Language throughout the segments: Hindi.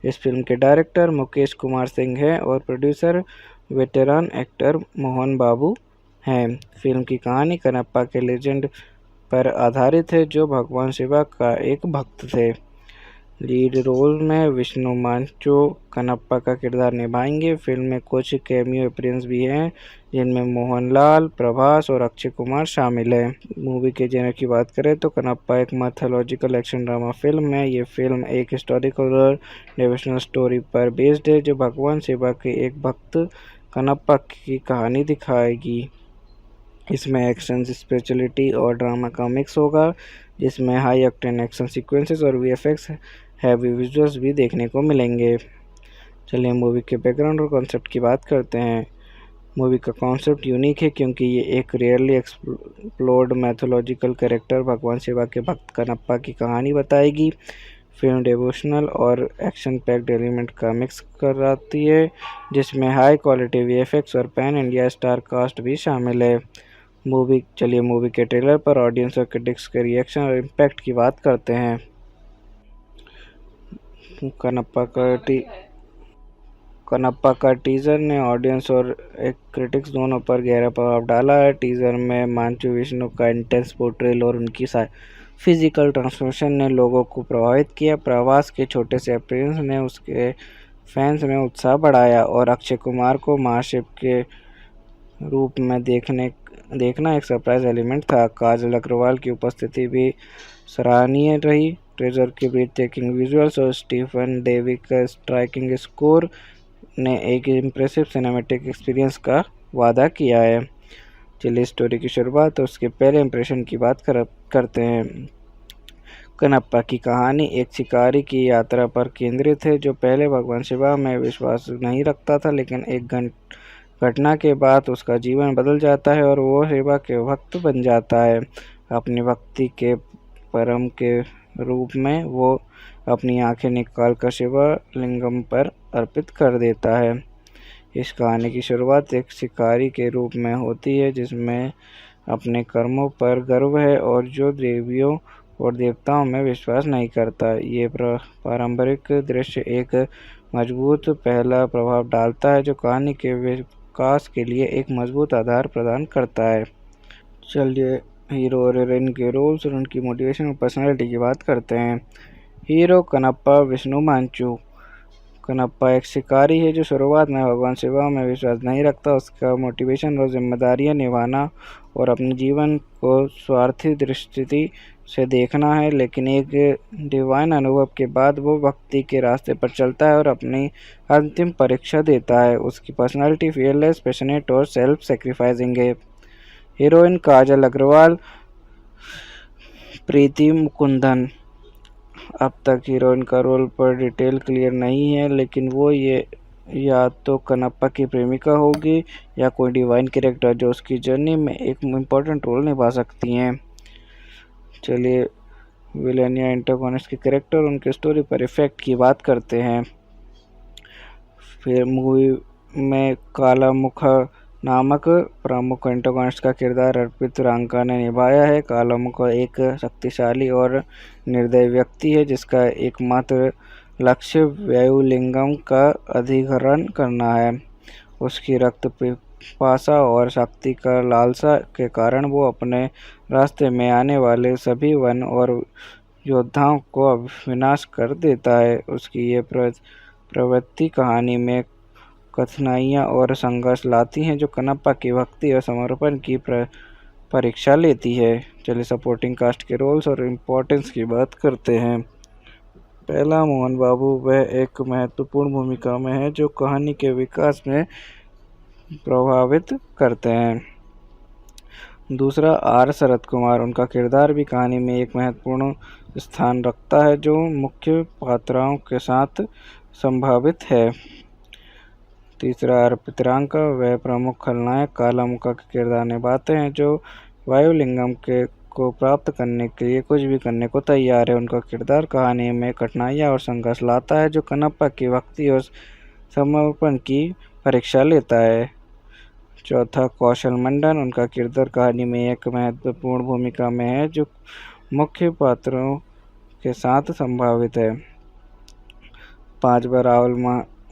इस फिल्म के डायरेक्टर मुकेश कुमार सिंह हैं और प्रोड्यूसर वेटेरान एक्टर मोहन बाबू हैं। फिल्म की कहानी कनप्पा के लेजेंड पर आधारित है, जो भगवान शिवा का एक भक्त थे। लीड रोल में विष्णु मांचो कनप्पा का किरदार निभाएंगे। फिल्म में कुछ कैमियो अपीयरेंस भी हैं, जिनमें मोहनलाल, प्रभास और अक्षय कुमार शामिल हैं। मूवी के जेनर की बात करें तो कनप्पा एक मैथोलॉजिकल एक्शन ड्रामा फिल्म है। ये फिल्म एक हिस्टोरिकल और डिवोशनल स्टोरी पर बेस्ड है, जो भगवान शिवा के एक भक्त कनप्पा की कहानी दिखाएगी। इसमें एक्शन, स्पिरिचुअलिटी और ड्रामा का मिक्स होगा, जिसमें हाई ऑक्टेन एक्शन सीक्वेंसेस और वीएफएक्स हैवी विजुअल्स भी देखने को मिलेंगे। चलिए मूवी के बैकग्राउंड और कॉन्सेप्ट की बात करते हैं। मूवी का कॉन्सेप्ट यूनिक है क्योंकि ये एक रेयरली एक्सप्लोर्ड मैथोलॉजिकल कैरेक्टर भगवान शिवा के भक्त कनप्पा की कहानी बताएगी। फिल्म डिवोशनल और एक्शन पैक्ड एलिमेंट का मिक्स कराती है, जिसमें हाई क्वालिटी वीएफएक्स और पैन इंडिया स्टार कास्ट भी शामिल है। चलिए मूवी के ट्रेलर पर ऑडियंस और क्रिटिक्स के रिएक्शन और इम्पैक्ट की बात करते हैं। कनप्पा का टीजर ने ऑडियंस और क्रिटिक्स दोनों पर गहरा प्रभाव डाला है। टीजर में मांचू विष्णु का इंटेंस पोर्ट्रेल और उनकी फिजिकल ट्रांसफॉर्मेशन ने लोगों को प्रभावित किया। प्रभास के छोटे से अपीयरेंस ने उसके फैंस में उत्साह बढ़ाया और अक्षय कुमार को महाशिव के रूप में देखना एक सरप्राइज एलिमेंट था। काजल अग्रवाल की उपस्थिति भी सराहनीय रही। ट्रेजर के ब्रीथ टेकिंग विजुअल्स और स्टीफन डेवी का स्ट्राइकिंग स्कोर ने एक इम्प्रेसिव सिनेमैटिक एक्सपीरियंस का वादा किया है। चलिए स्टोरी की शुरुआत और उसके पहले इंप्रेशन की बात करते हैं। कनप्पा की कहानी एक शिकारी की यात्रा पर केंद्रित है, जो पहले भगवान शिवा में विश्वास नहीं रखता था, लेकिन एक घटना के बाद उसका जीवन बदल जाता है और वो शिवा के भक्त बन जाता है। अपनी भक्ति के परम के रूप में वो अपनी आंखें निकालकर शिवा लिंगम पर अर्पित कर देता है। इस कहानी की शुरुआत एक शिकारी के रूप में होती है, जिसमें अपने कर्मों पर गर्व है और जो देवियों और देवताओं में विश्वास नहीं करता। ये पारंपरिक दृश्य एक मजबूत पहला प्रभाव डालता है, जो कहानी के विकास के लिए एक मजबूत आधार प्रदान करता है। चलिए हीरो और हीरोइन के रोल्स और उनकी मोटिवेशन और पर्सनैलिटी की बात करते हैं। Hero Kannappa Vishnu Manchu. कनप्पा एक शिकारी है जो शुरुआत में भगवान शिवा में विश्वास नहीं रखता। उसका मोटिवेशन और जिम्मेदारियां निभाना और अपने जीवन को स्वार्थी दृष्टि से देखना है, लेकिन एक डिवाइन अनुभव के बाद वो भक्ति के रास्ते पर चलता है और अपनी अंतिम परीक्षा देता है। उसकी पर्सनालिटी फियरलेस, पैशनेट और सेल्फ सेक्रीफाइसिंग है। हीरोइन काजल अग्रवाल। प्रीति मुकुंदन। अब तक हीरोइन का रोल पर डिटेल क्लियर नहीं है, लेकिन वो ये या तो कनप्पा की प्रेमिका होगी या कोई डिवाइन कैरेक्टर जो उसकी जर्नी में एक इम्पोर्टेंट रोल निभा सकती हैं। चलिए विलेन या एंटागोनिस्ट के कैरेक्टर और उनके स्टोरी पर इफेक्ट की बात करते हैं। फिर मूवी में काला मुख नामक प्रमुख एंटागोनिस्ट का किरदार अर्पित रांका ने निभाया है। काला मुख एक शक्तिशाली और निर्दयी व्यक्ति है, जिसका एकमात्र लक्ष्य वायुलिंगम का अधिग्रहण करना है। उसकी रक्त पिपासा और शक्ति का लालसा के कारण वो अपने रास्ते में आने वाले सभी वन और योद्धाओं को विनाश कर देता है। उसकी ये प्रवृत्ति कहानी में कठिनाइयाँ और संघर्ष लाती हैं, जो कनप्पा की भक्ति और समर्पण की परीक्षा लेती है। चलिए सपोर्टिंग कास्ट के रोल्स और इम्पोर्टेंस की बात करते हैं। पहला, मोहन बाबू। वह एक महत्वपूर्ण भूमिका में है जो कहानी के विकास में प्रभावित करते हैं। दूसरा, आर शरद कुमार। उनका किरदार भी कहानी में एक महत्वपूर्ण स्थान रखता है, जो मुख्य पात्रों के साथ संभावित है। तीसरा, अर्पित रांका। वह प्रमुख खलनायक काला मुख का किरदार निभाते हैं, जो वायुलिंगम को प्राप्त करने के लिए कुछ भी करने को तैयार है। उनका किरदार कहानी में कठिनाइयाँ और संघर्ष लाता है, जो कनप्पा की भक्ति और समर्पण की परीक्षा लेता है। चौथा, कौशल मंडन। उनका किरदार कहानी में एक महत्वपूर्ण भूमिका में है, जो मुख्य पात्रों के साथ संभावित है। 5 बार राहुल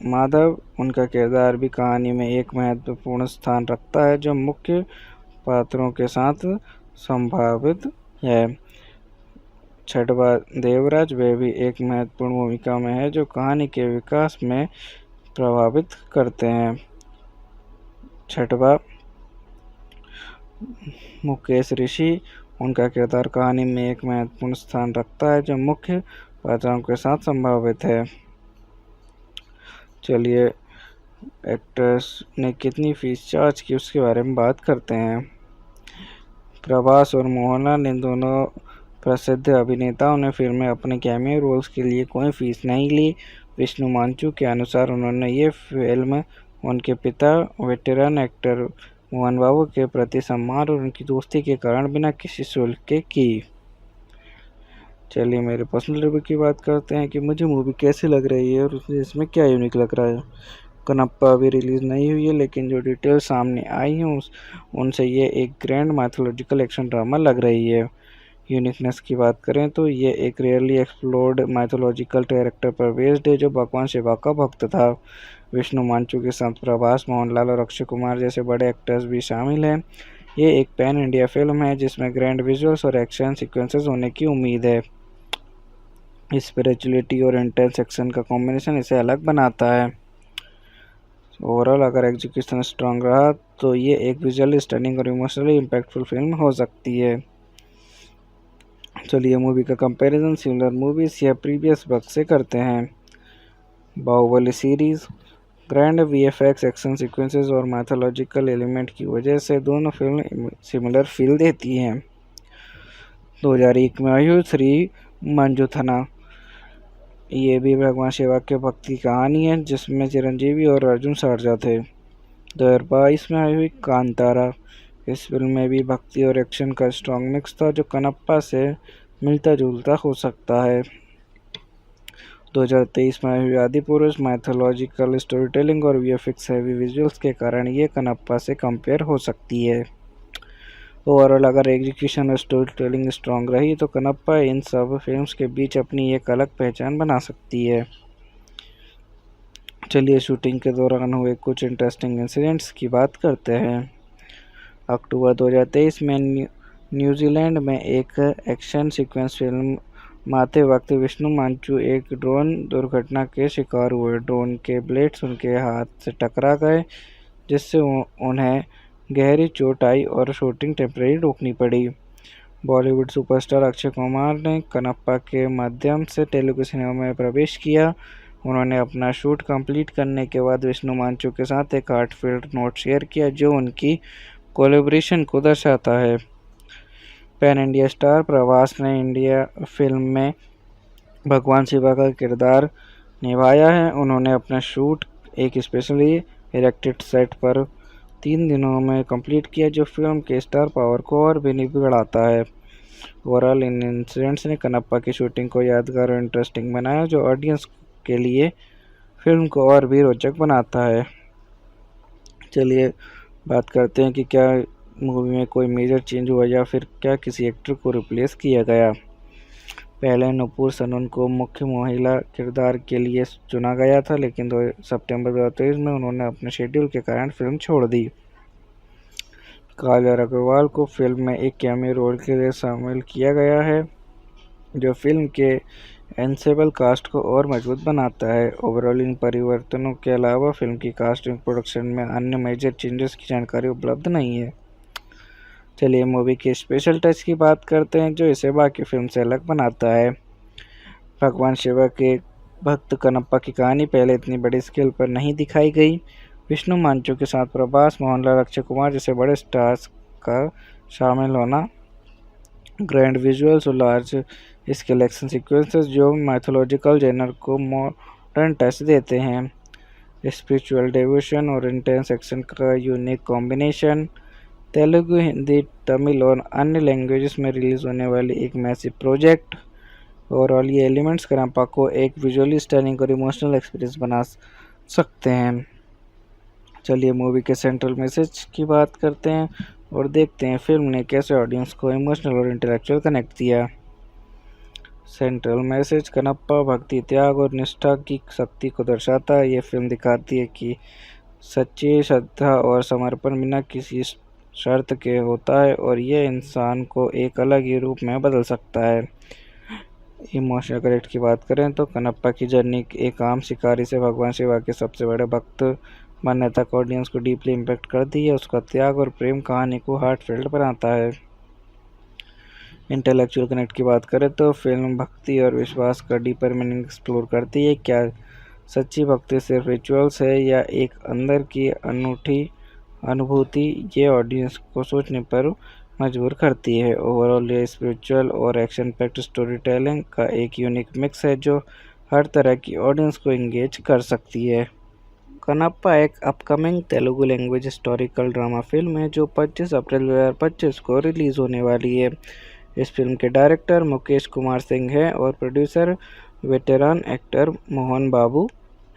माधव, उनका किरदार भी कहानी में एक महत्वपूर्ण स्थान रखता है जो मुख्य पात्रों के साथ संभावित है। 6वां देवराज, वे भी एक महत्वपूर्ण भूमिका में है जो कहानी के विकास में प्रभावित करते हैं। 6वां मुकेश ऋषि, उनका किरदार कहानी में एक महत्वपूर्ण स्थान रखता है जो मुख्य पात्रों के साथ संभावित है। चलिए एक्टर्स ने कितनी फीस चार्ज की उसके बारे में बात करते हैं। प्रभास और मोहनलाल, इन दोनों प्रसिद्ध अभिनेताओं ने फिल्म में अपने कैमियो रोल्स के लिए कोई फीस नहीं ली। विष्णु मांचू के अनुसार उन्होंने ये फिल्म उनके पिता वेटरन एक्टर मोहन बाबू के प्रति सम्मान और उनकी दोस्ती के कारण बिना किसी शुल्क के की। चलिए मेरे पर्सनल रिव्यू की बात करते हैं कि मुझे मूवी कैसी लग रही है और इसमें क्या यूनिक लग रहा है। कनप्पा अभी रिलीज़ नहीं हुई है, लेकिन जो डिटेल्स सामने आई हैं उनसे ये एक ग्रैंड माइथोलॉजिकल एक्शन ड्रामा लग रही है। यूनिकनेस की बात करें तो ये एक रेयरली एक्सप्लोर्ड माइथोलॉजिकल कैरेक्टर पर बेस्ड है जो भगवान शिवा का भक्त था। विष्णु मांचू के साथ प्रभास, मोहनलाल और अक्षय कुमार जैसे बड़े एक्टर्स भी शामिल हैं। ये एक पैन इंडिया फिल्म है जिसमें ग्रैंड विजुअल्स और एक्शन सीक्वेंसेस होने की उम्मीद है। स्पिरिचुअलिटी और इंटेंस एक्शन का कॉम्बिनेशन इसे अलग बनाता है। ओवरऑल अगर एग्जीक्यूशन स्ट्रांग रहा तो ये एक विजुअली स्टनिंग और इमोशनली इम्पैक्टफुल फिल्म हो सकती है। चलिए मूवी का कंपैरिजन सिमिलर मूवीज या प्रीवियस वर्क से करते हैं। Baahubali series, grand VFX, action sequences और मैथोलॉजिकल एलिमेंट की वजह से दोनों फिल्म सिमिलर फील देती हैं। 2001 में आई श्री मंजुथना, ये भी भगवान शिवा के भक्त की कहानी है जिसमें चिरंजीवी और अर्जुन सर्जा थे। 2022 में आई हुई कांतारा, इस फिल्म में भी भक्ति और एक्शन का स्ट्रॉन्ग मिक्स था जो कनप्पा से मिलता जुलता हो सकता है। 2023 में आई हुई आदिपुरुष, मैथोलॉजिकल स्टोरी टेलिंग और वीएफएक्स हैवी विजुअल्स के कारण ये कनप्पा से कंपेयर हो सकती है। ओवरऑल अगर एग्जीक्यूशन और स्टोरी टेलिंग स्ट्रॉन्ग रही तो कनप्पा इन सब फिल्म्स के बीच अपनी एक अलग पहचान बना सकती है। चलिए शूटिंग के दौरान हुए कुछ इंटरेस्टिंग इंसिडेंट्स की बात करते हैं। अक्टूबर 2023 में न्यूजीलैंड में एक एक्शन सीक्वेंस फिल्म माते वक्त विष्णु मांचू एक ड्रोन दुर्घटना के शिकार हुए। ड्रोन के ब्लेड्स उनके हाथ से टकरा गए जिससे उन्हें गहरी चोट आई और शूटिंग टेम्परेरी रोकनी पड़ी। बॉलीवुड सुपरस्टार अक्षय कुमार ने कनप्पा के माध्यम से तेलुगु सिनेमा में प्रवेश किया। उन्होंने अपना शूट कंप्लीट करने के बाद विष्णु मांचू के साथ एक हार्टफेल्ट नोट शेयर किया जो उनकी कोलैबोरेशन को दर्शाता है। पैन इंडिया स्टार प्रभास ने इंडिया फिल्म में भगवान शिवा का किरदार निभाया है। उन्होंने अपना शूट एक स्पेशली इरेक्टेड सेट पर 3 दिनों में कंप्लीट किया जो फिल्म के स्टार पावर को और भी बढ़ाता है। ओवरऑल इन इंसिडेंट्स ने कनप्पा की शूटिंग को यादगार और इंटरेस्टिंग बनाया जो ऑडियंस के लिए फिल्म को और भी रोचक बनाता है। चलिए बात करते हैं कि क्या मूवी में कोई मेजर चेंज हुआ या फिर क्या किसी एक्टर को रिप्लेस किया गया। पहले नुपुर सनन को मुख्य महिला किरदार के लिए चुना गया था, लेकिन सितंबर 2023 में उन्होंने अपने शेड्यूल के कारण फिल्म छोड़ दी। काजल अग्रवाल को फिल्म में एक कैमियो रोल के लिए शामिल किया गया है जो फिल्म के एंसेबल कास्ट को और मजबूत बनाता है। ओवरऑल इन परिवर्तनों के अलावा फिल्म की कास्टिंग प्रोडक्शन में अन्य मेजर चेंजेस की जानकारी उपलब्ध नहीं है। चलिए मूवी के स्पेशल टच की बात करते हैं जो इसे बाकी फिल्म से अलग बनाता है। भगवान शिवा के भक्त कनप्पा की कहानी पहले इतनी बड़ी स्केल पर नहीं दिखाई गई। विष्णु मांचू के साथ प्रभास, मोहनलाल, अक्षय कुमार जैसे बड़े स्टार्स का शामिल होना, ग्रैंड विजुअल्स और लार्ज स्केल एक्शन सीक्वेंसेस जो मैथोलॉजिकल जेनर को मॉडर्न टच देते हैं, स्पिरिचुअल डिवोशन और इंटेंस एक्शन का यूनिक कॉम्बिनेशन, तेलुगु, हिंदी, तमिल और अन्य लैंग्वेजेस में रिलीज़ होने वाली एक मैसिव प्रोजेक्ट। ओवरऑल ये एलिमेंट्स कनप्पा को एक विजुअली स्टनिंग और इमोशनल एक्सपीरियंस बना सकते हैं। चलिए मूवी के सेंट्रल मैसेज की बात करते हैं और देखते हैं फिल्म ने कैसे ऑडियंस को इमोशनल और इंटेलेक्चुअल कनेक्ट किया। सेंट्रल मैसेज कनप्पा भक्ति, त्याग और निष्ठा की शक्ति को दर्शाता है। ये फिल्म दिखाती है कि सच्ची श्रद्धा और समर्पण बिना किसी शर्त के होता है और ये इंसान को एक अलग ही रूप में बदल सकता है। इमोशनल कनेक्ट की बात करें तो कनप्पा की जर्नी एक आम शिकारी से भगवान शिवा के सबसे बड़े भक्त बनने तक ऑडियंस को डीपली इम्पैक्ट करती है। उसका त्याग और प्रेम कहानी को हार्टफेल्ट बनाता है। इंटेलेक्चुअल कनेक्ट की बात करें तो फिल्म भक्ति और विश्वास का डीपर मीनिंग एक्सप्लोर करती है। क्या सच्ची भक्ति सिर्फ रिचुअल्स है या एक अंदर की अनूठी अनुभूति, ये ऑडियंस को सोचने पर मजबूर करती है। ओवरऑल ये स्पिरिचुअल और एक्शन पैक्ड स्टोरी टेलिंग का एक यूनिक मिक्स है जो हर तरह की ऑडियंस को एंगेज कर सकती है। कनप्पा एक upcoming Telugu language historical drama film है जो 25 अप्रैल 2025 को रिलीज होने वाली है। इस फिल्म के डायरेक्टर मुकेश कुमार सिंह हैं और प्रोड्यूसर वेटेरान एक्टर मोहन बाबू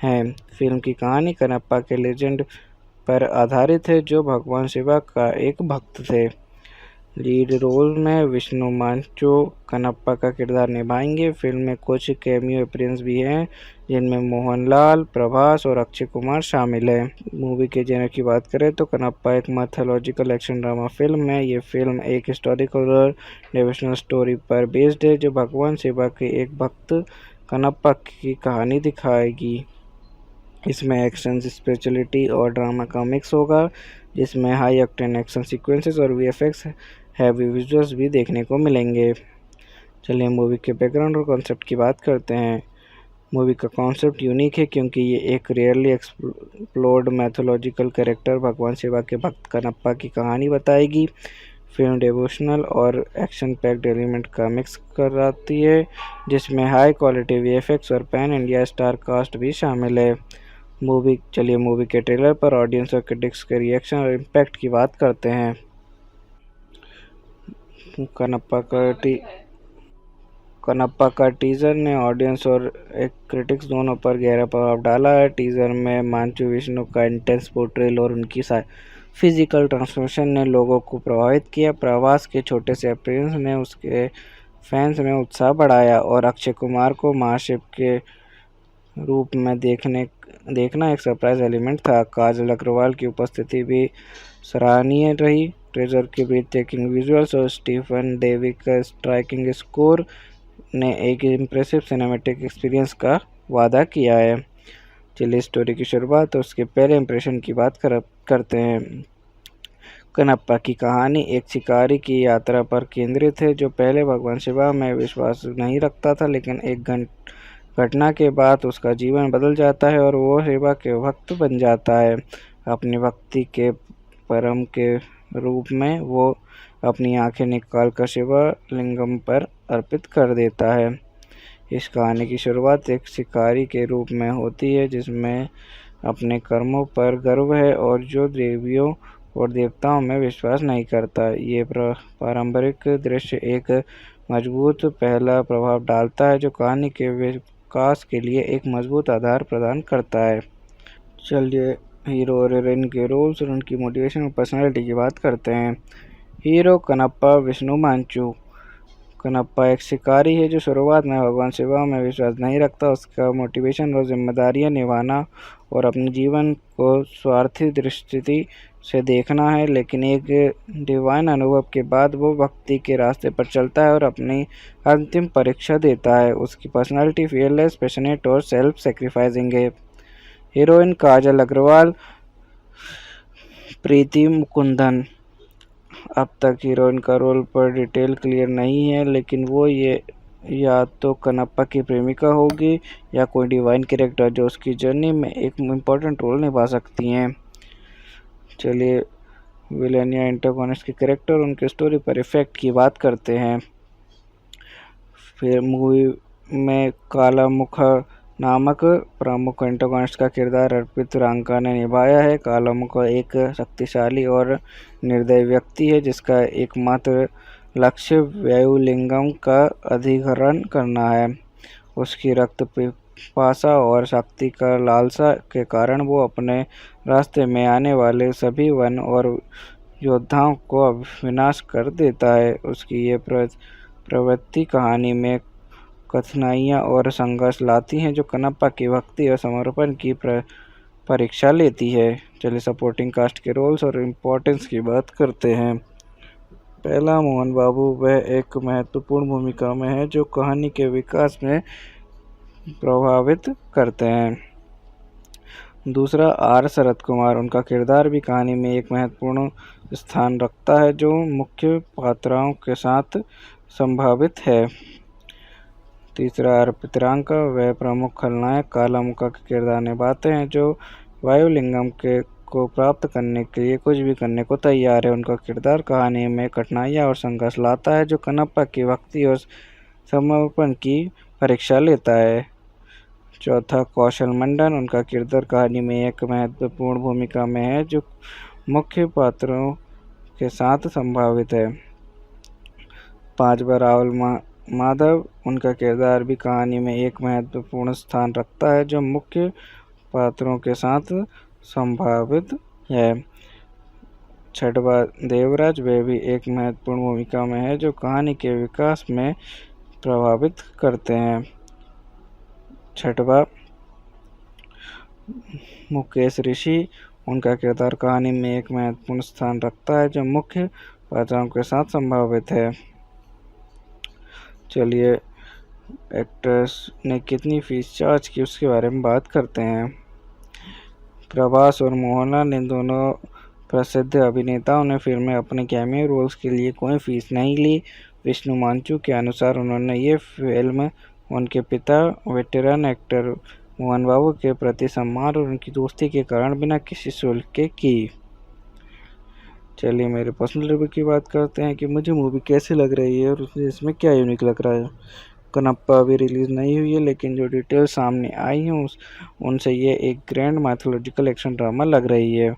हैं। फिल्म की कहानी कनप्पा के लेजेंड पर आधारित है जो भगवान शिवा का एक भक्त थे। लीड रोल में विष्णु मांचो कनप्पा का किरदार निभाएंगे। फिल्म में कुछ कैमियो अपीयरेंस भी हैं जिनमें मोहनलाल, प्रभास और अक्षय कुमार शामिल हैं। मूवी के जेनर की बात करें तो कनप्पा एक मैथोलॉजिकल एक्शन ड्रामा फिल्म है। ये फिल्म एक हिस्टोरिकल और डिवोशनल स्टोरी पर बेस्ड है जो भगवान शिवा के एक भक्त कनप्पा की कहानी दिखाएगी। इसमें एक्शन, स्पिरिचुअलिटी और ड्रामा का मिक्स होगा जिसमें हाई ऑक्टेन एक्शन सीक्वेंसेस और वीएफएक्स हैवी विजुअल्स भी देखने को मिलेंगे। चलिए मूवी के बैकग्राउंड और कॉन्सेप्ट की बात करते हैं। मूवी का कॉन्सेप्ट यूनिक है क्योंकि ये एक रियरली एक्सप्लोर्ड मैथोलॉजिकल कैरेक्टर भगवान शिवा के भक्त कनप्पा की कहानी बताएगी। फिल्म डिवोशनल और एक्शन पैक्ड एलिमेंट का मिक्स कराती है जिसमें हाई क्वालिटी वीएफएक्स और पैन इंडिया स्टार कास्ट भी शामिल है। मूवी के ट्रेलर पर ऑडियंस और क्रिटिक्स के रिएक्शन और इम्पैक्ट की बात करते हैं। कनप्पा का टीजर ने ऑडियंस और एक क्रिटिक्स दोनों पर गहरा प्रभाव डाला है। टीजर में मांचू विष्णु का इंटेंस पोर्ट्रेल और उनकी फिजिकल ट्रांसफॉर्मेशन ने लोगों को प्रभावित किया। प्रभास के छोटे से अपीयरेंस ने उसके फैंस में उत्साह बढ़ाया और अक्षय कुमार को महाशिव के रूप में देखना एक सरप्राइज एलिमेंट था। काजल अग्रवाल की उपस्थिति भी सराहनीय रही। ट्रेजर के ब्रीथटेकिंग विजुअल्स और स्टीफन डेवी का स्ट्राइकिंग स्कोर ने एक इम्प्रेसिव सिनेमैटिक एक्सपीरियंस का वादा किया है। चलिए स्टोरी की शुरुआत और उसके पहले इंप्रेशन की बात करते हैं। कनप्पा की कहानी एक शिकारी की यात्रा पर केंद्रित है जो पहले भगवान शिवा में विश्वास नहीं रखता था, लेकिन एक घटना के बाद उसका जीवन बदल जाता है और वो शिवा के भक्त बन जाता है। अपनी भक्ति के परम के रूप में वो अपनी आंखें निकालकर शिवा लिंगम पर अर्पित कर देता है। इस कहानी की शुरुआत एक शिकारी के रूप में होती है जिसमें अपने कर्मों पर गर्व है और जो देवियों और देवताओं में विश्वास नहीं करता। ये पारंपरिक दृश्य एक मजबूत पहला प्रभाव डालता है जो कहानी के विकास के लिए एक मजबूत आधार प्रदान करता है। चलिए हीरो और हीरोइन के रोल्स और उनकी मोटिवेशन और पर्सनैलिटी की बात करते हैं। Hero Kannappa Vishnu Manchu. कनप्पा एक शिकारी है जो शुरुआत में भगवान शिवा में विश्वास नहीं रखता। उसका मोटिवेशन और जिम्मेदारियां निभाना और अपने जीवन को स्वार्थी दृष्टि से देखना है, लेकिन एक डिवाइन अनुभव के बाद वो भक्ति के रास्ते पर चलता है और अपनी अंतिम परीक्षा देता है। उसकी पर्सनालिटी फियरलेस, पैशनेट और सेल्फ सेक्रीफाइसिंग है। हीरोइन काजल अग्रवाल। प्रीति मुकुंदन। अब तक हीरोइन का रोल पर डिटेल क्लियर नहीं है, लेकिन वो ये या तो कनप्पा की प्रेमिका होगी या कोई डिवाइन कैरेक्टर जो उसकी जर्नी में एक इम्पोर्टेंट रोल निभा सकती हैं। चलिए विलेन या एंटागोनिस्ट के कैरेक्टर उनके स्टोरी पर इफेक्ट की बात करते हैं। फिर मूवी में काला मुख नामक प्रमुख एंटागोनिस्ट का किरदार अर्पित रांका ने निभाया है। काला मुख एक शक्तिशाली और निर्दयी व्यक्ति है जिसका एकमात्र लक्ष्य वायुलिंगम का अधिग्रहण करना है। उसकी रक्त पिपासा और शक्ति का लालसा के कारण वो अपने रास्ते में आने वाले सभी वन और योद्धाओं को विनाश कर देता है। उसकी ये प्रवृत्ति कहानी में कठिनाइयाँ और संघर्ष लाती हैं, जो कनप्पा की भक्ति और समर्पण की परीक्षा लेती है। चलिए सपोर्टिंग कास्ट के रोल्स और इम्पोर्टेंस की बात करते हैं। पहला, मोहन बाबू। वह एक महत्वपूर्ण भूमिका में है जो कहानी के विकास में प्रभावित करते हैं। दूसरा, आर शरद कुमार। उनका किरदार भी कहानी में एक महत्वपूर्ण स्थान रखता है जो मुख्य पात्रों के साथ संभावित है। तीसरा, आर पितरांका। वह प्रमुख खलनायक कालामुखा का किरदार निभाते हैं जो वायुलिंगम को प्राप्त करने के लिए कुछ भी करने को तैयार है। उनका किरदार कहानी में कठिनाइयाँ और संघर्ष लाता है जो कनप्पा की भक्ति और समर्पण की परीक्षा लेता है। चौथा, कौशल मंडन। उनका किरदार कहानी में एक महत्वपूर्ण भूमिका में है जो मुख्य पात्रों के साथ संभावित है। पांचवा, राहुल माधव। उनका किरदार भी कहानी में एक महत्वपूर्ण स्थान रखता है जो मुख्य पात्रों के साथ संभावित है। छठवा, देवराज। वे भी एक महत्वपूर्ण भूमिका में है जो कहानी के विकास में प्रभावित करते हैं। छठवा, मुकेश ऋषि। उनका किरदार कहानी में एक महत्वपूर्ण स्थान रखता है जो मुख्य पात्रों के साथ संभावित है। चलिए एक्ट्रेस ने कितनी फीस चार्ज की उसके बारे में बात करते हैं। प्रभास और मोहनलाल, इन दोनों प्रसिद्ध अभिनेताओं ने फिल्म में अपने कैमियो रोल्स के लिए कोई फीस नहीं ली। विष्णु मांचू के अनुसार उन्होंने ये फिल्म उनके पिता वेटरन एक्टर मोहन बाबू के प्रति सम्मान और उनकी दोस्ती के कारण बिना किसी शुल्क के की। चलिए मेरे पर्सनल रिव्यू की बात करते हैं कि मुझे मूवी कैसी लग रही है और इसमें क्या यूनिक लग रहा है। कनप्पा अभी रिलीज़ नहीं हुई है, लेकिन जो डिटेल्स सामने आई हैं उनसे ये एक ग्रैंड माइथोलॉजिकल एक्शन ड्रामा लग रही है।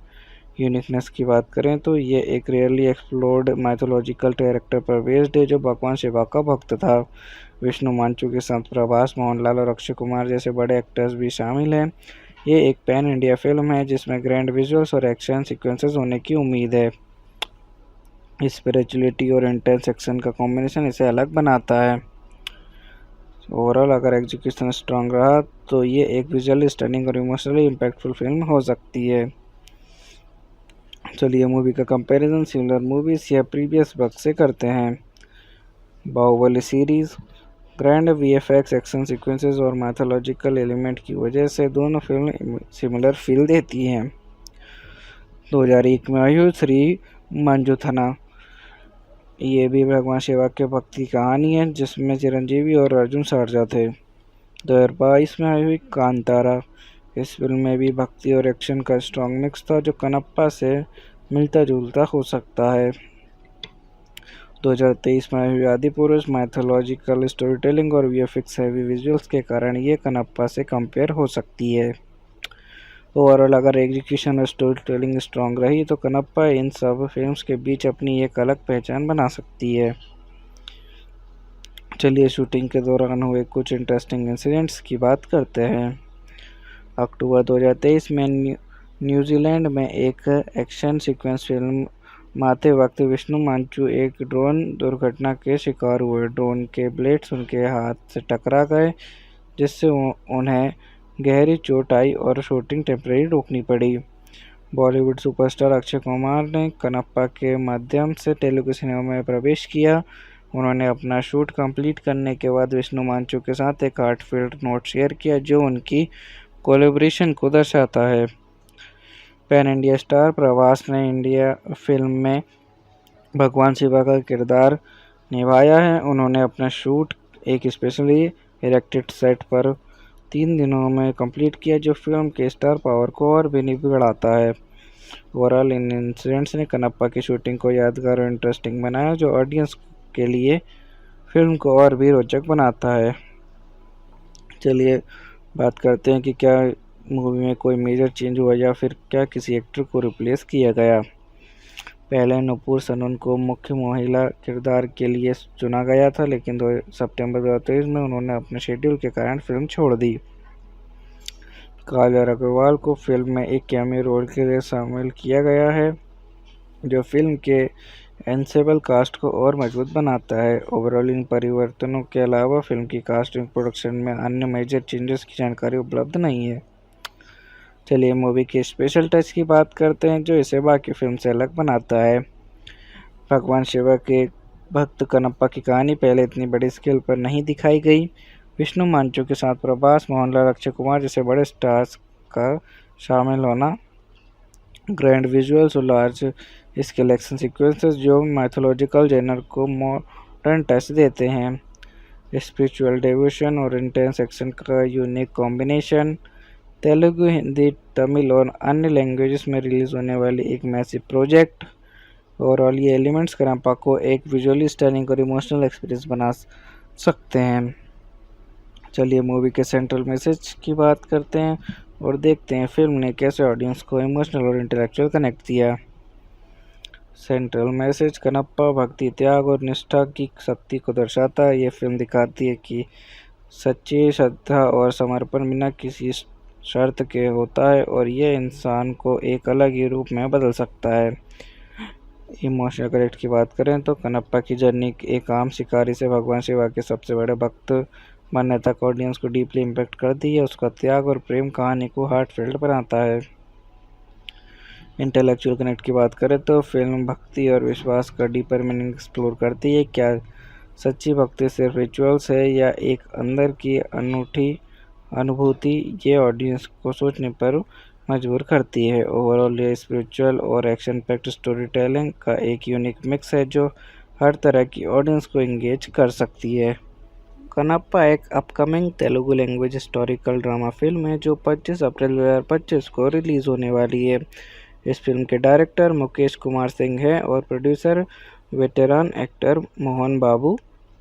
यूनिकनेस की बात करें तो ये एक रेयरली एक्सप्लोर्ड माइथोलॉजिकल कैरेक्टर पर बेस्ड है जो भगवान शिवा का भक्त था। विष्णु मांचू के साथ प्रभास, मोहनलाल और अक्षय कुमार जैसे बड़े एक्टर्स भी शामिल हैं। ये एक पैन इंडिया फिल्म है जिसमें ग्रैंड विजुअल्स और एक्शन सीक्वेंसेस होने की उम्मीद है। स्पिरिचुअलिटी और इंटेंस एक्शन का कॉम्बिनेशन इसे अलग बनाता है। ओवरऑल अगर एग्जीक्यूशन स्ट्रांग रहा तो ये एक विजुअली स्टनिंग और इमोशनली इम्पैक्टफुल फिल्म हो सकती है। चलिए मूवी का कंपैरिजन सिमिलर मूवीज या प्रीवियस वर्क से करते हैं। Baahubali series. Grand VFX, action sequences और मैथोलॉजिकल एलिमेंट की वजह से दोनों फिल्म सिमिलर फील देती हैं। 2001 में आई श्री मंजुथना। ये भी भगवान शिवा के भक्ति की कहानी है जिसमें चिरंजीवी और अर्जुन सर्जा थे। 2022 में आई हुई कांतारा। इस फिल्म में भी भक्ति और एक्शन का स्ट्रॉन्ग मिक्स था जो कनप्पा से मिलता जुलता हो सकता है। 2023 में आई हुई आदिपुरुष। मैथोलॉजिकल स्टोरी टेलिंग और वीएफएक्स हैवी विजुअल्स के कारण ये कनप्पा से कंपेयर हो सकती है। ओवरऑल अगर एग्जीक्यूशन और स्टोरी टेलिंग स्ट्रॉन्ग रही तो कनप्पा इन सब फिल्म्स के बीच अपनी एक अलग पहचान बना सकती है। चलिए शूटिंग के दौरान हुए कुछ इंटरेस्टिंग इंसिडेंट्स की बात करते हैं। अक्टूबर 2023 में न्यूजीलैंड में एक एक्शन सीक्वेंस फिल्म माते वक्त विष्णु मांचू एक ड्रोन दुर्घटना के शिकार हुए। ड्रोन के ब्लेड्स उनके हाथ से टकरा गए जिससे उन्हें गहरी चोट आई और शूटिंग टेम्परेरी रोकनी पड़ी। बॉलीवुड सुपरस्टार अक्षय कुमार ने कनप्पा के माध्यम से तेलुगु सिनेमा में प्रवेश किया। उन्होंने अपना शूट कंप्लीट करने के बाद विष्णु मांचू के साथ एक हार्टफेल्ट नोट शेयर किया जो उनकी कोलैबोरेशन को दर्शाता है। पैन इंडिया स्टार प्रभास ने इंडिया फिल्म में भगवान शिवा का किरदार निभाया है। उन्होंने अपना शूट एक स्पेशली इरेक्टेड सेट पर 3 दिनों में कंप्लीट किया जो फिल्म के स्टार पावर को और भी बढ़ाता है। ओवरऑल इन इंसिडेंट्स ने कनप्पा की शूटिंग को यादगार और इंटरेस्टिंग बनाया जो ऑडियंस के लिए फिल्म को और भी रोचक बनाता है। चलिए बात करते हैं कि क्या मूवी में कोई मेजर चेंज हुआ या फिर क्या किसी एक्टर को रिप्लेस किया गया। पहले नुपुर सनून को मुख्य महिला किरदार के लिए चुना गया था, लेकिन सितंबर 2023 में उन्होंने अपने शेड्यूल के कारण फिल्म छोड़ दी। काजल अग्रवाल को फिल्म में एक कैमियो रोल के लिए शामिल किया गया है जो फिल्म के एंसेबल कास्ट को और मजबूत बनाता है। ओवरऑल इन परिवर्तनों के अलावा फिल्म की कास्टिंग प्रोडक्शन में अन्य मेजर चेंजेस की जानकारी उपलब्ध नहीं है। चलिए मूवी के स्पेशल टच की बात करते हैं जो इसे बाकी फिल्म से अलग बनाता है। भगवान शिवा के भक्त कनप्पा की कहानी पहले इतनी बड़ी स्केल पर नहीं दिखाई गई। विष्णु मांचो के साथ प्रभास, मोहनलाल, अक्षय कुमार जैसे बड़े स्टार्स का शामिल होना, ग्रैंड विजुअल्स और लार्ज स्केल एक्शन सीक्वेंसेस जो माइथोलॉजिकल जेनर को मॉडर्न टच देते हैं। स्पिरिचुअल डिवोशन और इंटेंस एक्शन का यूनिक कॉम्बिनेशन, तेलुगु, हिंदी, तमिल और अन्य लैंग्वेजेस में रिलीज होने वाली एक मैसिव प्रोजेक्ट। ओवरऑल ये एलिमेंट्स कनप्पा को एक विजुअली स्टनिंग और इमोशनल एक्सपीरियंस बना सकते हैं। चलिए मूवी के सेंट्रल मैसेज की बात करते हैं और देखते हैं फिल्म ने कैसे ऑडियंस को इमोशनल और इंटेलेक्चुअल कनेक्ट दिया। सेंट्रल मैसेज कनप्पा भक्ति, त्याग और निष्ठा की शक्ति को दर्शाता है। ये फिल्म दिखाती है कि सच्ची श्रद्धा और समर्पण बिना किसी शर्त के होता है और ये इंसान को एक अलग ही रूप में बदल सकता है। इमोशनल कनेक्ट की बात करें तो कनप्पा की जर्नी एक आम शिकारी से भगवान शिवा के सबसे बड़े भक्त बनने तक ऑडियंस को डीपली इम्पैक्ट करती है। उसका त्याग और प्रेम कहानी को हार्टफेल्ट बनाता है। इंटेलेक्चुअल कनेक्ट की बात करें तो फिल्म भक्ति और विश्वास का डीपर मीनिंग एक्सप्लोर करती है। क्या सच्ची भक्ति सिर्फ रिचुअल्स है या एक अंदर की अनूठी अनुभूति, ये ऑडियंस को सोचने पर मजबूर करती है। ओवरऑल ये स्पिरिचुअल और एक्शन पैक्ड स्टोरी टेलिंग का एक यूनिक मिक्स है जो हर तरह की ऑडियंस को एंगेज कर सकती है। कनप्पा एक upcoming Telugu language historical drama film है जो 25 अप्रैल 2025 को रिलीज़ होने वाली है। इस फिल्म के डायरेक्टर मुकेश कुमार सिंह हैं और प्रोड्यूसर वेटेरान एक्टर मोहन बाबू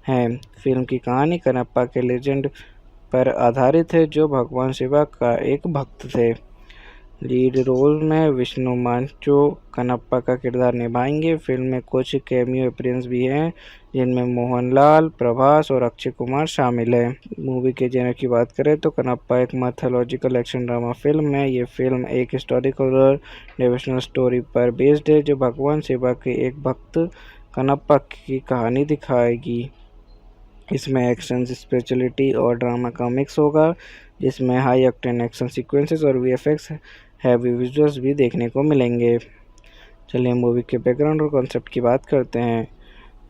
हैं। फिल्म की कहानी कनप्पा के लेजेंड पर आधारित है जो भगवान शिवा का एक भक्त थे। लीड रोल में विष्णु मांचो कनप्पा का किरदार निभाएंगे। फिल्म में कुछ कैमियो अपीयरेंस भी हैं जिनमें मोहनलाल, प्रभास और अक्षय कुमार शामिल हैं। मूवी के जेनर की बात करें तो कनप्पा एक मैथोलॉजिकल एक्शन ड्रामा फिल्म है। ये फिल्म एक हिस्टोरिकल और डिवोशनल स्टोरी पर बेस्ड है जो भगवान शिवा के एक भक्त कनप्पा की कहानी दिखाएगी। इसमें एक्शन, स्पिरिचुअलिटी और ड्रामा का मिक्स होगा जिसमें हाई ऑक्टेन एक्शन सीक्वेंसेस और वीएफएक्स हैवी विजुअल्स भी देखने को मिलेंगे। चलिए मूवी के बैकग्राउंड और कॉन्सेप्ट की बात करते हैं।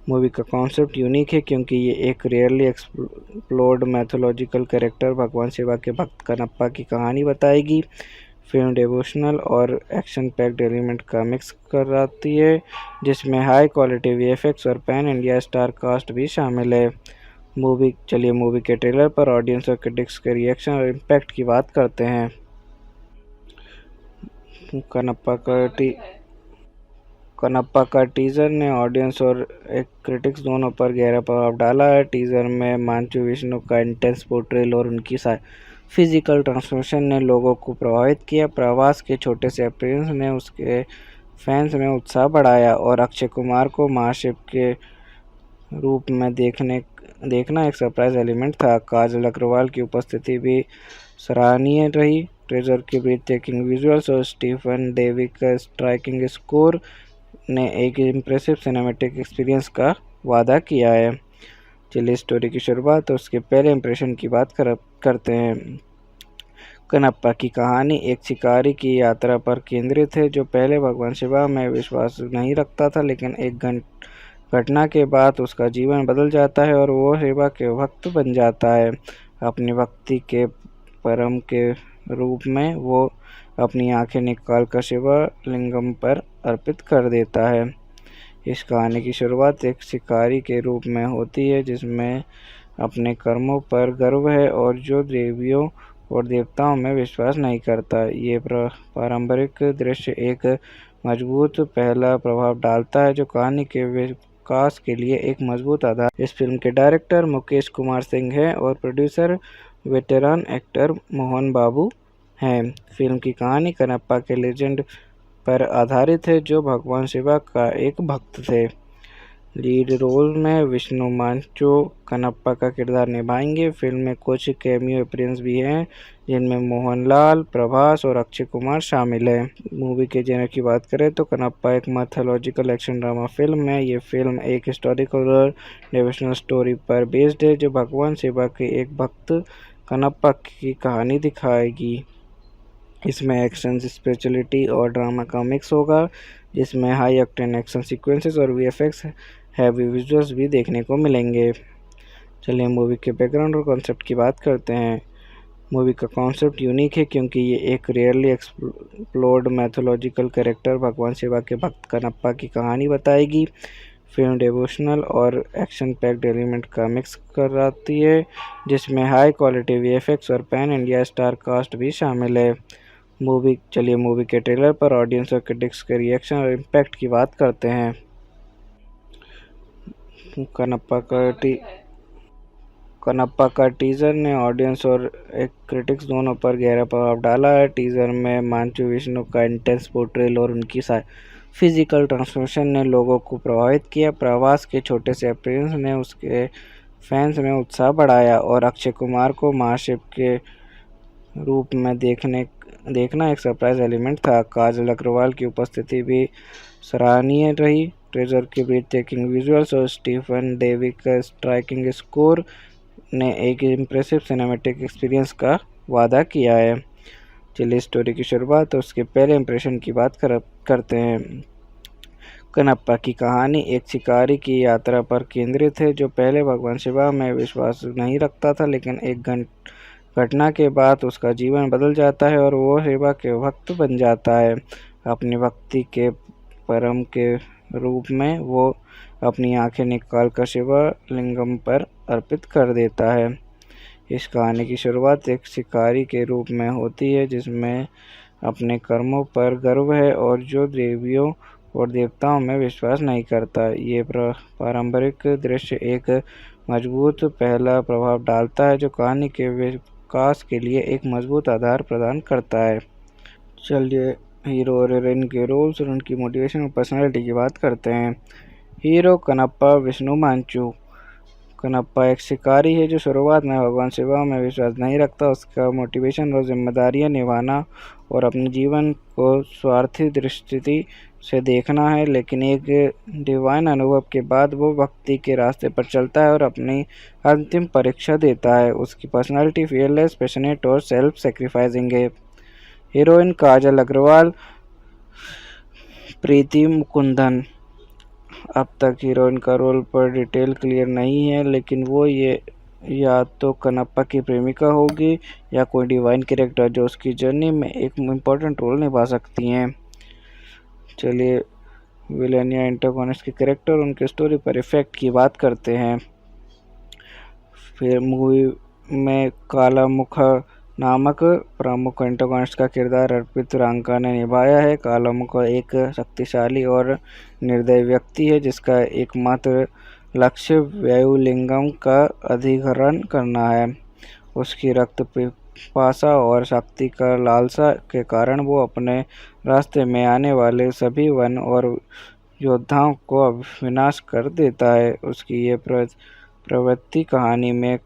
मूवी का कॉन्सेप्ट यूनिक है क्योंकि ये एक रियरली एक्सप्लोर्ड मैथोलॉजिकल कैरेक्टर भगवान शिवा के भक्त कनप्पा की कहानी बताएगी। फिल्म डिवोशनल और एक्शन पैक्ड एलिमेंट का मिक्स कराती है जिसमें हाई क्वालिटी वीएफएक्स और पैन इंडिया स्टार कास्ट भी शामिल है। चलिए मूवी के ट्रेलर पर ऑडियंस और क्रिटिक्स के रिएक्शन और इम्पैक्ट की बात करते हैं। कनप्पा का टीजर ने ऑडियंस और क्रिटिक्स दोनों पर गहरा प्रभाव डाला है। टीजर में मांचो विष्णु का इंटेंस पोर्ट्रेल और उनकी फिजिकल ट्रांसफॉर्मेशन ने लोगों को प्रभावित किया। प्रभास के छोटे से अपीयरेंस ने उसके फैंस में उत्साह बढ़ाया और अक्षय कुमार को महाशिव के रूप में देखना एक सरप्राइज एलिमेंट था। काजल अग्रवाल की उपस्थिति भी सराहनीय रही। ट्रेजर के ब्रीथटेकिंग विजुअल्स और स्टीफन डेवी का स्ट्राइकिंग स्कोर ने एक इम्प्रेसिव सिनेमैटिक एक्सपीरियंस का वादा किया है। चलिए स्टोरी की शुरुआत और उसके पहले इंप्रेशन की बात करते हैं। कनप्पा की कहानी एक शिकारी की यात्रा पर केंद्रित है जो पहले भगवान शिवा में विश्वास नहीं रखता था, लेकिन एक घटना के बाद उसका जीवन बदल जाता है और वो शिवा के भक्त बन जाता है। अपनी भक्ति के परम के रूप में वो अपनी आंखें निकालकर शिवा लिंगम पर अर्पित कर देता है। इस कहानी की शुरुआत एक शिकारी के रूप में होती है जिसमें अपने कर्मों पर गर्व है और जो देवियों और देवताओं में विश्वास नहीं करता। ये पारंपरिक दृश्य एक मजबूत पहला प्रभाव डालता है जो कहानी के विकास के लिए एक मजबूत आधार। इस फिल्म के डायरेक्टर मुकेश कुमार सिंह हैं और प्रोड्यूसर वेटेरान एक्टर मोहन बाबू हैं। फिल्म की कहानी कनप्पा के लेजेंड पर आधारित है जो भगवान शिवा का एक भक्त थे। लीड रोल में विष्णु मांचो कनप्पा का किरदार निभाएंगे। फिल्म में कुछ कैमियो अपीयरेंस भी हैं, जिनमें मोहनलाल, प्रभास और अक्षय कुमार शामिल हैं। मूवी के जेनर की बात करें तो कनप्पा एक मैथोलॉजिकल एक्शन ड्रामा फिल्म है। ये फिल्म एक हिस्टोरिकल और डिवोशनल स्टोरी पर बेस्ड है, जो भगवान शिवा के एक भक्त कनप्पा की कहानी दिखाएगी। इसमें एक्शन, स्पिरिचुअलिटी और ड्रामा का मिक्स होगा, जिसमें हाई ऑक्टेन एक्शन सीक्वेंसेस और वीएफएक्स हैवी विजुअल्स भी देखने को मिलेंगे। चलिए मूवी के बैकग्राउंड और कॉन्सेप्ट की बात करते हैं। मूवी का कॉन्सेप्ट यूनिक है क्योंकि ये एक रेयरली एक्सप्लोर्ड मैथोलॉजिकल कैरेक्टर भगवान शिवा के भक्त कनप्पा की कहानी बताएगी। फिल्म डिवोशनल और एक्शन पैक्ड एलिमेंट का मिक्स कराती है, जिसमें हाई क्वालिटी वीएफएक्स और पैन इंडिया स्टार कास्ट भी शामिल है। चलिए मूवी के ट्रेलर पर ऑडियंस और क्रिटिक्स के रिएक्शन और इम्पैक्ट की बात करते हैं। कनप्पा का टीजर ने ऑडियंस और क्रिटिक्स दोनों पर गहरा प्रभाव डाला है। टीजर में मांचू विष्णु का इंटेंस पोर्ट्रेल और उनकी फिजिकल ट्रांसफॉर्मेशन ने लोगों को प्रभावित किया। प्रभास के छोटे से अपीयरेंस ने उसके फैंस में उत्साह बढ़ाया और अक्षय कुमार को महाशिव के रूप में देखना एक सरप्राइज एलिमेंट था। काजल अग्रवाल की उपस्थिति भी सराहनीय रही। ट्रेजर के ब्रीथ टेकिंग विजुअल्स और स्टीफन डेवी का स्ट्राइकिंग स्कोर ने एक इम्प्रेसिव सिनेमैटिक एक्सपीरियंस का वादा किया है। चलिए स्टोरी की शुरुआत और उसके पहले इंप्रेशन की बात करते हैं। कनप्पा की कहानी एक शिकारी की यात्रा पर केंद्रित है, जो पहले भगवान शिवा में विश्वास नहीं रखता था, लेकिन एक घटना के बाद उसका जीवन बदल जाता है और वो शिवा के भक्त बन जाता है। अपनी भक्ति के परम के रूप में वो अपनी आंखें निकालकर शिवा लिंगम पर अर्पित कर देता है। इस कहानी की शुरुआत एक शिकारी के रूप में होती है, जिसमें अपने कर्मों पर गर्व है और जो देवियों और देवताओं में विश्वास नहीं करता। ये पारंपरिक दृश्य एक मजबूत पहला प्रभाव डालता है, जो कहानी के विकास के लिए एक मजबूत आधार प्रदान करता है। चलिए हीरो और हीरोइन के रोल्स और उनकी मोटिवेशन और पर्सनैलिटी की बात करते हैं। Hero Kannappa Vishnu Manchu. कनप्पा एक शिकारी है जो शुरुआत में भगवान शिवा में विश्वास नहीं रखता। उसका मोटिवेशन और जिम्मेदारियां निभाना और अपने जीवन को स्वार्थी दृष्टि से देखना है, लेकिन एक डिवाइन अनुभव के बाद वो भक्ति के रास्ते पर चलता है और अपनी अंतिम परीक्षा देता है। उसकी पर्सनालिटी फियरलेस, पैशनेट और सेल्फ सेक्रीफाइसिंग है। हीरोइन काजल अग्रवाल। प्रीति मुकुंदन। अब तक हीरोइन का रोल पर डिटेल क्लियर नहीं है, लेकिन वो ये या तो कनप्पा की प्रेमिका होगी या कोई डिवाइन कैरेक्टर जो उसकी जर्नी में एक इम्पोर्टेंट रोल निभा सकती हैं। चलिए विलेन या एंटागोनिस्ट के कैरेक्टर और उनके स्टोरी पर इफेक्ट की बात करते हैं। फिर मूवी में काला मुख नामक प्रमुख एंटागोनिस्ट का किरदार अर्पित रांका ने निभाया है। काला मुख एक शक्तिशाली और निर्दयी व्यक्ति है, जिसका एकमात्र लक्ष्य वायुलिंगम का अधिग्रहण करना है। उसकी रक्त पिपासा और शक्ति का लालसा के कारण वो अपने रास्ते में आने वाले सभी वन और योद्धाओं को विनाश कर देता है। उसकी ये प्रवृत्ति कहानी में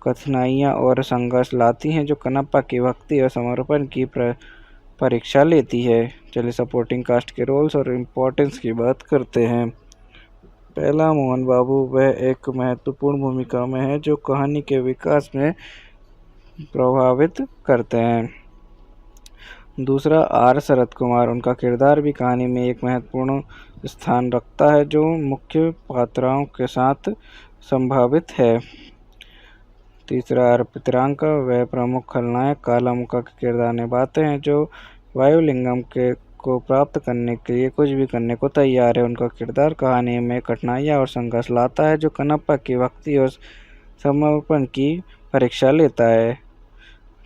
कठिनाइयाँ और संघर्ष लाती हैं, जो कनप्पा की भक्ति और समर्पण की परीक्षा लेती है। चलिए सपोर्टिंग कास्ट के रोल्स और इम्पोर्टेंस की बात करते हैं। पहला, मोहन बाबू। वह एक महत्वपूर्ण भूमिका में है जो कहानी के विकास में प्रभावित करते हैं। दूसरा, आर शरद कुमार। उनका किरदार भी कहानी में एक महत्वपूर्ण स्थान रखता है, जो मुख्य पात्रों के साथ संभावित है। तीसरा, अर्पित रांका। वह प्रमुख खलनायक काला मुख का किरदार निभाते हैं, जो वायुलिंगम को प्राप्त करने के लिए कुछ भी करने को तैयार है। उनका किरदार कहानी में कठिनाइयाँ और संघर्ष लाता है, जो कनप्पा की भक्ति और समर्पण की परीक्षा लेता है।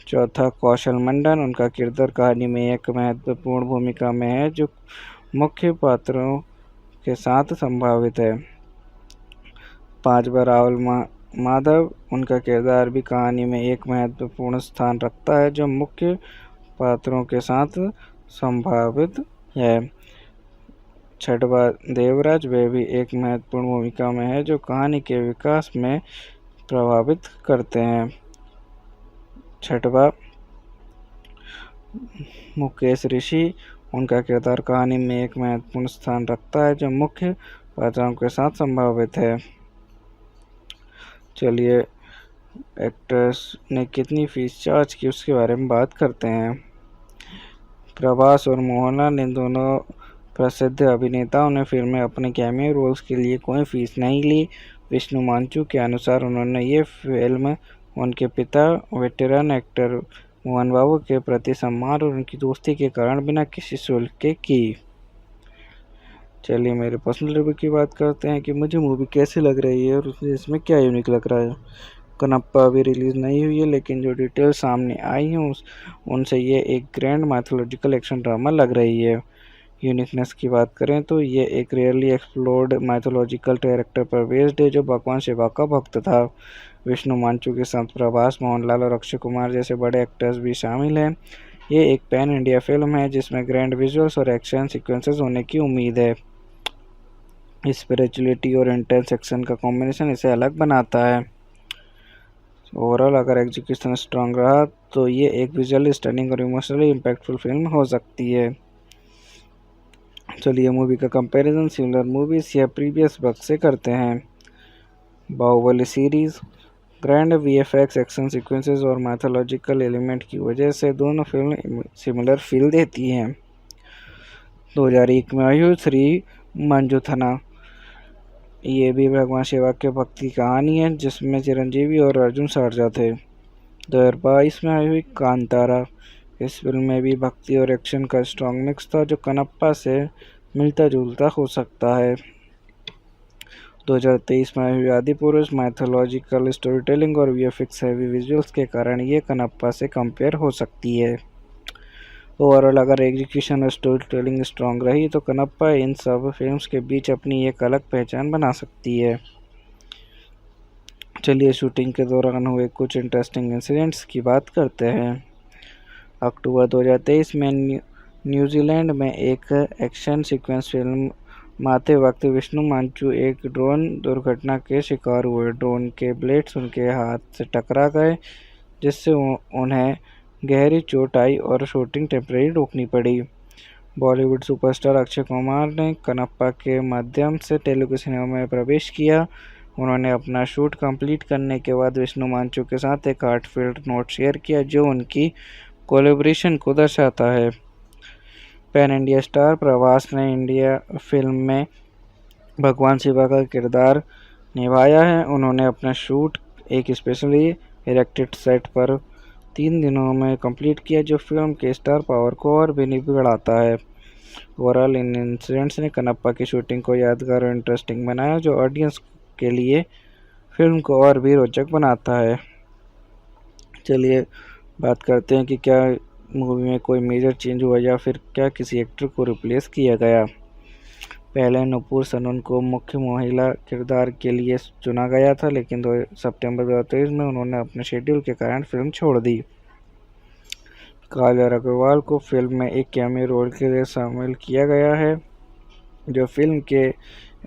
चौथा, कौशल मंडन। उनका किरदार कहानी में एक महत्वपूर्ण भूमिका में है, जो मुख्य पात्रों के साथ संभावित है। पांचवा, राहुल माधव। उनका किरदार भी कहानी में एक महत्वपूर्ण स्थान रखता है, जो मुख्य पात्रों के साथ संभावित है। छठवा, देवराज वे भी एक महत्वपूर्ण भूमिका में है जो कहानी के विकास में प्रभावित करते हैं। छठवा, मुकेश ऋषि, उनका किरदार कहानी में एक महत्वपूर्ण स्थान रखता है जो मुख्य पात्रों के साथ संभावित है। चलिए एक्टर्स ने कितनी फीस चार्ज की उसके बारे में बात करते हैं। प्रभास और मोहनलाल, इन दोनों प्रसिद्ध अभिनेताओं ने फिल्म में अपने कैमियो रोल्स के लिए कोई फीस नहीं ली। विष्णु मांचू के अनुसार उन्होंने ये फिल्म उनके पिता वेटरन एक्टर मोहन बाबू के प्रति सम्मान और उनकी दोस्ती के कारण बिना किसी शुल्क के की। चलिए मेरे पर्सनल रिव्यू की बात करते हैं कि मुझे मूवी कैसी लग रही है और इसमें क्या यूनिक लग रहा है। कनप्पा अभी रिलीज़ नहीं हुई है, लेकिन जो डिटेल सामने आई हैं उनसे ये एक ग्रैंड माइथोलॉजिकल एक्शन ड्रामा लग रही है। यूनिकनेस की बात करें तो ये एक रेयरली एक्सप्लोर्ड माइथोलॉजिकल कैरेक्टर पर बेस्ड है जो भगवान शिवा का भक्त था। विष्णु मांचू के साथ प्रभास, मोहनलाल और अक्षय कुमार जैसे बड़े एक्टर्स भी शामिल हैं। ये एक पैन इंडिया फिल्म है जिसमें ग्रैंड विजुअल्स और एक्शन सीक्वेंसेस होने की उम्मीद है। स्पिरिचुअलिटी और इंटेंस एक्शन का कॉम्बिनेशन इसे अलग बनाता है। ओवरऑल अगर एग्जीक्यूशन स्ट्रांग रहा तो ये एक विजुअली स्टनिंग और इमोशनली इम्पैक्टफुल फिल्म हो सकती है। चलिए मूवी का कंपैरिजन सिमिलर मूवीज या प्रीवियस वर्क से करते हैं। Baahubali series, grand VFX, action sequences और मैथोलॉजिकल एलिमेंट की वजह से दोनों फिल्म सिमिलर फील देती हैं। 2001 में आई हुई श्री मंजुथना, ये भी भगवान शिवा के भक्त की कहानी है जिसमें चिरंजीवी और अर्जुन सर्जा थे। 2022 में आई हुई कांतारा, इस फिल्म में भी भक्ति और एक्शन का स्ट्रॉन्ग मिक्स था जो कनप्पा से मिलता जुलता हो सकता है। 2023 में आई हुई आदिपुरुष, मैथोलॉजिकल स्टोरी टेलिंग और वीएफएक्स हैवी विजुअल्स के कारण ये कनप्पा से कंपेयर हो सकती है। ओवरऑल अगर एग्जीक्यूशन और स्टोरी टेलिंग स्ट्रॉन्ग रही तो कनप्पा इन सब फिल्म्स के बीच अपनी एक अलग पहचान बना सकती है। चलिए शूटिंग के दौरान हुए कुछ इंटरेस्टिंग इंसिडेंट्स की बात करते हैं। अक्टूबर 2023 में न्यूजीलैंड में एक एक्शन सीक्वेंस फिल्म माते वक्त विष्णु मांचू एक ड्रोन दुर्घटना के शिकार हुए। ड्रोन के ब्लेड्स उनके हाथ से टकरा गए जिससे उन्हें गहरी चोट आई और शूटिंग टेम्परेरी रोकनी पड़ी। बॉलीवुड सुपरस्टार अक्षय कुमार ने कनप्पा के माध्यम से तेलुगु सिनेमा में प्रवेश किया। उन्होंने अपना शूट कंप्लीट करने के बाद विष्णु मांचू के साथ एक हार्टफेल्ट नोट शेयर किया जो उनकी कोलैबोरेशन को दर्शाता है। पैन इंडिया स्टार प्रभास ने इंडिया फिल्म में भगवान शिवा का किरदार निभाया है। उन्होंने अपना शूट एक स्पेशली इरेक्टेड सेट पर 3 दिनों में कंप्लीट किया जो फिल्म के स्टार पावर को और भी बढ़ाता है। ओवरऑल इन इंसिडेंट्स ने कनप्पा की शूटिंग को यादगार और इंटरेस्टिंग बनाया जो ऑडियंस के लिए फिल्म को और भी रोचक बनाता है। चलिए बात करते हैं कि क्या मूवी में कोई मेजर चेंज हुआ या फिर क्या किसी एक्टर को रिप्लेस किया गया। पहले नुपुर सनन को मुख्य महिला किरदार के लिए चुना गया था, लेकिन सितंबर 2023 में उन्होंने अपने शेड्यूल के कारण फिल्म छोड़ दी। काजल अग्रवाल को फिल्म में एक कैमियो रोल के लिए शामिल किया गया है जो फिल्म के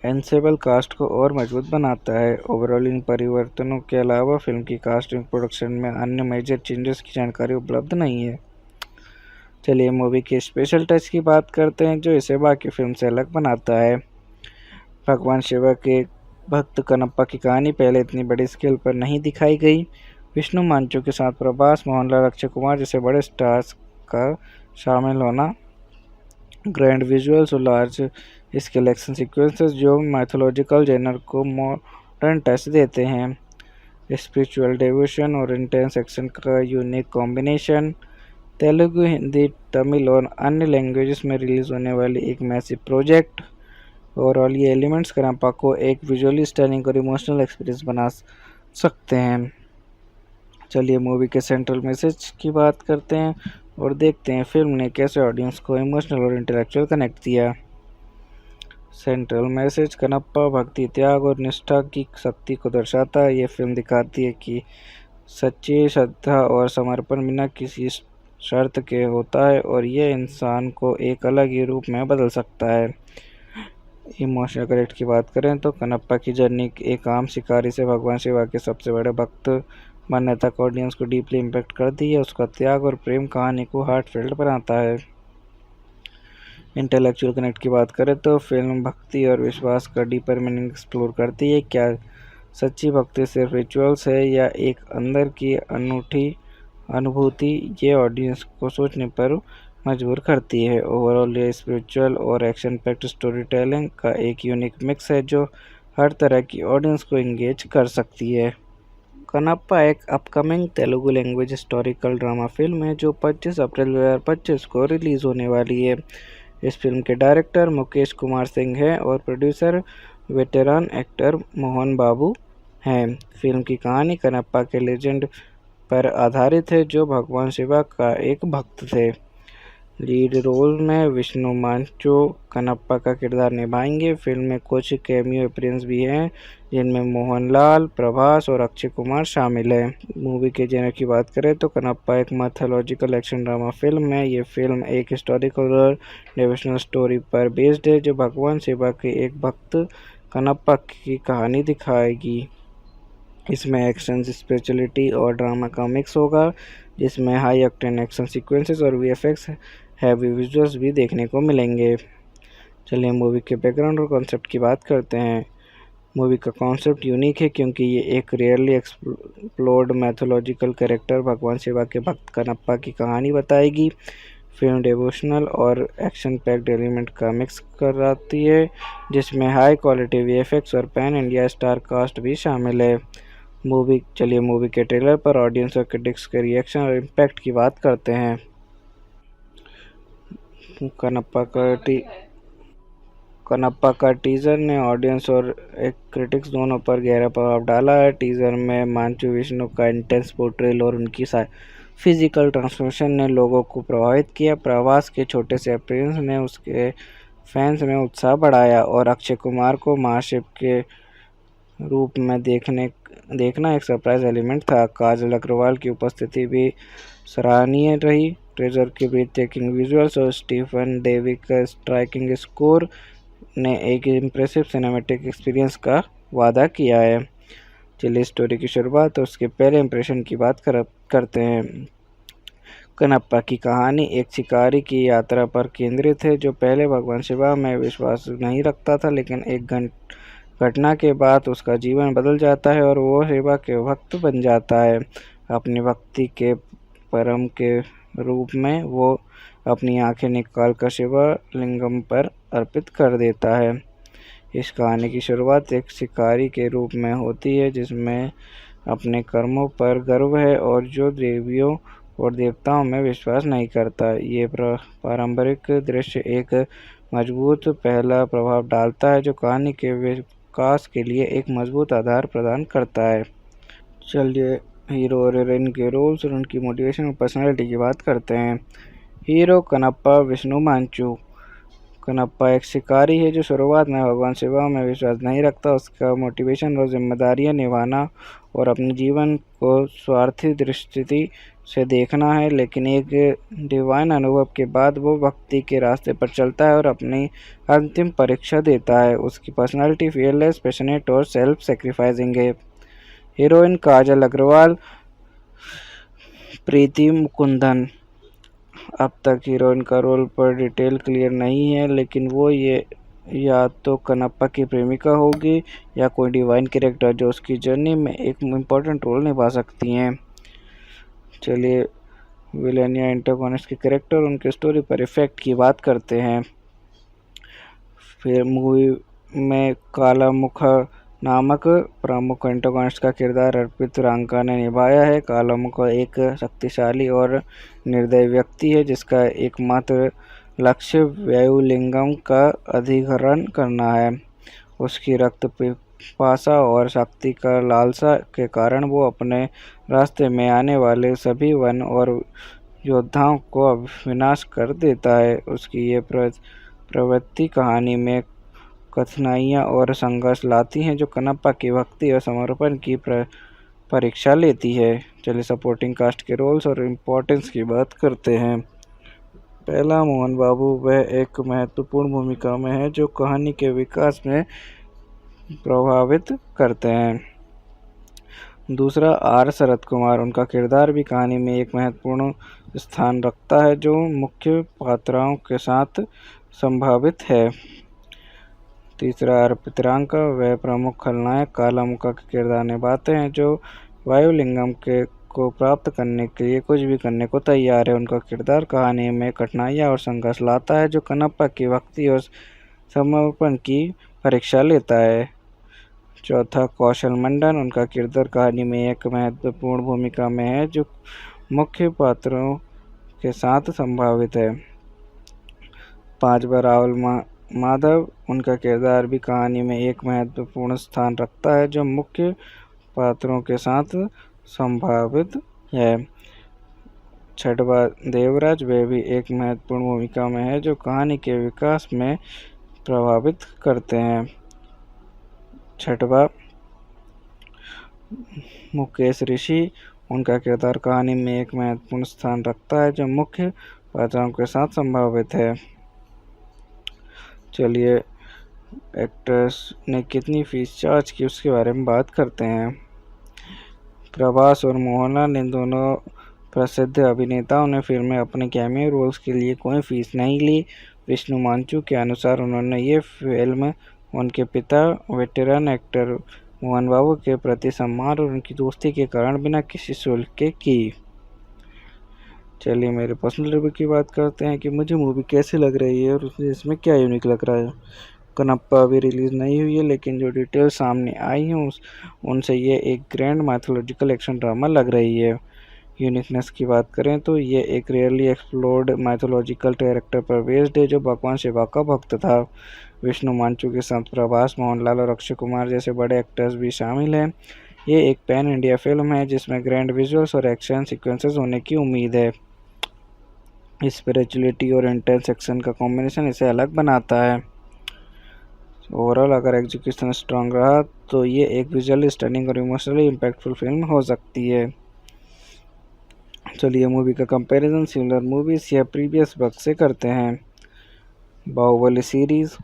एंसेबल कास्ट को और मजबूत बनाता है। ओवरऑल इन परिवर्तनों के अलावा फिल्म की कास्टिंग प्रोडक्शन में अन्य मेजर चेंजेस की जानकारी उपलब्ध नहीं है। चलिए मूवी के स्पेशल टच की बात करते हैं जो इसे बाकी फिल्म से अलग बनाता है। भगवान शिवा के भक्त कनप्पा की कहानी पहले इतनी बड़ी स्केल पर नहीं दिखाई गई। विष्णु मांचू के साथ प्रभास, मोहनलाल, अक्षय कुमार जैसे बड़े स्टार्स का शामिल होना, ग्रैंड विजुअल्स और लार्ज स्केल एक्शन सीक्वेंसेस जो माइथोलॉजिकल जेनर को मॉडर्न टच देते हैं, स्पिरिचुअल डिवोशन और इंटेंस एक्शन का यूनिक कॉम्बिनेशन, तेलुगु, हिंदी, तमिल और अन्य लैंग्वेजेस में रिलीज होने वाली एक मैसिव प्रोजेक्ट। ओवरऑल ये एलिमेंट्स कनप्पा को एक विजुअली स्टनिंग और इमोशनल एक्सपीरियंस बना सकते हैं। चलिए मूवी के सेंट्रल मैसेज की बात करते हैं और देखते हैं फिल्म ने कैसे ऑडियंस को इमोशनल और इंटेलेक्चुअल कनेक्ट किया। सेंट्रल मैसेज कनप्पा भक्ति, त्याग और निष्ठा की शक्ति को दर्शाता है। ये फिल्म दिखाती है कि सच्ची श्रद्धा और समर्पण बिना किसी शर्त के होता है और ये इंसान को एक अलग ही रूप में बदल सकता है। इमोशनल कनेक्ट की बात करें तो कनप्पा की जर्नी एक आम शिकारी से भगवान शिवा के सबसे बड़े भक्त बनने तक ऑडियंस को डीपली इम्पैक्ट करती है। उसका त्याग और प्रेम कहानी को हार्टफेल्ट बनाता है। इंटेलेक्चुअल कनेक्ट की बात करें तो फिल्म भक्ति और विश्वास का डीपर मीनिंग एक्सप्लोर करती है। क्या सच्ची भक्ति सिर्फ रिचुअल्स है या एक अंदर की अनूठी अनुभूति, ये ऑडियंस को सोचने पर मजबूर करती है। ओवरऑल ये स्पिरिचुअल और एक्शन पैक्ड स्टोरी टेलिंग का एक यूनिक मिक्स है जो हर तरह की ऑडियंस को एंगेज कर सकती है। कनप्पा एक upcoming Telugu language historical drama film है जो 25 अप्रैल 2025 को रिलीज़ होने वाली है। इस फिल्म के डायरेक्टर मुकेश कुमार सिंह हैं और प्रोड्यूसर वेटेरान एक्टर मोहन बाबू हैं। फिल्म की कहानी कनप्पा के लेजेंड पर आधारित है जो भगवान शिवा का एक भक्त थे। लीड रोल में विष्णु मांचो कनप्पा का किरदार निभाएंगे। फिल्म में कुछ कैमियो अपीयरेंस भी हैं जिनमें मोहनलाल, प्रभास और अक्षय कुमार शामिल हैं। मूवी के जेनर की बात करें तो कनप्पा एक मैथोलॉजिकल एक्शन ड्रामा फिल्म है। ये फिल्म एक हिस्टोरिकल और डिवोशनल स्टोरी पर बेस्ड है जो भगवान शिवा के एक भक्त कनप्पा की कहानी दिखाएगी। इसमें एक्शन, स्पिरिचुअलिटी और ड्रामा का मिक्स होगा जिसमें हाई ऑक्टेन एक्शन सीक्वेंसेस और वीएफएक्स हैवी विजुअल्स भी देखने को मिलेंगे। चलिए मूवी के बैकग्राउंड और कॉन्सेप्ट की बात करते हैं। मूवी का कॉन्सेप्ट यूनिक है क्योंकि ये एक रियरली एक्सप्लोर्ड मैथोलॉजिकल कैरेक्टर भगवान शिवा के भक्त कनप्पा की कहानी बताएगी। फिल्म डिवोशनल और एक्शन पैक्ड एलिमेंट का मिक्स कराती है जिसमें हाई क्वालिटी वीएफएक्स और पैन इंडिया स्टार कास्ट भी शामिल है। चलिए मूवी के ट्रेलर पर ऑडियंस और क्रिटिक्स के रिएक्शन और इम्पैक्ट की बात करते हैं। कनप्पा का टीजर ने ऑडियंस और एक क्रिटिक्स दोनों पर गहरा प्रभाव डाला है। टीजर में मांचू विष्णु का इंटेंस पोर्ट्रेल और उनकी फिजिकल ट्रांसफॉर्मेशन ने लोगों को प्रभावित किया। प्रभास के छोटे से अपीयरेंस ने उसके फैंस में उत्साह बढ़ाया और अक्षय कुमार को महाशिव के रूप में देखना एक सरप्राइज एलिमेंट था। काजल अग्रवाल की उपस्थिति भी सराहनीय रही। ट्रेजर के ब्रीथटेकिंग विजुअल्स और स्टीफन डेवी का स्ट्राइकिंग स्कोर ने एक इम्प्रेसिव सिनेमैटिक एक्सपीरियंस का वादा किया है। चलिए स्टोरी की शुरुआत और उसके पहले इंप्रेशन की बात करते हैं। कनप्पा की कहानी एक शिकारी की यात्रा पर केंद्रित है जो पहले भगवान शिवा में विश्वास नहीं रखता था, लेकिन एक घटना के बाद उसका जीवन बदल जाता है और वो शिवा के भक्त बन जाता है। अपनी भक्ति के परम के रूप में वो अपनी आंखें निकालकर शिवलिंगम पर अर्पित कर देता है। इस कहानी की शुरुआत एक शिकारी के रूप में होती है जिसमें अपने कर्मों पर गर्व है और जो देवियों और देवताओं में विश्वास नहीं करता। ये पारंपरिक दृश्य एक मजबूत पहला प्रभाव डालता है जो कहानी के विकास के लिए एक मजबूत आधार प्रदान करता है। चलिए हीरो और हीरोइन के रोल्स और उनकी मोटिवेशन और पर्सनैलिटी की बात करते हैं। Hero Kannappa Vishnu Manchu. कनप्पा एक शिकारी है जो शुरुआत में भगवान शिवा में विश्वास नहीं रखता। उसका मोटिवेशन और जिम्मेदारियां निभाना और अपने जीवन को स्वार्थी दृष्टि से देखना है, लेकिन एक डिवाइन अनुभव के बाद वो भक्ति के रास्ते पर चलता है और अपनी अंतिम परीक्षा देता है। उसकी पर्सनालिटी फियरलेस, पैशनेट और सेल्फ सेक्रीफाइसिंग है। हीरोइन काजल अग्रवाल। प्रीति मुकुंदन। अब तक हीरोइन का रोल पर डिटेल क्लियर नहीं है, लेकिन वो ये या तो कनप्पा की प्रेमिका होगी या कोई डिवाइन कैरेक्टर जो उसकी जर्नी में एक इम्पोर्टेंट रोल निभा सकती हैं। चलिए विलेन या एंटागोनिस्ट के कैरेक्टर और उनके स्टोरी पर इफेक्ट की बात करते हैं। फिर मूवी में काला मुख नामक प्रमुख एंटागोनिस्ट का किरदार अर्पित रांका ने निभाया है। काला मुख एक शक्तिशाली और निर्दयी व्यक्ति है जिसका एकमात्र लक्ष्य वायुलिंगम का अधिग्रहण करना है। उसकी रक्त पिपासा और शक्ति का लालसा के कारण वो अपने रास्ते में आने वाले सभी वन और योद्धाओं को विनाश कर देता है। उसकी ये प्रवृत्ति कहानी में कठिनाइयाँ और संघर्ष लाती हैं जो कनप्पा की भक्ति और समर्पण की परीक्षा लेती है। चलिए सपोर्टिंग कास्ट के रोल्स और इम्पोर्टेंस की बात करते हैं। पहला, मोहन बाबू वह एक महत्वपूर्ण भूमिका में है जो कहानी के विकास में प्रभावित करते हैं। दूसरा, आर शरत कुमार, उनका किरदार भी कहानी में एक महत्वपूर्ण स्थान रखता है जो मुख्य पात्रों के साथ संभावित है। तीसरा, अर्पितरांका, वह प्रमुख खलनायक कालामुखा का किरदार निभाते हैं जो वायुलिंगम को प्राप्त करने के लिए कुछ भी करने को तैयार है। उनका किरदार कहानी में कठिनाइयाँ और संघर्ष लाता है जो कन्नप्पा की भक्ति और समर्पण की परीक्षा लेता है। चौथा, कौशल मंडन, उनका किरदार कहानी में एक महत्वपूर्ण भूमिका में है जो मुख्य पात्रों के साथ संभावित है। पांचवा, राहुल माधव, उनका किरदार भी कहानी में एक महत्वपूर्ण स्थान रखता है जो मुख्य पात्रों के साथ संभावित है। छठवा, देवराज, वे भी एक महत्वपूर्ण भूमिका में है जो कहानी के विकास में प्रभावित करते हैं। छठवा, मुकेश ऋषि, उनका किरदार कहानी में एक महत्वपूर्ण स्थान रखता है जो मुख्य पात्रों के साथ संभावित है। चलिए एक्टर्स ने कितनी फीस चार्ज की उसके बारे में बात करते हैं। प्रभास और मोहनलाल, इन दोनों प्रसिद्ध अभिनेताओं ने फिल्म में अपने कैमियो रोल्स के लिए कोई फीस नहीं ली। विष्णु मांचू के अनुसार उन्होंने ये फिल्म उनके पिता वेटरन एक्टर मोहन बाबू के प्रति सम्मान और उनकी दोस्ती के कारण बिना किसी शुल्क के की। चलिए मेरे पर्सनल रिव्यू की बात करते हैं कि मुझे मूवी कैसी लग रही है और इसमें क्या यूनिक लग रहा है। कन्नप्पा अभी रिलीज़ नहीं हुई है लेकिन जो डिटेल्स सामने आई हैं उनसे ये एक ग्रैंड मैथोलॉजिकल एक्शन ड्रामा लग रही है। यूनिकनेस की बात करें तो ये एक रेयरली एक्सप्लोर्ड मैथोलॉजिकल कैरेक्टर पर बेस्ड है जो भगवान शिवा का भक्त था। विष्णु मांचू के साथ प्रभास, मोहनलाल और अक्षय कुमार जैसे बड़े एक्टर्स भी शामिल हैं। ये एक पैन इंडिया फिल्म है जिसमें ग्रैंड विजुअल्स और एक्शन सीक्वेंसेस होने की उम्मीद है। स्पिरिचुअलिटी और इंटेंस एक्शन का कॉम्बिनेशन इसे अलग बनाता है। ओवरऑल अगर एग्जीक्यूशन स्ट्रांग रहा तो ये एक विजुअली स्टनिंग और इमोशनली इम्पैक्टफुल फिल्म हो सकती है। चलिए मूवी का कंपैरिजन सिमिलर मूवीज या प्रीवियस वर्क से करते हैं। Baahubali series,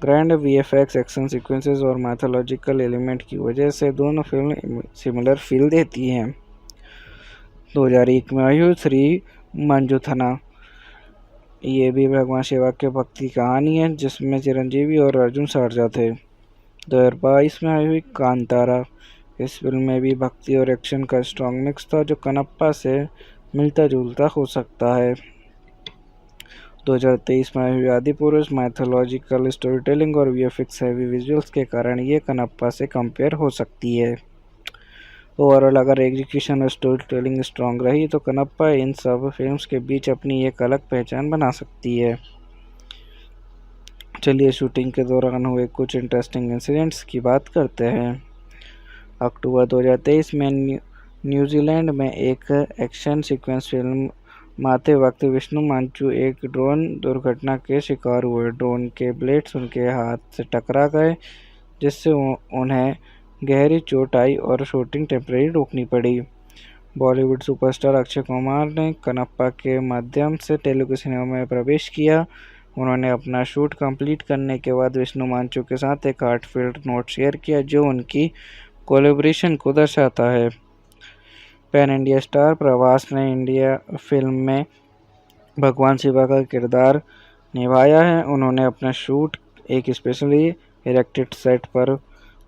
grand VFX, action sequences और मैथोलॉजिकल एलिमेंट की वजह से दोनों फिल्म सिमिलर फील देती हैं। 2001 में आई हुई श्री मंजुथना, ये भी भगवान शिवा के भक्ति कहानी है जिसमें चिरंजीवी और अर्जुन सर्जा थे। 2022 में आई हुई कांतारा, इस फिल्म में भी भक्ति और एक्शन का स्ट्रॉन्ग मिक्स था जो कन्नप्पा से मिलता जुलता हो सकता है। 2023 में आई हुई आदिपुरुष, मैथोलॉजिकल स्टोरी टेलिंग और वीएफएक्स हैवी विजुअल्स के कारण ये कन्नप्पा से कंपेयर हो सकती है। ओवरऑल अगर एग्जीक्यूशन और स्टोरी टेलिंग स्ट्रॉन्ग रही तो कन्नप्पा इन सब फिल्म्स के बीच अपनी एक अलग पहचान बना सकती है। चलिए शूटिंग के दौरान हुए कुछ इंटरेस्टिंग इंसिडेंट्स की बात करते हैं। अक्टूबर 2023 में न्यूजीलैंड में एक एक्शन सीक्वेंस फिल्म माते वक्त विष्णु मांचू एक ड्रोन दुर्घटना के शिकार हुए। ड्रोन के ब्लेड्स उनके हाथ से टकरा गए जिससे उन्हें गहरी चोट आई और शूटिंग टेम्परेरी रोकनी पड़ी। बॉलीवुड सुपरस्टार अक्षय कुमार ने कन्नप्पा के माध्यम से तेलुगु सिनेमा में प्रवेश किया। उन्होंने अपना शूट कंप्लीट करने के बाद विष्णु मांचू के साथ एक हार्टफेल्ट नोट शेयर किया जो उनकी कोलैबोरेशन को दर्शाता है। पैन इंडिया स्टार प्रभास ने इंडिया फिल्म में भगवान शिवा का किरदार निभाया है। उन्होंने अपना शूट एक स्पेशली इरेक्टेड सेट पर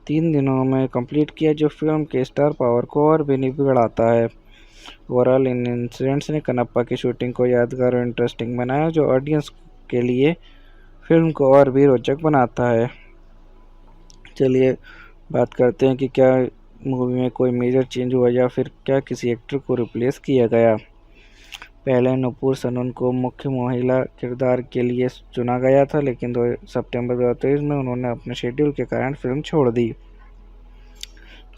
3 दिनों में कंप्लीट किया जो फिल्म के स्टार पावर को और भी बढ़ाता है। ओवरऑल इन इंसिडेंट्स ने कन्नप्पा की शूटिंग को यादगार और इंटरेस्टिंग बनाया जो ऑडियंस के लिए फिल्म को और भी रोचक बनाता है। चलिए बात करते हैं कि क्या मूवी में कोई मेजर चेंज हुआ या फिर क्या किसी एक्टर को रिप्लेस किया गया। पहले नुपुर सनून को मुख्य महिला किरदार के लिए चुना गया था लेकिन सितंबर 2023 में उन्होंने अपने शेड्यूल के कारण फिल्म छोड़ दी।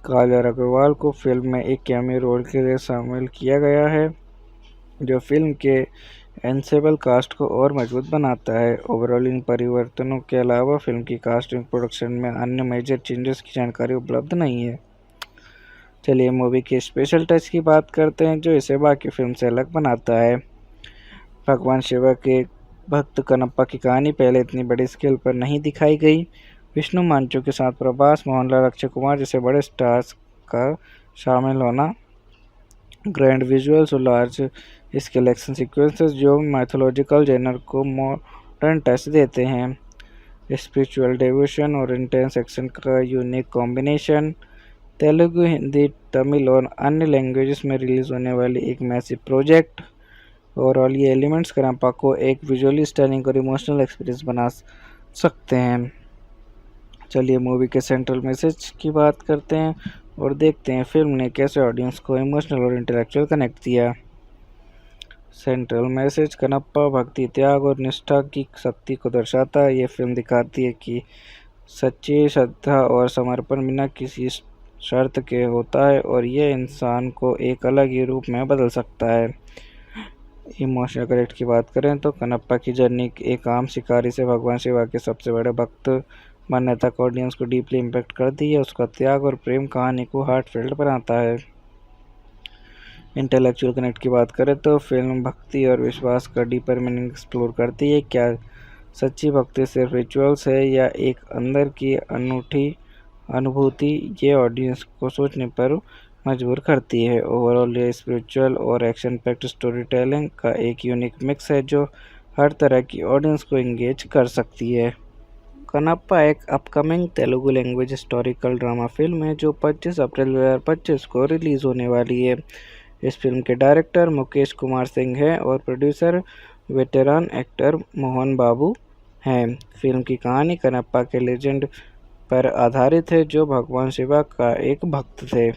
काजल अग्रवाल को फिल्म में एक कैमियो रोल के लिए शामिल किया गया है जो फिल्म के एंसेबल कास्ट को और मजबूत बनाता है। ओवरऑल इन परिवर्तनों के अलावा फिल्म की कास्टिंग प्रोडक्शन में अन्य मेजर चेंजेस की जानकारी उपलब्ध नहीं है। चलिए मूवी के स्पेशल टच की बात करते हैं जो इसे बाकी फिल्म से अलग बनाता है। भगवान शिवा के भक्त कनप्पा की कहानी पहले इतनी बड़ी स्केल पर नहीं दिखाई गई। विष्णु मांचो के साथ प्रभास, मोहनलाल, अक्षय कुमार जैसे बड़े स्टार्स का शामिल होना, ग्रैंड विजुअल्स और लार्ज स्केल एक्शन सीक्वेंसेस जो माइथोलॉजिकल जेनर को मॉडर्न टच देते हैं, स्पिरिचुअल डिवोशन और इंटेंस एक्शन का यूनिक कॉम्बिनेशन, तेलुगु, हिंदी, तमिल और अन्य लैंग्वेजेस में रिलीज होने वाली एक मैसिव प्रोजेक्ट। ओवरऑल ये एलिमेंट्स कनप्पा को एक विजुअली स्टनिंग और इमोशनल एक्सपीरियंस बना सकते हैं। चलिए मूवी के सेंट्रल मैसेज की बात करते हैं और देखते हैं फिल्म ने कैसे ऑडियंस को इमोशनल और इंटेलेक्चुअल कनेक्ट दिया। सेंट्रल मैसेज कनप्पा भक्ति, त्याग और निष्ठा की शक्ति को दर्शाता है। ये फिल्म दिखाती है कि सच्ची श्रद्धा और समर्पण बिना किसी शर्त के होता है और ये इंसान को एक अलग ही रूप में बदल सकता है। इमोशनल कनेक्ट की बात करें तो कनप्पा की जर्नी एक आम शिकारी से भगवान शिवा के सबसे बड़े भक्त बनने तक ऑडियंस को डीपली इम्पैक्ट करती है। उसका त्याग और प्रेम कहानी को हार्टफेल्ट बनाता है। इंटेलेक्चुअल कनेक्ट की बात करें तो फिल्म भक्ति और विश्वास का डीपर मीनिंग एक्सप्लोर करती है। क्या सच्ची भक्ति सिर्फ रिचुअल्स है या एक अंदर की अनूठी अनुभूति, ये ऑडियंस को सोचने पर मजबूर करती है। ओवरऑल ये स्पिरिचुअल और एक्शन पैक्ड स्टोरी टेलिंग का एक यूनिक मिक्स है जो हर तरह की ऑडियंस को एंगेज कर सकती है। कनप्पा एक upcoming Telugu language historical drama film है जो 25 अप्रैल 2025 को रिलीज होने वाली है। इस फिल्म के डायरेक्टर मुकेश कुमार सिंह हैं और प्रोड्यूसर वेटेरान एक्टर मोहन बाबू हैं। फिल्म की कहानी कनप्पा के लेजेंड पर आधारित है जो भगवान शिवा का एक भक्त थे।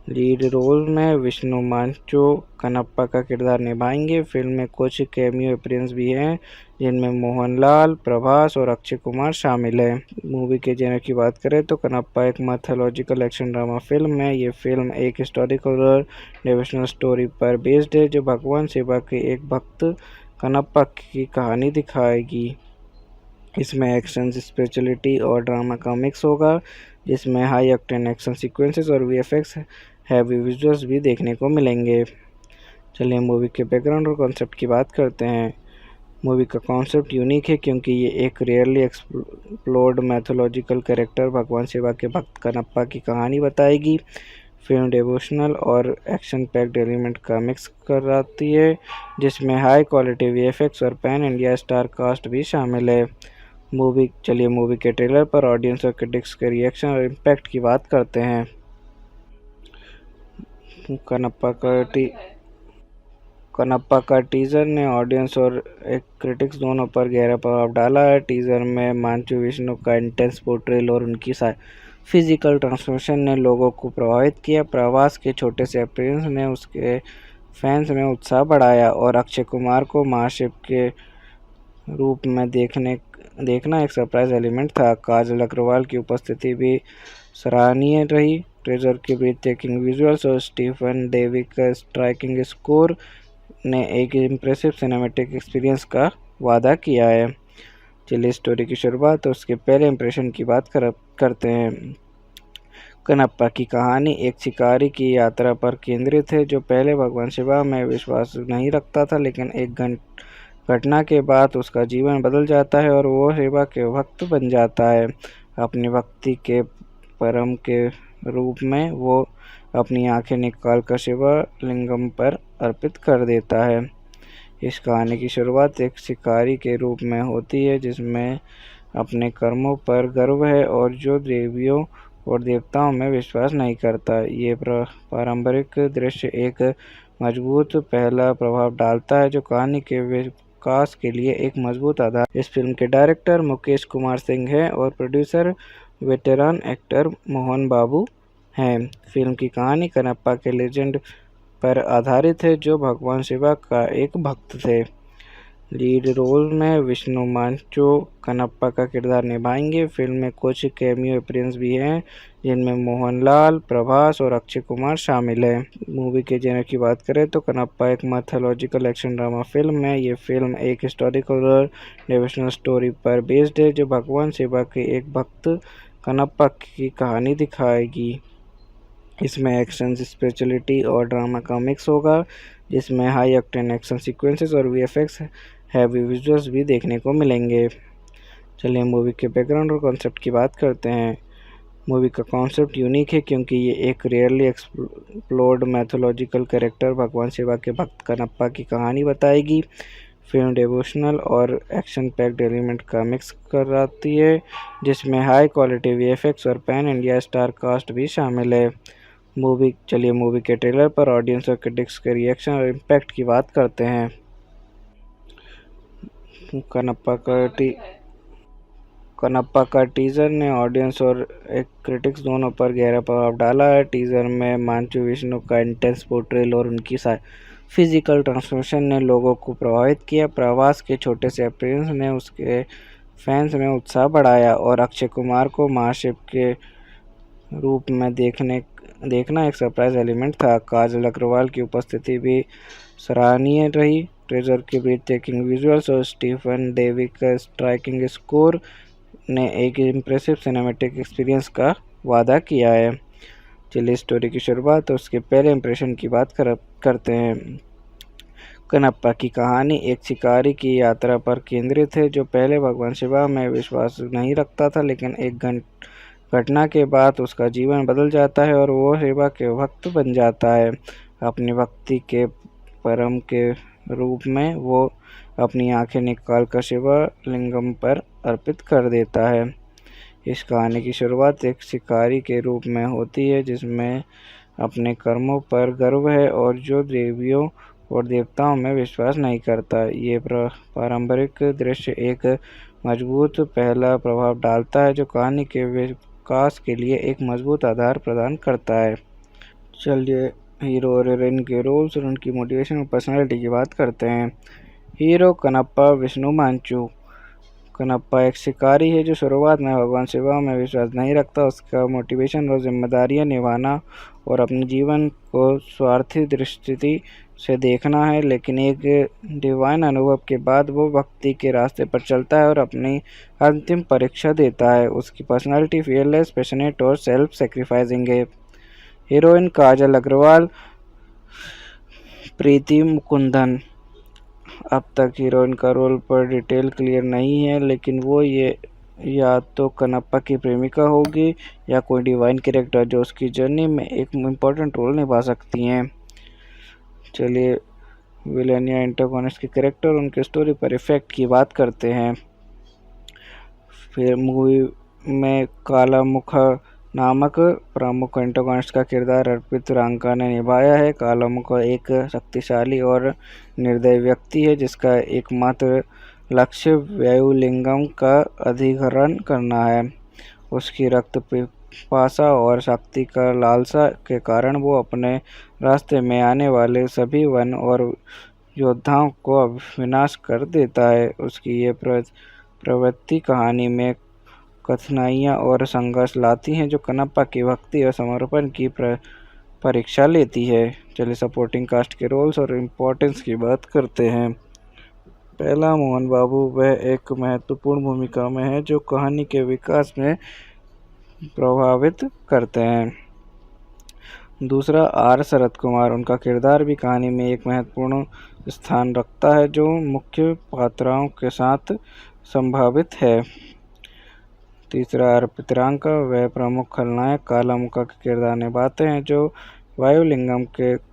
लीड रोल में विष्णु मांचो कनप्पा का किरदार निभाएंगे। फिल्म में कुछ कैमियो अपीयरेंस भी हैं जिनमें मोहनलाल, प्रभास और अक्षय कुमार शामिल हैं। मूवी के जेनर की बात करें तो कनप्पा एक मैथोलॉजिकल एक्शन ड्रामा फिल्म है। ये फिल्म एक हिस्टोरिकल और डिवोशनल स्टोरी पर बेस्ड है जो भगवान शिवा के एक भक्त कनप्पा की कहानी दिखाएगी। इसमें एक्शन, स्पिरिचुअलिटी और ड्रामा का मिक्स होगा जिसमें हाई ऑक्टेन एक्शन सीक्वेंसेस और वीएफएक्स हैवी विजुअल्स भी देखने को मिलेंगे। चलिए मूवी के बैकग्राउंड और कॉन्सेप्ट की बात करते हैं। मूवी का कॉन्सेप्ट यूनिक है क्योंकि ये एक रेयरली एक्सप्लोर्ड मैथोलॉजिकल कैरेक्टर भगवान शिवा के भक्त कनप्पा की कहानी बताएगी। फिल्म डिवोशनल और एक्शन पैक्ड एलिमेंट का मिक्स कराती है जिसमें हाई क्वालिटी वीएफएक्स और पैन इंडिया स्टार कास्ट भी शामिल है। चलिए मूवी के ट्रेलर पर ऑडियंस और क्रिटिक्स के रिएक्शन और इम्पैक्ट की बात करते हैं। कनप्पा का टीजर ने ऑडियंस और क्रिटिक्स दोनों पर गहरा प्रभाव डाला है। टीजर में मांचो विष्णु का इंटेंस पोर्ट्रेल और उनकी फिजिकल ट्रांसफॉर्मेशन ने लोगों को प्रभावित किया। प्रभास के छोटे से अपीयरेंस ने उसके फैंस में उत्साह बढ़ाया और अक्षय कुमार को महाशिव के रूप में देखना एक सरप्राइज एलिमेंट था। काजल अग्रवाल की उपस्थिति भी सराहनीय रही। ट्रेजर के ब्रीथटेकिंग विजुअल्स और स्टीफन देवी का स्ट्राइकिंग स्कोर ने एक इम्प्रेसिव सिनेमैटिक एक्सपीरियंस का वादा किया है। चलिए स्टोरी की शुरुआत और उसके पहले इंप्रेशन की बात करते हैं। कनप्पा की कहानी एक शिकारी की यात्रा पर केंद्रित है जो पहले भगवान शिवा में विश्वास नहीं रखता था, लेकिन एक घटना के बाद उसका जीवन बदल जाता है और वो शिवा के भक्त बन जाता है। अपनी भक्ति के परम के रूप में वो अपनी आंखें निकालकर शिवा लिंगम पर अर्पित कर देता है। इस कहानी की शुरुआत एक शिकारी के रूप में होती है जिसमें अपने कर्मों पर गर्व है और जो देवियों और देवताओं में विश्वास नहीं करता। ये पारंपरिक दृश्य एक मजबूत पहला प्रभाव डालता है जो कहानी के विकास के लिए एक मजबूत आधार। इस फिल्म के डायरेक्टर मुकेश कुमार सिंह हैं और प्रोड्यूसर वेटेरान एक्टर मोहन बाबू हैं। फिल्म की कहानी कनप्पा के लेजेंड पर आधारित है जो भगवान शिवा का एक भक्त थे। लीड रोल में विष्णु मांचो कनप्पा का किरदार निभाएंगे। फिल्म में कुछ कैमियो अपीयरेंस भी हैं जिनमें मोहनलाल, प्रभास और अक्षय कुमार शामिल हैं। मूवी के जेनर की बात करें तो कनप्पा एक मैथोलॉजिकल एक्शन ड्रामा फिल्म है। ये फिल्म एक हिस्टोरिकल और डिवोशनल स्टोरी पर बेस्ड है जो भगवान शिवा के एक भक्त कनप्पा की कहानी दिखाएगी। इसमें एक्शन, स्पिरिचुअलिटी और ड्रामा का मिक्स होगा, जिसमें हाई ऑक्टेन एक्शन सीक्वेंसेस और वीएफएक्स हैवी विजुअल्स भी देखने को मिलेंगे। चलिए मूवी के बैकग्राउंड और कॉन्सेप्ट की बात करते हैं। मूवी का कॉन्सेप्ट यूनिक है क्योंकि ये एक रियरली एक्सप्लोर्ड मैथोलॉजिकल कैरेक्टर भगवान शिवा के भक्त कनप्पा की कहानी बताएगी। फिल्म डिवोशनल और एक्शन पैक्ड एलिमेंट का मिक्स कराती है, जिसमें हाई क्वालिटी वीएफएक्स और पैन इंडिया स्टार कास्ट भी शामिल है। मूवी के ट्रेलर पर ऑडियंस और क्रिटिक्स के रिएक्शन और इम्पैक्ट की बात करते हैं। कनप्पा का कनप्पा का टीज़र ने ऑडियंस और एक क्रिटिक्स दोनों पर गहरा प्रभाव डाला है। टीज़र में मांचू विष्णु का इंटेंस पोर्ट्रेल और उनकी फिजिकल ट्रांसफॉर्मेशन ने लोगों को प्रभावित किया। प्रवास के छोटे से अपीयरेंस ने उसके फैंस में उत्साह बढ़ाया और अक्षय कुमार को महाशिव के रूप में देखना एक सरप्राइज एलिमेंट था। काजल अग्रवाल की उपस्थिति भी सराहनीय रही। ट्रेजर के ब्रीथ टेकिंग विजुअल्स और स्टीफन डेवी का स्ट्राइकिंग स्कोर ने एक इम्प्रेसिव सिनेमैटिक एक्सपीरियंस का वादा किया है। चलिए स्टोरी की शुरुआत और उसके पहले इंप्रेशन की बात करते हैं। कनप्पा की कहानी एक शिकारी की यात्रा पर केंद्रित है, जो पहले भगवान शिवा में विश्वास नहीं रखता था, लेकिन एक घटना के बाद उसका जीवन बदल जाता है और वो शिवा के भक्त बन जाता है। अपनी भक्ति के परम के रूप में वो अपनी आंखें निकालकर शिवा लिंगम पर अर्पित कर देता है। इस कहानी की शुरुआत एक शिकारी के रूप में होती है, जिसमें अपने कर्मों पर गर्व है और जो देवियों और देवताओं में विश्वास नहीं करता। ये पारंपरिक दृश्य एक मजबूत पहला प्रभाव डालता है, जो कहानी के विकास के लिए एक मजबूत आधार प्रदान करता है। चलिए हीरो और हीरोइन के रोल्स और उनकी मोटिवेशन और पर्सनैलिटी की बात करते हैं। Hero Kannappa Vishnu Manchu. कनप्पा एक शिकारी है जो शुरुआत में भगवान शिवा में विश्वास नहीं रखता। उसका मोटिवेशन और जिम्मेदारियां निभाना और अपने जीवन को स्वार्थी दृष्टि से देखना है, लेकिन एक डिवाइन अनुभव के बाद वो भक्ति के रास्ते पर चलता है और अपनी अंतिम परीक्षा देता है। उसकी पर्सनालिटी फियरलेस, पैशनेट और सेल्फ सेक्रीफाइसिंग है। हीरोइन काजल अग्रवाल। प्रीति मुकुंदन। अब तक हीरोइन का रोल पर डिटेल क्लियर नहीं है, लेकिन वो ये या तो कनप्पा की प्रेमिका होगी या कोई डिवाइन कैरेक्टर जो उसकी जर्नी में एक इम्पोर्टेंट रोल निभा सकती हैं। चलिए विलेन या एंटागोनिस्ट के कैरेक्टर उनके स्टोरी पर इफेक्ट की बात करते हैं। फिर मूवी में काला मुख नामक प्रमुख एंटागोनिस्ट का किरदार अर्पित रांका ने निभाया है। काला मुख एक शक्तिशाली और निर्दयी व्यक्ति है, जिसका एकमात्र लक्ष्य वायुलिंगम का अधिग्रहण करना है। उसकी रक्त पिपासा और शक्ति का लालसा के कारण वो अपने रास्ते में आने वाले सभी वन और योद्धाओं को विनाश कर देता है। उसकी ये प्रवृत्ति कहानी में कठिनाइयाँ और संघर्ष लाती हैं, जो कनप्पा की भक्ति और समर्पण की परीक्षा लेती है। चलिए सपोर्टिंग कास्ट के रोल्स और इम्पोर्टेंस की बात करते हैं। पहला, मोहन बाबू। वह एक महत्वपूर्ण भूमिका में है जो कहानी के विकास में प्रभावित करते हैं। दूसरा, आर शरद कुमार। उनका किरदार भी कहानी में एक महत्वपूर्ण स्थान रखता है, जो मुख्य पात्रों के साथ संभावित है। तीसरा, अर्पित रांका। वह प्रमुख खलनायक काला मुख का किरदार निभाते हैं, जो वायुलिंगम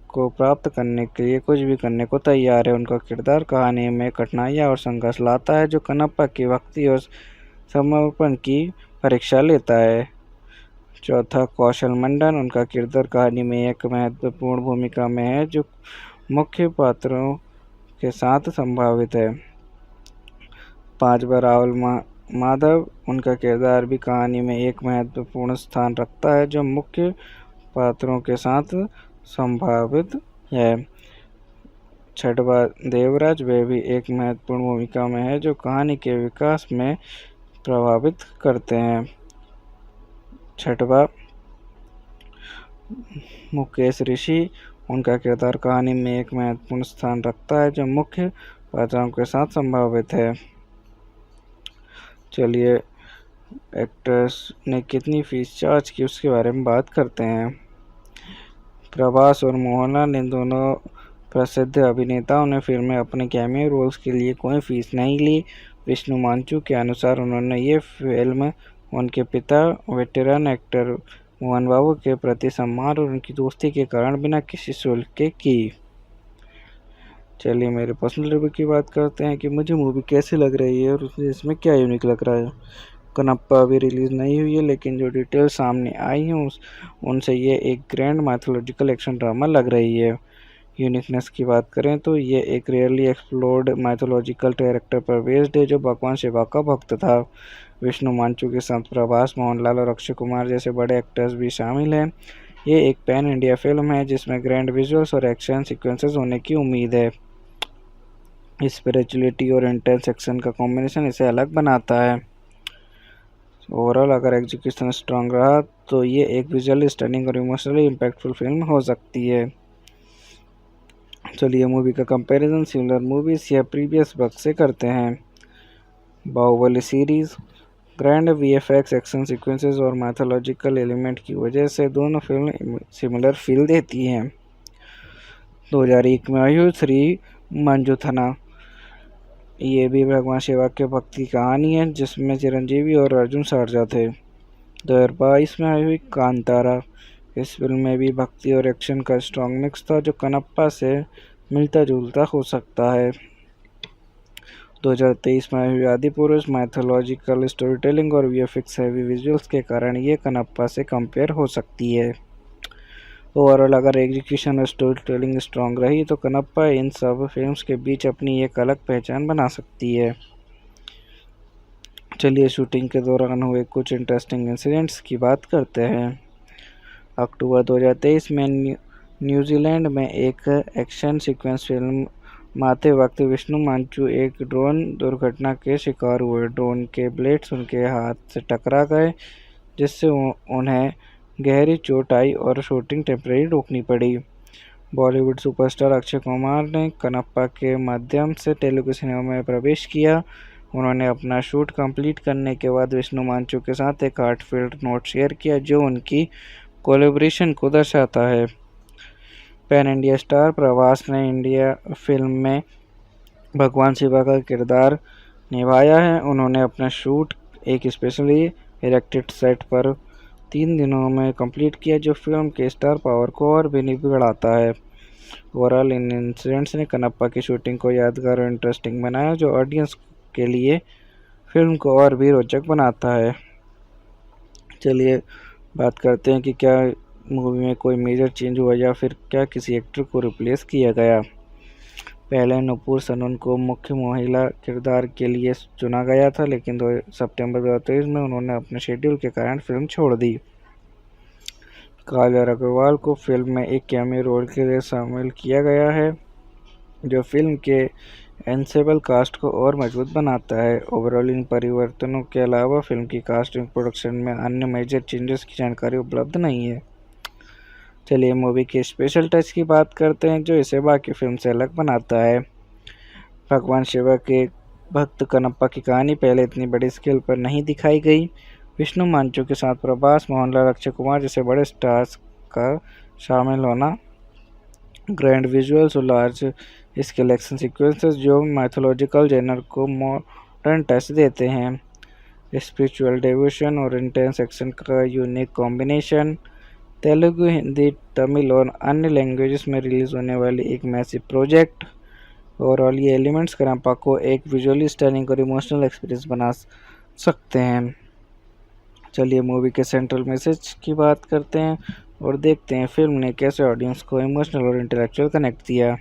को प्राप्त करने के लिए कुछ भी करने को तैयार है। उनका किरदार कहानी में कठिनाइयाँ और संघर्ष लाता है, जो कनप्पा की भक्ति और समर्पण की परीक्षा लेता है। चौथा, कौशल मंडन। उनका किरदार कहानी में एक महत्वपूर्ण भूमिका में है, जो मुख्य पात्रों के साथ संभावित है। पांचवा, राहुल माधव। उनका किरदार भी कहानी में एक महत्वपूर्ण स्थान रखता है, जो मुख्य पात्रों के साथ संभावित है। छठवा, देवराज। वे भी एक महत्वपूर्ण भूमिका में है, जो कहानी के विकास में प्रभावित करते हैं। छठवा, मुकेश ऋषि। उनका किरदार कहानी में एक महत्वपूर्ण स्थान रखता है, जो मुख्य पात्रों के साथ संभावित है। चलिए एक्ट्रेस ने कितनी फीस चार्ज की उसके बारे में बात करते हैं। प्रभास और मोहनलाल इन दोनों प्रसिद्ध अभिनेताओं ने फिल्म में अपने कैमियो रोल्स के लिए कोई फीस नहीं ली। विष्णु मांचू के अनुसार उन्होंने ये फिल्म उनके पिता वेटरन एक्टर मोहन बाबू के प्रति सम्मान और उनकी दोस्ती के कारण बिना किसी शुल्क के की। चलिए मेरे पर्सनल रिव्यू की बात करते हैं कि मुझे मूवी कैसी लग रही है और इसमें क्या यूनिक लग रहा है। कनप्पा अभी रिलीज़ नहीं हुई है, लेकिन जो डिटेल्स सामने आई हैं उनसे ये एक ग्रैंड माइथोलॉजिकल एक्शन ड्रामा लग रही है। यूनिकनेस की बात करें तो ये एक रेयरली एक्सप्लोर्ड माइथोलॉजिकल कैरेक्टर पर बेस्ड है जो भगवान शिवा का भक्त था। विष्णु मांचू के साथ प्रभास, मोहनलाल और अक्षय कुमार जैसे बड़े एक्टर्स भी शामिल हैं। ये एक पैन इंडिया फिल्म है जिसमें ग्रैंड विजुअल्स और एक्शन सीक्वेंसेस होने की उम्मीद है। स्पिरिचुअलिटी और इंटेंस एक्शन का कॉम्बिनेशन इसे अलग बनाता है। ओवरऑल अगर एग्जीक्यूशन स्ट्रांग रहा तो ये एक विजुअली स्टनिंग और इमोशनली इम्पैक्टफुल फिल्म हो सकती है। चलिए मूवी का कंपैरिजन सिमिलर मूवीज या प्रीवियस वर्क से करते हैं। Baahubali series grand VFX, action sequences और मैथोलॉजिकल एलिमेंट की वजह से दोनों फिल्म सिमिलर फील देती हैं। 2001 में आई श्री मंजुथना, ये भी भगवान शिवा के भक्ति की कहानी है जिसमें चिरंजीवी और अर्जुन सर्जा थे। 2022 में आई हुई कांतारा, इस फिल्म में भी भक्ति और एक्शन का स्ट्रॉन्ग मिक्स था जो कनप्पा से मिलता जुलता हो सकता है। 2023 में आई हुई आदिपुरुष मैथोलॉजिकल स्टोरी टेलिंग और वीएफएक्स हैवी विजुअल्स के कारण ये कनप्पा से कंपेयर हो सकती है। ओवरऑल अगर एग्जीक्यूशन और स्टोरी टेलिंग स्ट्रॉन्ग रही तो कनप्पा इन सब फिल्म्स के बीच अपनी एक अलग पहचान बना सकती है। चलिए शूटिंग के दौरान हुए कुछ इंटरेस्टिंग इंसिडेंट्स की बात करते हैं। अक्टूबर 2023 में न्यूजीलैंड में एक एक्शन सीक्वेंस फिल्म माते वक्त विष्णु मांचू एक ड्रोन दुर्घटना के शिकार हुए। ड्रोन के ब्लेड्स उनके हाथ से टकरा गए जिससे उन्हें गहरी चोट आई और शूटिंग टेम्परेरी रोकनी पड़ी। बॉलीवुड सुपरस्टार अक्षय कुमार ने कनप्पा के माध्यम से तेलुगु सिनेमा में प्रवेश किया। उन्होंने अपना शूट कंप्लीट करने के बाद विष्णु मांचू के साथ एक हार्टफेल्ट नोट शेयर किया जो उनकी कोलैबोरेशन को दर्शाता है। पैन इंडिया स्टार प्रभास ने इंडिया फिल्म में भगवान शिवा का किरदार निभाया है। उन्होंने अपना शूट एक स्पेशली इरेक्टेड सेट पर 3 दिनों में कंप्लीट किया जो फिल्म के स्टार पावर को और भी बढ़ाता है। ओवरऑल इन इंसिडेंट्स ने कनप्पा की शूटिंग को यादगार और इंटरेस्टिंग बनाया जो ऑडियंस के लिए फिल्म को और भी रोचक बनाता है। चलिए बात करते हैं कि क्या मूवी में कोई मेजर चेंज हुआ या फिर क्या किसी एक्टर को रिप्लेस किया गया। पहले नुपुर सनन को मुख्य महिला किरदार के लिए चुना गया था, लेकिन सितंबर 2023 में उन्होंने अपने शेड्यूल के कारण फिल्म छोड़ दी। काजल अग्रवाल को फिल्म में एक कैमियो रोल के लिए शामिल किया गया है जो फिल्म के एंसेबल कास्ट को और मजबूत बनाता है। ओवरऑल इन परिवर्तनों के अलावा फिल्म की कास्टिंग प्रोडक्शन में अन्य मेजर चेंजेस की जानकारी उपलब्ध नहीं है। चलिए मूवी के स्पेशल टच की बात करते हैं जो इसे बाकी फिल्म से अलग बनाता है। भगवान शिवा के भक्त कनप्पा की कहानी पहले इतनी बड़ी स्केल पर नहीं दिखाई गई। विष्णु मांचू के साथ प्रभास, मोहनलाल, अक्षय कुमार जैसे बड़े स्टार्स का शामिल होना, ग्रैंड विजुअल्स और लार्ज स्केल एक्शन सीक्वेंसेस जो माइथोलॉजिकल जेनर को मॉडर्न टच देते हैं, स्पिरिचुअल डिवोशन और इंटेंस एक्शन का यूनिक कॉम्बिनेशन, तेलुगु, हिंदी, तमिल और अन्य लैंग्वेजेस में रिलीज होने वाली एक मैसिव प्रोजेक्ट। ओवरऑल ये एलिमेंट्स कनप्पा को एक विजुअली स्टनिंग और इमोशनल एक्सपीरियंस बना सकते हैं। चलिए मूवी के सेंट्रल मैसेज की बात करते हैं और देखते हैं फिल्म ने कैसे ऑडियंस को इमोशनल और इंटेलेक्चुअल कनेक्ट दिया।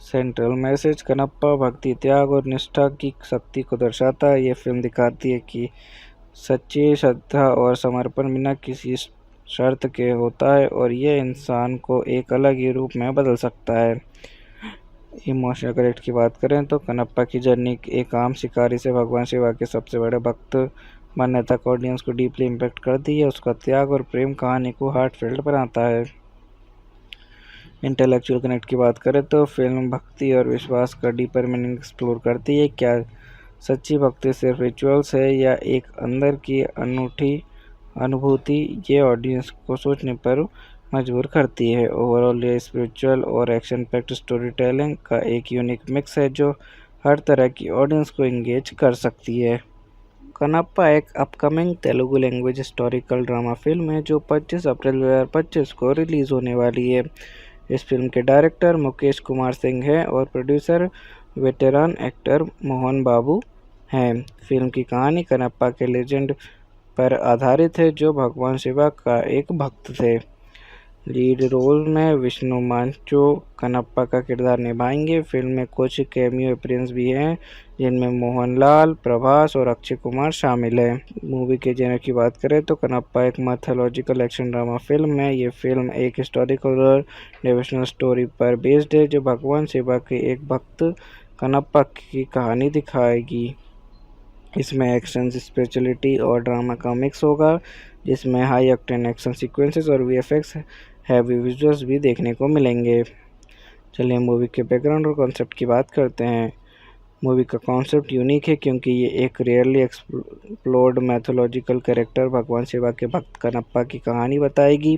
सेंट्रल मैसेज कनप्पा भक्ति, त्याग और निष्ठा की शक्ति को दर्शाता है। ये फिल्म दिखाती है कि सच्ची श्रद्धा और समर्पण बिना किसी शर्त के होता है और ये इंसान को एक अलग ही रूप में बदल सकता है। इमोशनल कनेक्ट की बात करें तो कनप्पा की जर्नी एक आम शिकारी से भगवान शिवा के सबसे बड़े भक्त बनने तक ऑडियंस को डीपली इम्पैक्ट करती है। उसका त्याग और प्रेम कहानी को हार्टफेल्ट बनाता है। इंटेलेक्चुअल कनेक्ट की बात करें तो फिल्म भक्ति और विश्वास का डीपर मीनिंग एक्सप्लोर करती है। क्या सच्ची भक्ति सिर्फ रिचुअल्स है या एक अंदर की अनूठी अनुभूति, ये ऑडियंस को सोचने पर मजबूर करती है। ओवरऑल ये स्पिरिचुअल और एक्शन पैक्ड स्टोरी टेलिंग का एक यूनिक मिक्स है जो हर तरह की ऑडियंस को एंगेज कर सकती है। कनप्पा एक upcoming Telugu language historical drama film है जो 25 अप्रैल 2025 को रिलीज़ होने वाली है। इस फिल्म के डायरेक्टर मुकेश कुमार सिंह हैं और प्रोड्यूसर वेटेरान एक्टर मोहन बाबू हैं। फिल्म की कहानी कनप्पा के लेजेंड पर आधारित है जो भगवान शिवा का एक भक्त थे। लीड रोल में विष्णु मांचो कनप्पा का किरदार निभाएंगे। फिल्म में कुछ कैमियो अपीयरेंस भी हैं जिनमें मोहनलाल, प्रभास और अक्षय कुमार शामिल हैं। मूवी के जेनर की बात करें तो कनप्पा एक मैथोलॉजिकल एक्शन ड्रामा फिल्म है। ये फिल्म एक हिस्टोरिकल और डिवोशनल स्टोरी पर बेस्ड है जो भगवान शिवा के एक भक्त कनप्पा की कहानी दिखाएगी। इसमें एक्शन, स्पिरिचुअलिटी और ड्रामा का मिक्स होगा जिसमें हाई ऑक्टेन एक्शन सीक्वेंसेस और वीएफएक्स हैवी विजुअल्स भी देखने को मिलेंगे। चलिए मूवी के बैकग्राउंड और कॉन्सेप्ट की बात करते हैं। मूवी का कॉन्सेप्ट यूनिक है क्योंकि ये एक रियरली एक्सप्लोर्ड मैथोलॉजिकल कैरेक्टर भगवान शिवा के भक्त कनप्पा की कहानी बताएगी।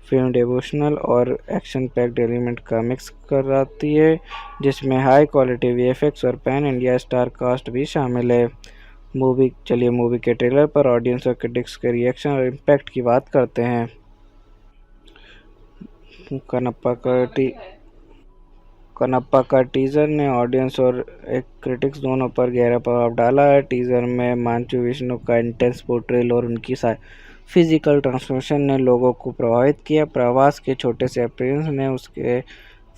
फिल्म डिवोशनल और एक्शन पैक्ड एलिमेंट का मिक्स कराती है जिसमें हाई क्वालिटी वीएफएक्स और पैन इंडिया स्टार कास्ट भी शामिल है। चलिए मूवी के ट्रेलर पर ऑडियंस और क्रिटिक्स के रिएक्शन और इम्पैक्ट की बात करते हैं। कनप्पा का टी कनप्पा का टीजर ने ऑडियंस और एक क्रिटिक्स दोनों पर गहरा प्रभाव डाला है। टीजर में मांचू विष्णु का इंटेंस पोर्ट्रेल और उनकी फिजिकल ट्रांसफॉर्मेशन ने लोगों को प्रभावित किया। प्रभास के छोटे से अपीयरेंस ने उसके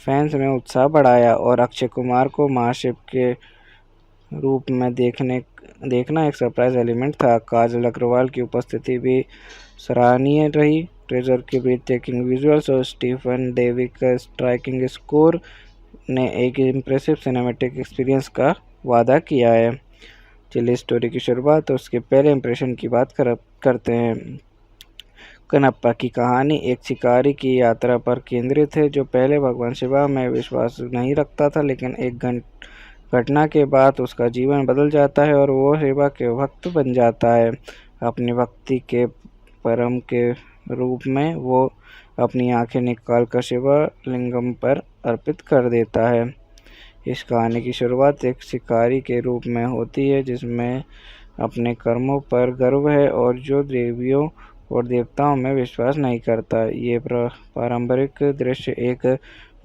फैंस में उत्साह बढ़ाया और अक्षय कुमार को महाशिव के रूप में देखना एक सरप्राइज एलिमेंट था। काजल अग्रवाल की उपस्थिति भी सराहनीय रही। ट्रेजर के ब्रीथटेकिंग विजुअल्स और स्टीफन डेवी का स्ट्राइकिंग स्कोर ने एक इम्प्रेसिव सिनेमैटिक एक्सपीरियंस का वादा किया है। चलिए स्टोरी की शुरुआत और उसके पहले इंप्रेशन की बात करते हैं। कनप्पा की कहानी एक शिकारी की यात्रा पर केंद्रित है जो पहले भगवान शिवा में विश्वास नहीं रखता था, लेकिन एक घटना के बाद उसका जीवन बदल जाता है और वो शिवा के भक्त बन जाता है। अपनी भक्ति के परम के रूप में वो अपनी आंखें निकालकर शिवा लिंगम पर अर्पित कर देता है। इस कहानी की शुरुआत एक शिकारी के रूप में होती है जिसमें अपने कर्मों पर गर्व है और जो देवियों और देवताओं में विश्वास नहीं करता। ये पारंपरिक दृश्य एक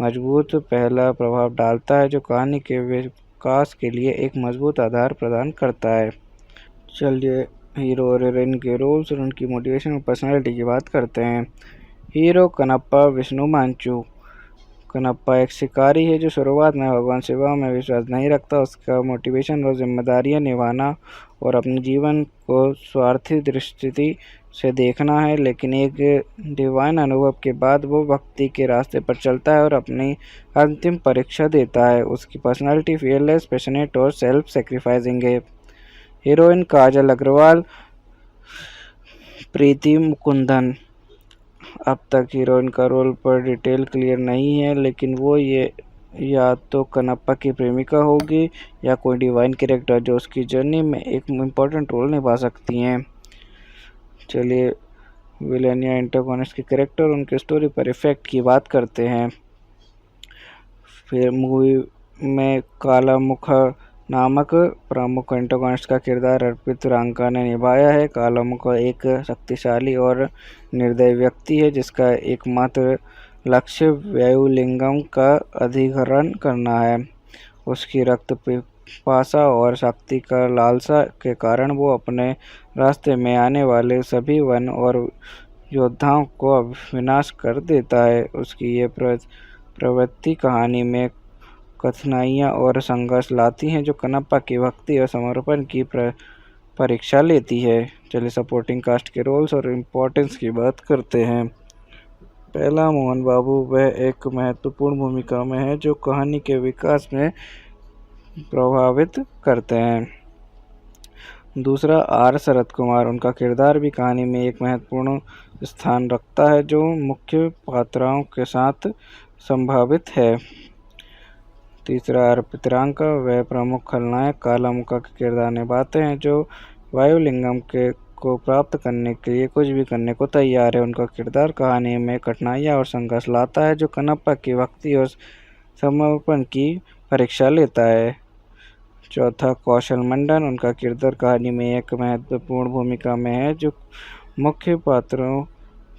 मजबूत पहला प्रभाव डालता है जो कहानी के विकास के लिए एक मजबूत आधार प्रदान करता है। चलिए हीरो और हीरोइन के रोल्स और उनकी मोटिवेशन और पर्सनैलिटी की बात करते हैं। Hero Kannappa Vishnu Manchu. कनप्पा एक शिकारी है जो शुरुआत में भगवान शिवा में विश्वास नहीं रखता। उसका मोटिवेशन और जिम्मेदारियां निभाना और अपने जीवन को स्वार्थी दृष्टि से देखना है, लेकिन एक डिवाइन अनुभव के बाद वो भक्ति के रास्ते पर चलता है और अपनी अंतिम परीक्षा देता है। उसकी पर्सनालिटी फियरलेस, पैशनेट और सेल्फ सेक्रीफाइसिंग है। हीरोइन काजल अग्रवाल। प्रीति मुकुंदन। अब तक हीरोइन का रोल पर डिटेल क्लियर नहीं है, लेकिन वो ये या तो कनप्पा की प्रेमिका होगी या कोई डिवाइन कैरेक्टर जो उसकी जर्नी में एक इम्पोर्टेंट रोल निभा सकती हैं। चलिए विलेन या एंटागोनिस्ट के कैरेक्टर और उनके स्टोरी पर इफेक्ट की बात करते हैं। फिर मूवी में काला मुख नामक प्रमुख एंटागोनिस्ट का किरदार अर्पित रांका ने निभाया है। काला मुख एक शक्तिशाली और निर्दयी व्यक्ति है जिसका एकमात्र लक्ष्य वायुलिंगम का अधिग्रहण करना है। उसकी रक्त पिपासा और शक्ति का लालसा के कारण वो अपने रास्ते में आने वाले सभी वन और योद्धाओं को विनाश कर देता है। उसकी ये प्रवृत्ति कहानी में कठिनाइयाँ और संघर्ष लाती हैं जो कनप्पा की भक्ति और समर्पण की परीक्षा लेती है। चलिए सपोर्टिंग कास्ट के रोल्स और इम्पोर्टेंस की बात करते हैं। पहला, मोहन बाबू। वह एक महत्वपूर्ण भूमिका में है जो कहानी के विकास में प्रभावित करते हैं। दूसरा, आर शरद कुमार। उनका किरदार भी कहानी में एक महत्वपूर्ण स्थान रखता है जो मुख्य पात्रों के साथ संभावित है। तीसरा, अर्पित रांका। वह प्रमुख खलनायक काला मुख का किरदार निभाते हैं जो वायुलिंगम को प्राप्त करने के लिए कुछ भी करने को तैयार है। उनका किरदार कहानी में कठिनाइयाँ और संघर्ष लाता है, जो कनप्पा की भक्ति और समर्पण की परीक्षा लेता है। चौथा, कौशल मंडन। उनका किरदार कहानी में एक महत्वपूर्ण भूमिका में है, जो मुख्य पात्रों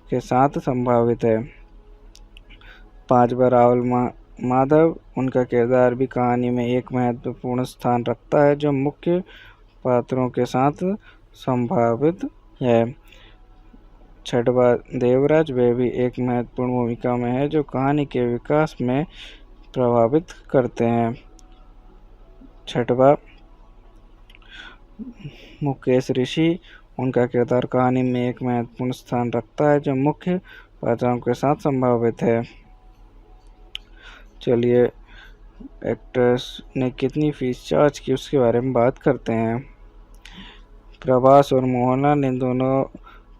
के साथ संभावित है। पांचवा, राहुल माधव। उनका किरदार भी कहानी में एक महत्वपूर्ण स्थान रखता है, जो मुख्य पात्रों के साथ संभावित है। छठवा, देवराज। वे भी एक महत्वपूर्ण भूमिका में है, जो कहानी के विकास में प्रभावित करते हैं। छठवा, मुकेश ऋषि। उनका किरदार कहानी में एक महत्वपूर्ण स्थान रखता है, जो मुख्य पात्रों के साथ संभावित है। चलिए, एक्ट्रेस ने कितनी फीस चार्ज की उसके बारे में बात करते हैं। प्रभास और मोहनलाल, इन दोनों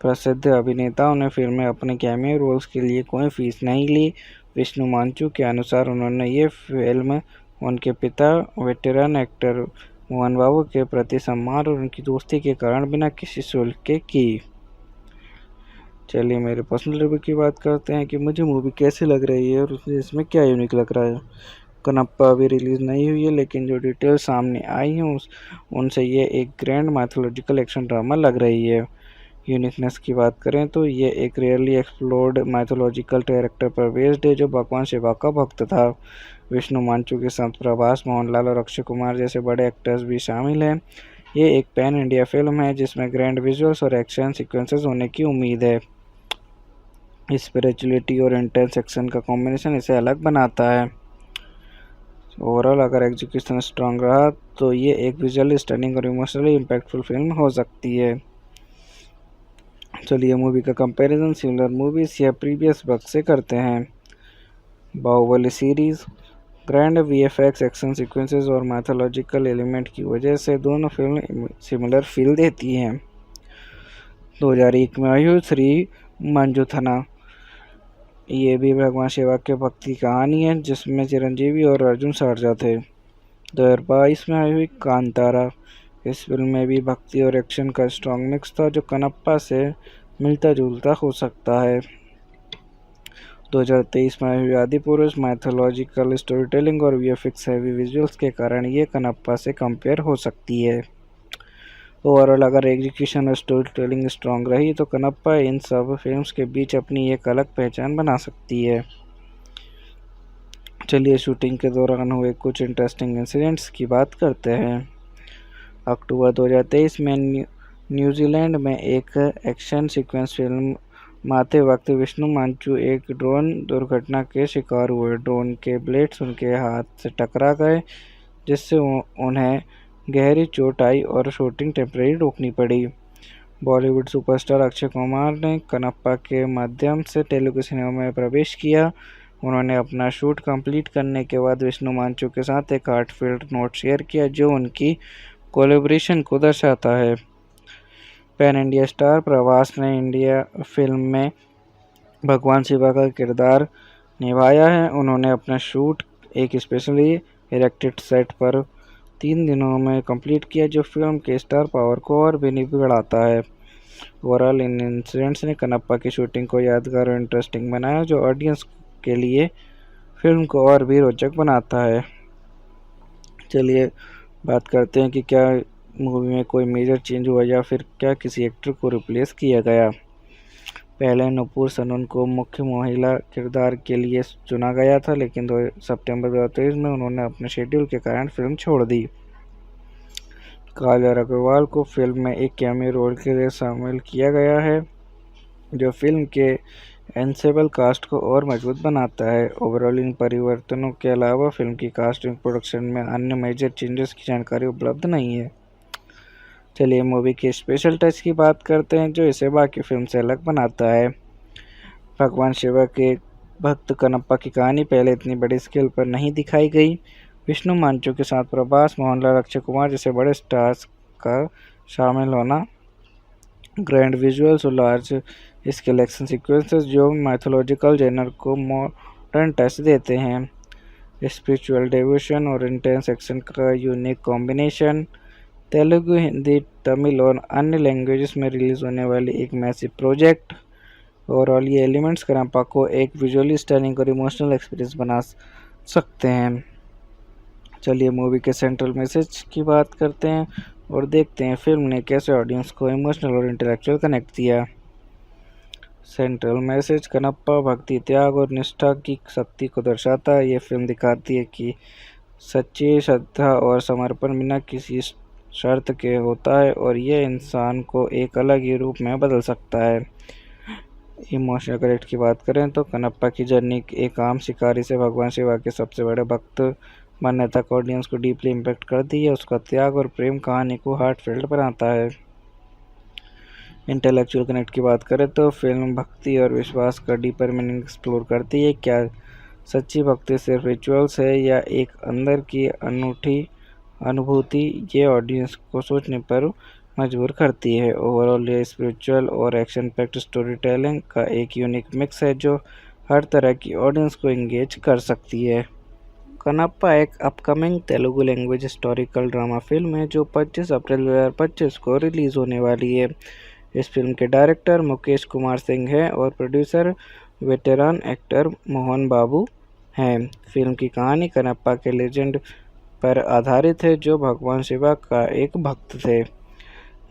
प्रसिद्ध अभिनेताओं ने फिल्म में अपने कैमियो रोल्स के लिए कोई फीस नहीं ली। विष्णु मांचू के अनुसार उन्होंने ये फिल्म उनके पिता वेटरन एक्टर मोहन बाबू के प्रति सम्मान और उनकी दोस्ती के कारण बिना किसी शुल्क के की। चलिए, मेरे पर्सनल रिव्यू की बात करते हैं कि मुझे मूवी कैसी लग रही है और इसमें क्या यूनिक लग रहा है। कनप्पा अभी रिलीज़ नहीं हुई है, लेकिन जो डिटेल्स सामने आई हैं उनसे ये एक ग्रैंड माइथोलॉजिकल एक्शन ड्रामा लग रही है। यूनिकनेस की बात करें तो ये एक रेयरली एक्सप्लोर्ड माइथोलॉजिकल कैरेक्टर पर बेस्ड है, जो भगवान शिवा का भक्त था। विष्णु मांचू के साथ प्रभास, मोहनलाल और अक्षय कुमार जैसे बड़े एक्टर्स भी शामिल हैं। ये एक पैन इंडिया फिल्म है, जिसमें ग्रैंड विजुअल्स और एक्शन सीक्वेंसेस होने की उम्मीद है। स्पिरिचुअलिटी और इंटेंस एक्शन का कॉम्बिनेशन इसे अलग बनाता है। ओवरऑल अगर एग्जीक्यूशन स्ट्रांग रहा तो ये एक विजुअली स्टनिंग और इमोशनली इम्पैक्टफुल फिल्म हो सकती है। चलिए, मूवी का कंपैरिजन सिमिलर मूवीज या प्रीवियस वर्क से करते हैं। Baahubali series. Grand VFX, action sequences और मैथोलॉजिकल एलिमेंट की वजह से दोनों फिल्म सिमिलर फील देती हैं। 2001 में आई श्री मंजुथना। ये भी भगवान शिवा के भक्ति कहानी है, जिसमें चिरंजीवी और अर्जुन सर्जा थे। 2022 में आई हुई कांतारा। इस फिल्म में भी भक्ति और एक्शन का स्ट्रॉन्ग मिक्स था, जो कनप्पा से मिलता जुलता हो सकता है। 2023 में आई हुई आदिपुरुष। मैथोलॉजिकल स्टोरी टेलिंग और वीएफएक्स हैवी विजुअल्स के कारण ये कनप्पा से कंपेयर हो सकती है। ओवरऑल अगर एग्जीक्यूशन और स्टोरी टेलिंग स्ट्रॉन्ग रही तो कनप्पा इन सब फिल्म्स के बीच अपनी एक अलग पहचान बना सकती है। चलिए, शूटिंग के दौरान हुए कुछ इंटरेस्टिंग इंसिडेंट्स की बात करते हैं। अक्टूबर 2023 में न्यूजीलैंड में एक एक्शन सीक्वेंस फिल्म माते वक्त विष्णु मांचू एक ड्रोन दुर्घटना के शिकार हुए। ड्रोन के ब्लेड्स उनके हाथ से टकरा गए, जिससे उन्हें गहरी चोट आई और शूटिंग टेम्परेरी रोकनी पड़ी। बॉलीवुड सुपरस्टार अक्षय कुमार ने कनप्पा के माध्यम से तेलुगु सिनेमा में प्रवेश किया। उन्होंने अपना शूट कंप्लीट करने के बाद विष्णु मांचू के साथ एक हार्टफेल्ट नोट शेयर किया, जो उनकी कोलैबोरेशन को दर्शाता है। पैन इंडिया स्टार प्रभास ने इंडिया फिल्म में भगवान शिवा का किरदार निभाया है। उन्होंने अपना शूट एक स्पेशली इरेक्टेड सेट पर 3 दिनों में कंप्लीट किया, जो फिल्म के स्टार पावर को और भी बढ़ाता है। ओवरऑल इन इंसिडेंट्स ने कनप्पा की शूटिंग को यादगार और इंटरेस्टिंग बनाया, जो ऑडियंस के लिए फिल्म को और भी रोचक बनाता है। चलिए, बात करते हैं कि क्या मूवी में कोई मेजर चेंज हुआ या फिर क्या किसी एक्टर को रिप्लेस किया गया। पहले नुपुर सनून को मुख्य महिला किरदार के लिए चुना गया था, लेकिन सितंबर 2023 में उन्होंने अपने शेड्यूल के कारण फिल्म छोड़ दी। काजल अग्रवाल को फिल्म में एक कैमियो रोल के लिए शामिल किया गया है, जो फिल्म के एंसेबल कास्ट को और मजबूत बनाता है। ओवरऑल इन परिवर्तनों के अलावा फिल्म की कास्टिंग प्रोडक्शन में अन्य मेजर चेंजेस की जानकारी उपलब्ध नहीं है। चलिए, मूवी के स्पेशल टच की बात करते हैं, जो इसे बाकी फिल्म से अलग बनाता है। भगवान शिवा के भक्त कनप्पा की कहानी पहले इतनी बड़ी स्केल पर नहीं दिखाई गई। विष्णु मांचू के साथ प्रभास, मोहनलाल, अक्षय कुमार जैसे बड़े स्टार्स का शामिल होना, ग्रैंड विजुअल्स और लार्ज स्केल एक्शन सीक्वेंसेस जो माइथोलॉजिकल जेनर को मॉडर्न टच देते हैं। स्पिरिचुअल डिवोशन और इंटेंस एक्शन का यूनिक कॉम्बिनेशन, तेलुगु, हिंदी, तमिल और अन्य लैंग्वेजेस में रिलीज़ होने वाली एक मैसिव प्रोजेक्ट। ओवरऑल ये एलिमेंट्स कनप्पा को एक विजुअली स्टनिंग और इमोशनल एक्सपीरियंस बना सकते हैं। चलिए मूवी के सेंट्रल मैसेज की बात करते हैं और देखते हैं फिल्म ने कैसे ऑडियंस को इमोशनल और इंटेलेक्चुअल कनेक्ट किया। सेंट्रल मैसेज कनप्पा भक्ति, त्याग और निष्ठा की शक्ति को दर्शाता है। ये फिल्म दिखाती है कि सच्ची श्रद्धा और समर्पण बिना किसी शर्त के होता है और ये इंसान को एक अलग ही रूप में बदल सकता है। इमोशनल कनेक्ट की बात करें तो कनप्पा की जर्नी एक आम शिकारी से भगवान शिवा के सबसे बड़े भक्त बनने तक ऑडियंस को डीपली इम्पैक्ट करती है। उसका त्याग और प्रेम कहानी को हार्टफेल्ट बनाता है। इंटेलेक्चुअल कनेक्ट की बात करें तो फिल्म भक्ति और विश्वास का डीपर मीनिंग एक्सप्लोर करती है। क्या सच्ची भक्ति सिर्फ रिचुअल्स है या एक अंदर की अनूठी अनुभूति, ये ऑडियंस को सोचने पर मजबूर करती है। ओवरऑल ये स्पिरिचुअल और एक्शन पैक्ड स्टोरी टेलिंग का एक यूनिक मिक्स है जो हर तरह की ऑडियंस को एंगेज कर सकती है। कनप्पा एक upcoming Telugu language historical drama film है जो 25 अप्रैल 2025 को रिलीज़ होने वाली है। इस फिल्म के डायरेक्टर मुकेश कुमार सिंह हैं और प्रोड्यूसर वेटेरान एक्टर मोहन बाबू हैं। फिल्म की कहानी कनप्पा के लेजेंड पर आधारित है जो भगवान शिवा का एक भक्त थे।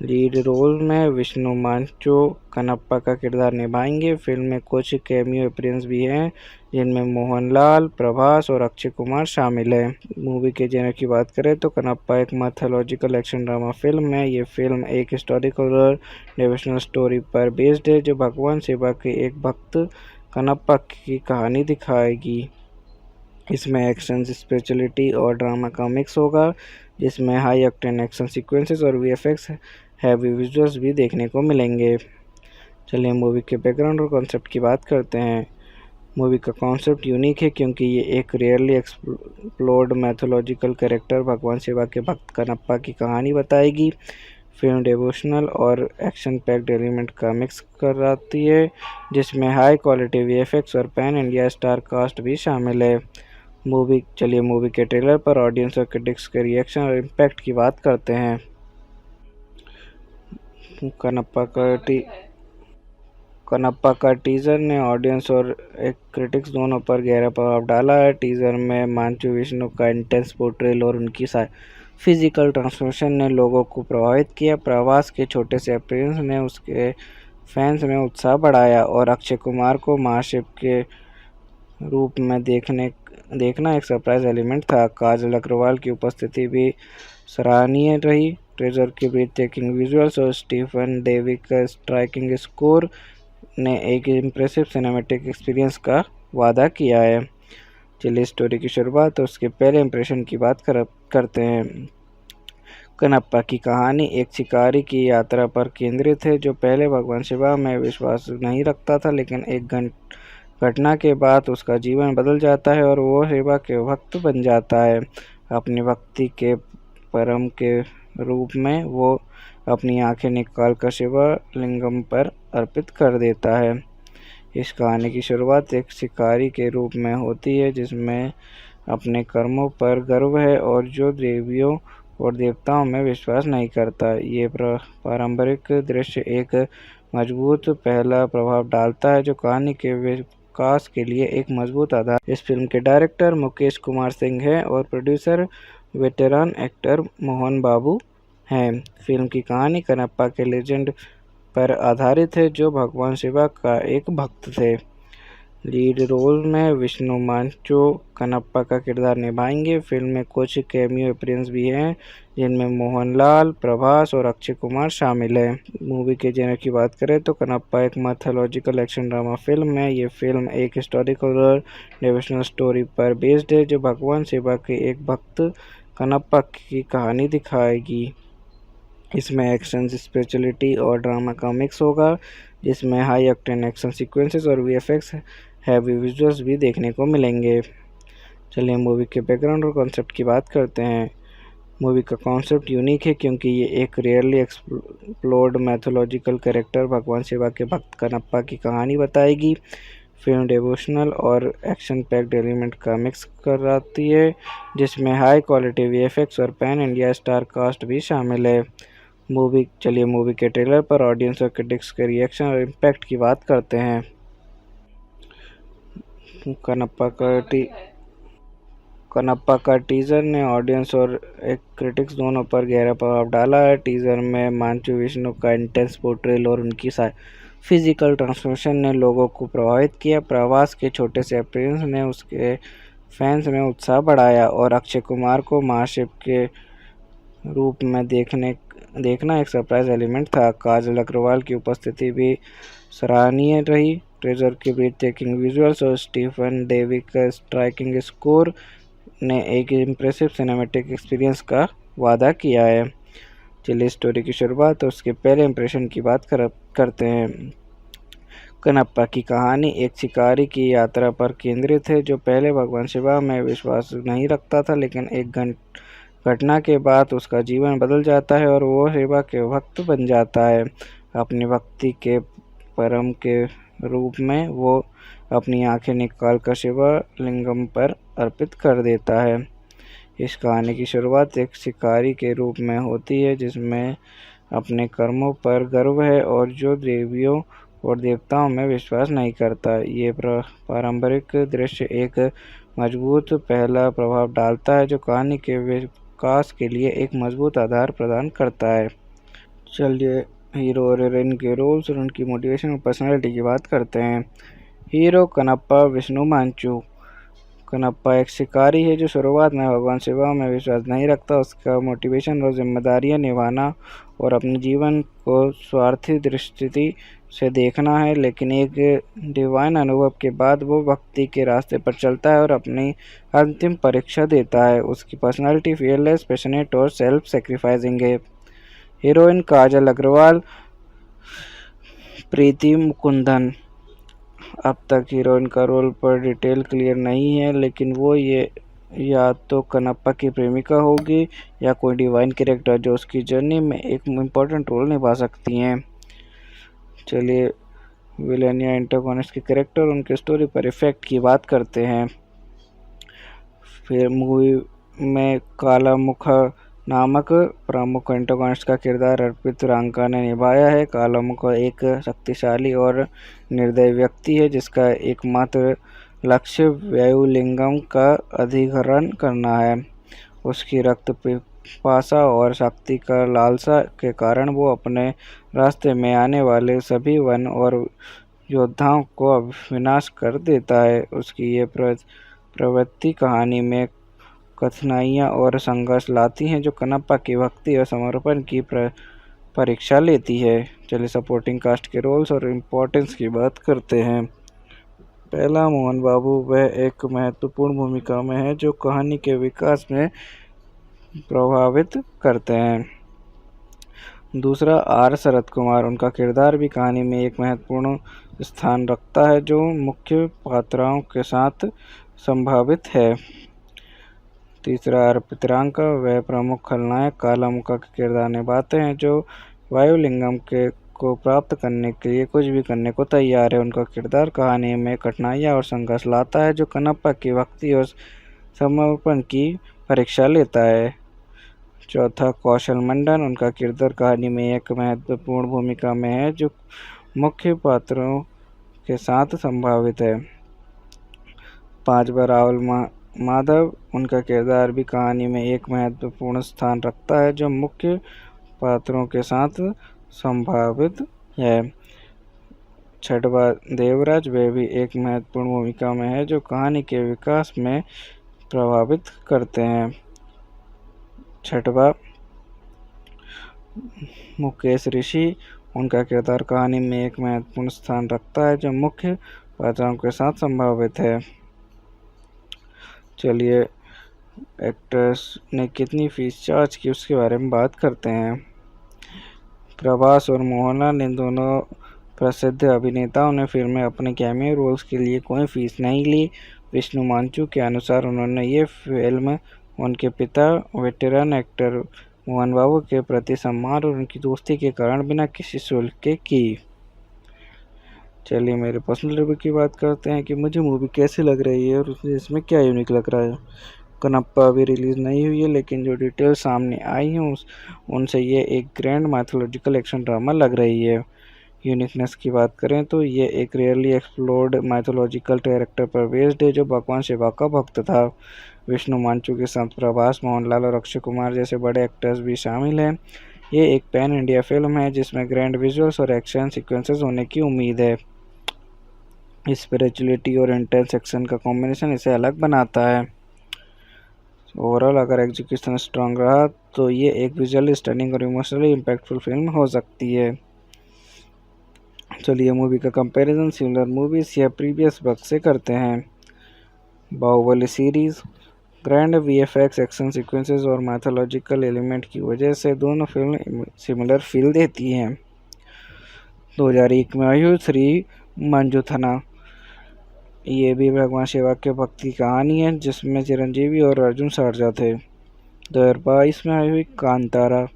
लीड रोल में विष्णु मांचो कनप्पा का किरदार निभाएंगे। फिल्म में कुछ कैमियो अपीयरेंस भी हैं जिनमें मोहनलाल, प्रभास और अक्षय कुमार शामिल हैं। मूवी के जेनर की बात करें तो कनप्पा एक मैथोलॉजिकल एक्शन ड्रामा फिल्म है। ये फिल्म एक हिस्टोरिकल और डिवोशनल स्टोरी पर बेस्ड है जो भगवान शिवा के एक भक्त कनप्पा की कहानी दिखाएगी। इसमें एक्शन, स्पिरिचुअलिटी और ड्रामा का मिक्स होगा जिसमें हाई ऑक्टेन एक्शन सीक्वेंसेस और वीएफएक्स हैवी विजुअल्स भी देखने को मिलेंगे। चलिए मूवी के बैकग्राउंड और कॉन्सेप्ट की बात करते हैं। मूवी का कॉन्सेप्ट यूनिक है क्योंकि ये एक रेयरली एक्सप्लोर्ड मैथोलॉजिकल कैरेक्टर भगवान शिवा के भक्त कनप्पा की कहानी बताएगी। फिल्म डिवोशनल और एक्शन पैक्ड एलिमेंट का मिक्स कराती है जिसमें हाई क्वालिटी वीएफएक्स और पैन इंडिया स्टार कास्ट भी शामिल है। चलिए मूवी के ट्रेलर पर ऑडियंस और क्रिटिक्स के रिएक्शन और इम्पैक्ट की बात करते हैं। कनप्पा का टीज़र ने ऑडियंस और क्रिटिक्स दोनों पर गहरा प्रभाव डाला है। टीज़र में मांचू विष्णु का इंटेंस पोर्ट्रेल और उनकी फिजिकल ट्रांसफॉर्मेशन ने लोगों को प्रभावित किया। प्रभास के छोटे से अपीयरेंस ने उसके फैंस में उत्साह बढ़ाया और अक्षय कुमार को महाशिव के रूप में देखना एक सरप्राइज एलिमेंट था। काजल अग्रवाल की उपस्थिति भी सराहनीय रही। ट्रेजर के ब्रीथ टेकिंग विजुअल्स और स्टीफन डेवी का स्ट्राइकिंग स्कोर ने एक इम्प्रेसिव सिनेमैटिक एक्सपीरियंस का वादा किया है। चलिए स्टोरी की शुरुआत और उसके पहले इंप्रेशन की बात करते हैं। कनप्पा की कहानी एक शिकारी की यात्रा पर केंद्रित है जो पहले भगवान शिवा में विश्वास नहीं रखता था, लेकिन एक घटना के बाद उसका जीवन बदल जाता है और वो शिवा के भक्त बन जाता है। अपनी भक्ति के परम के रूप में वो अपनी आंखें निकाल कर शिवा लिंगम पर अर्पित कर देता है। इस कहानी की शुरुआत एक शिकारी के रूप में होती है जिसमें अपने कर्मों पर गर्व है और जो देवियों और देवताओं में विश्वास नहीं करता। ये पारंपरिक दृश्य एक मजबूत पहला प्रभाव डालता है जो कहानी के विकास के लिए एक मजबूत आधार। इस फिल्म के डायरेक्टर मुकेश कुमार सिंह हैं और प्रोड्यूसर वेटेरान एक्टर मोहन बाबू हैं। फिल्म की कहानी कनप्पा के लेजेंड पर आधारित है जो भगवान शिवा का एक भक्त थे। लीड रोल में विष्णु मांचो कनप्पा का किरदार निभाएंगे। फिल्म में कुछ कैमियो अपीयरेंस भी हैं जिनमें मोहनलाल, प्रभास और अक्षय कुमार शामिल हैं। मूवी के जेनर की बात करें तो कनप्पा एक मैथोलॉजिकल एक्शन ड्रामा फिल्म है। ये फिल्म एक हिस्टोरिकल और डिवोशनल स्टोरी पर बेस्ड है जो भगवान शिवा के एक भक्त कनप्पा की कहानी दिखाएगी। इसमें एक्शन, स्पिरिचुअलिटी और ड्रामा का मिक्स होगा जिसमें हाई ऑक्टेन एक्शन सीक्वेंसेस और वीएफएक्स हैवी विजुअल्स भी देखने को मिलेंगे। चलिए मूवी के बैकग्राउंड और कॉन्सेप्ट की बात करते हैं। मूवी का कॉन्सेप्ट यूनिक है क्योंकि ये एक रेयरली एक्सप्लोर्ड मैथोलॉजिकल कैरेक्टर भगवान शिवा के भक्त कनप्पा की कहानी बताएगी। फिल्म डिवोशनल और एक्शन पैक्ड एलिमेंट का मिक्स कराती है, जिसमें हाई क्वालिटी वीएफएक्स और पैन इंडिया स्टार कास्ट भी शामिल है। मूवी के ट्रेलर पर ऑडियंस और क्रिटिक्स के रिएक्शन और इम्पैक्ट की बात करते हैं। कनप्पा का टीजर ने ऑडियंस और एक क्रिटिक्स दोनों पर गहरा प्रभाव डाला है। टीजर में मांचू विष्णु का इंटेंस पोर्ट्रेल और उनकी फिजिकल ट्रांसफॉर्मेशन ने लोगों को प्रभावित किया। प्रभास के छोटे से अपीयरेंस ने उसके फैंस में उत्साह बढ़ाया और अक्षय कुमार को महाशिव के रूप में देखना एक सरप्राइज एलिमेंट था। काजल अग्रवाल की उपस्थिति भी सराहनीय रही। ट्रेजर के ब्रीथटेकिंग विजुअल्स और स्टीफन डेवी का स्ट्राइकिंग स्कोर ने एक इम्प्रेसिव सिनेमैटिक एक्सपीरियंस का वादा किया है। चलिए स्टोरी की शुरुआत और उसके पहले इंप्रेशन की बात करते हैं। कनप्पा की कहानी एक शिकारी की यात्रा पर केंद्रित है, जो पहले भगवान शिवा में विश्वास नहीं रखता था, लेकिन एक घटना के बाद उसका जीवन बदल जाता है और वो शिवा के भक्त बन जाता है। अपनी भक्ति के परम के रूप में वो अपनी आंखें निकालकर शिवलिंगम पर अर्पित कर देता है। इस कहानी की शुरुआत एक शिकारी के रूप में होती है, जिसमें अपने कर्मों पर गर्व है और जो देवियों और देवताओं में विश्वास नहीं करता। ये पारंपरिक दृश्य एक मजबूत पहला प्रभाव डालता है, जो कहानी के विकास के लिए एक मजबूत आधार प्रदान करता है। चलिए हीरो और हीरोइन के रोल्स और उनकी मोटिवेशन और पर्सनैलिटी की बात करते हैं। Hero Kannappa Vishnu Manchu. कनप्पा एक शिकारी है जो शुरुआत में भगवान शिवा में विश्वास नहीं रखता। उसका मोटिवेशन और जिम्मेदारियां निभाना और अपने जीवन को स्वार्थी दृष्टि से देखना है, लेकिन एक डिवाइन अनुभव के बाद वो भक्ति के रास्ते पर चलता है और अपनी अंतिम परीक्षा देता है। उसकी पर्सनालिटी फियरलेस, पैशनेट और सेल्फ सेक्रीफाइसिंग है। हीरोइन काजल अग्रवाल। प्रीति मुकुंदन। अब तक हीरोइन का रोल पर डिटेल क्लियर नहीं है, लेकिन वो ये या तो कनप्पा की प्रेमिका होगी या कोई डिवाइन कैरेक्टर जो उसकी जर्नी में एक इम्पोर्टेंट रोल निभा सकती हैं। चलिए विलेन या एंटागोनिस्ट के कैरेक्टर और उनके स्टोरी पर इफेक्ट की बात करते हैं। फिर मूवी में काला मुख नामक प्रमुख एंटागोनिस्ट का किरदार अर्पित रांका ने निभाया है। काला मुख एक शक्तिशाली और निर्दयी व्यक्ति है, जिसका एकमात्र लक्ष्य वायुलिंगम का अधिग्रहण करना है। उसकी रक्त पिपासा और शक्ति का लालसा के कारण वो अपने रास्ते में आने वाले सभी वन और योद्धाओं को विनाश कर देता है। उसकी ये प्रवृत्ति कहानी में कठिनाइयाँ और संघर्ष लाती हैं, जो कनप्पा की भक्ति और समर्पण की परीक्षा लेती है। चलिए सपोर्टिंग कास्ट के रोल्स और इम्पोर्टेंस की बात करते हैं। पहला, मोहन बाबू। वह एक महत्वपूर्ण भूमिका में है जो कहानी के विकास में प्रभावित करते हैं। दूसरा, आर शरद कुमार। उनका किरदार भी कहानी में एक महत्वपूर्ण स्थान रखता है, जो मुख्य पात्रों के साथ संभावित है। तीसरा, अर्पित रांका। वह प्रमुख खलनायक काला मुखा का किरदार निभाते हैं, जो वायुलिंगम को प्राप्त करने के लिए कुछ भी करने को तैयार है। उनका किरदार कहानी में कठिनाइयाँ और संघर्ष लाता है, जो कनप्पा की भक्ति और समर्पण की परीक्षा लेता है। चौथा, कौशल मंडन। उनका किरदार कहानी में एक महत्वपूर्ण भूमिका में है, जो मुख्य पात्रों के साथ संभावित है। पांचवा, राहुल माधव। उनका किरदार भी कहानी में एक महत्वपूर्ण स्थान रखता है, जो मुख्य पात्रों के साथ संभावित है। छठवा, देवराज। वे भी एक महत्वपूर्ण भूमिका में है, जो कहानी के विकास में प्रभावित करते हैं। छठवा, मुकेश ऋषि। उनका किरदार कहानी में एक महत्वपूर्ण स्थान रखता है, जो मुख्य पात्रों के साथ संभावित है। चलिए एक्ट्रेस ने कितनी फीस चार्ज की उसके बारे में बात करते हैं। प्रभास और मोहनलाल, इन दोनों प्रसिद्ध अभिनेताओं ने फिल्म में अपने कैमियो रोल्स के लिए कोई फीस नहीं ली। विष्णु मांचू के अनुसार उन्होंने ये फिल्म उनके पिता वेटरन एक्टर मोहन बाबू के प्रति सम्मान और उनकी दोस्ती के कारण बिना किसी शुल्क के की। चलिए मेरे पर्सनल रिव्यू की बात करते हैं कि मुझे मूवी कैसी लग रही है और उसमें इसमें क्या यूनिक लग रहा है। कनप्पा अभी रिलीज़ नहीं हुई है, लेकिन जो डिटेल्स सामने आई हैं उनसे ये एक ग्रैंड माइथोलॉजिकल एक्शन ड्रामा लग रही है। यूनिकनेस की बात करें तो ये एक रेयरली एक्सप्लोर्ड माइथोलॉजिकल कैरेक्टर पर बेस्ड है, जो भगवान शिवा का भक्त था। विष्णु मांचू के साथ प्रभास, मोहनलाल और अक्षय कुमार जैसे बड़े एक्टर्स भी शामिल हैं। ये एक पैन इंडिया फिल्म है जिसमें ग्रैंड विजुअल्स और एक्शन सीक्वेंसेस होने की उम्मीद है। स्पिरिचुअलिटी और इंटेंस एक्शन का कॉम्बिनेशन इसे अलग बनाता है। ओवरऑल अगर एग्जीक्यूशन स्ट्रांग रहा तो ये एक विजुअली स्टनिंग और इमोशनली इम्पैक्टफुल फिल्म हो सकती है। चलिए मूवी का कंपैरिजन सिमिलर मूवीज या प्रीवियस वर्क से करते हैं। Baahubali series grand VFX, action sequences और मैथोलॉजिकल एलिमेंट की वजह से दोनों फिल्म सिमिलर फील देती हैं। 2001 में आई हुई श्री मंजूथना, ये भी भगवान शिवा के भक्ति की कहानी है जिसमें चिरंजीवी और अर्जुन सर्जा थे। 2022 में आई हुई कांतारा,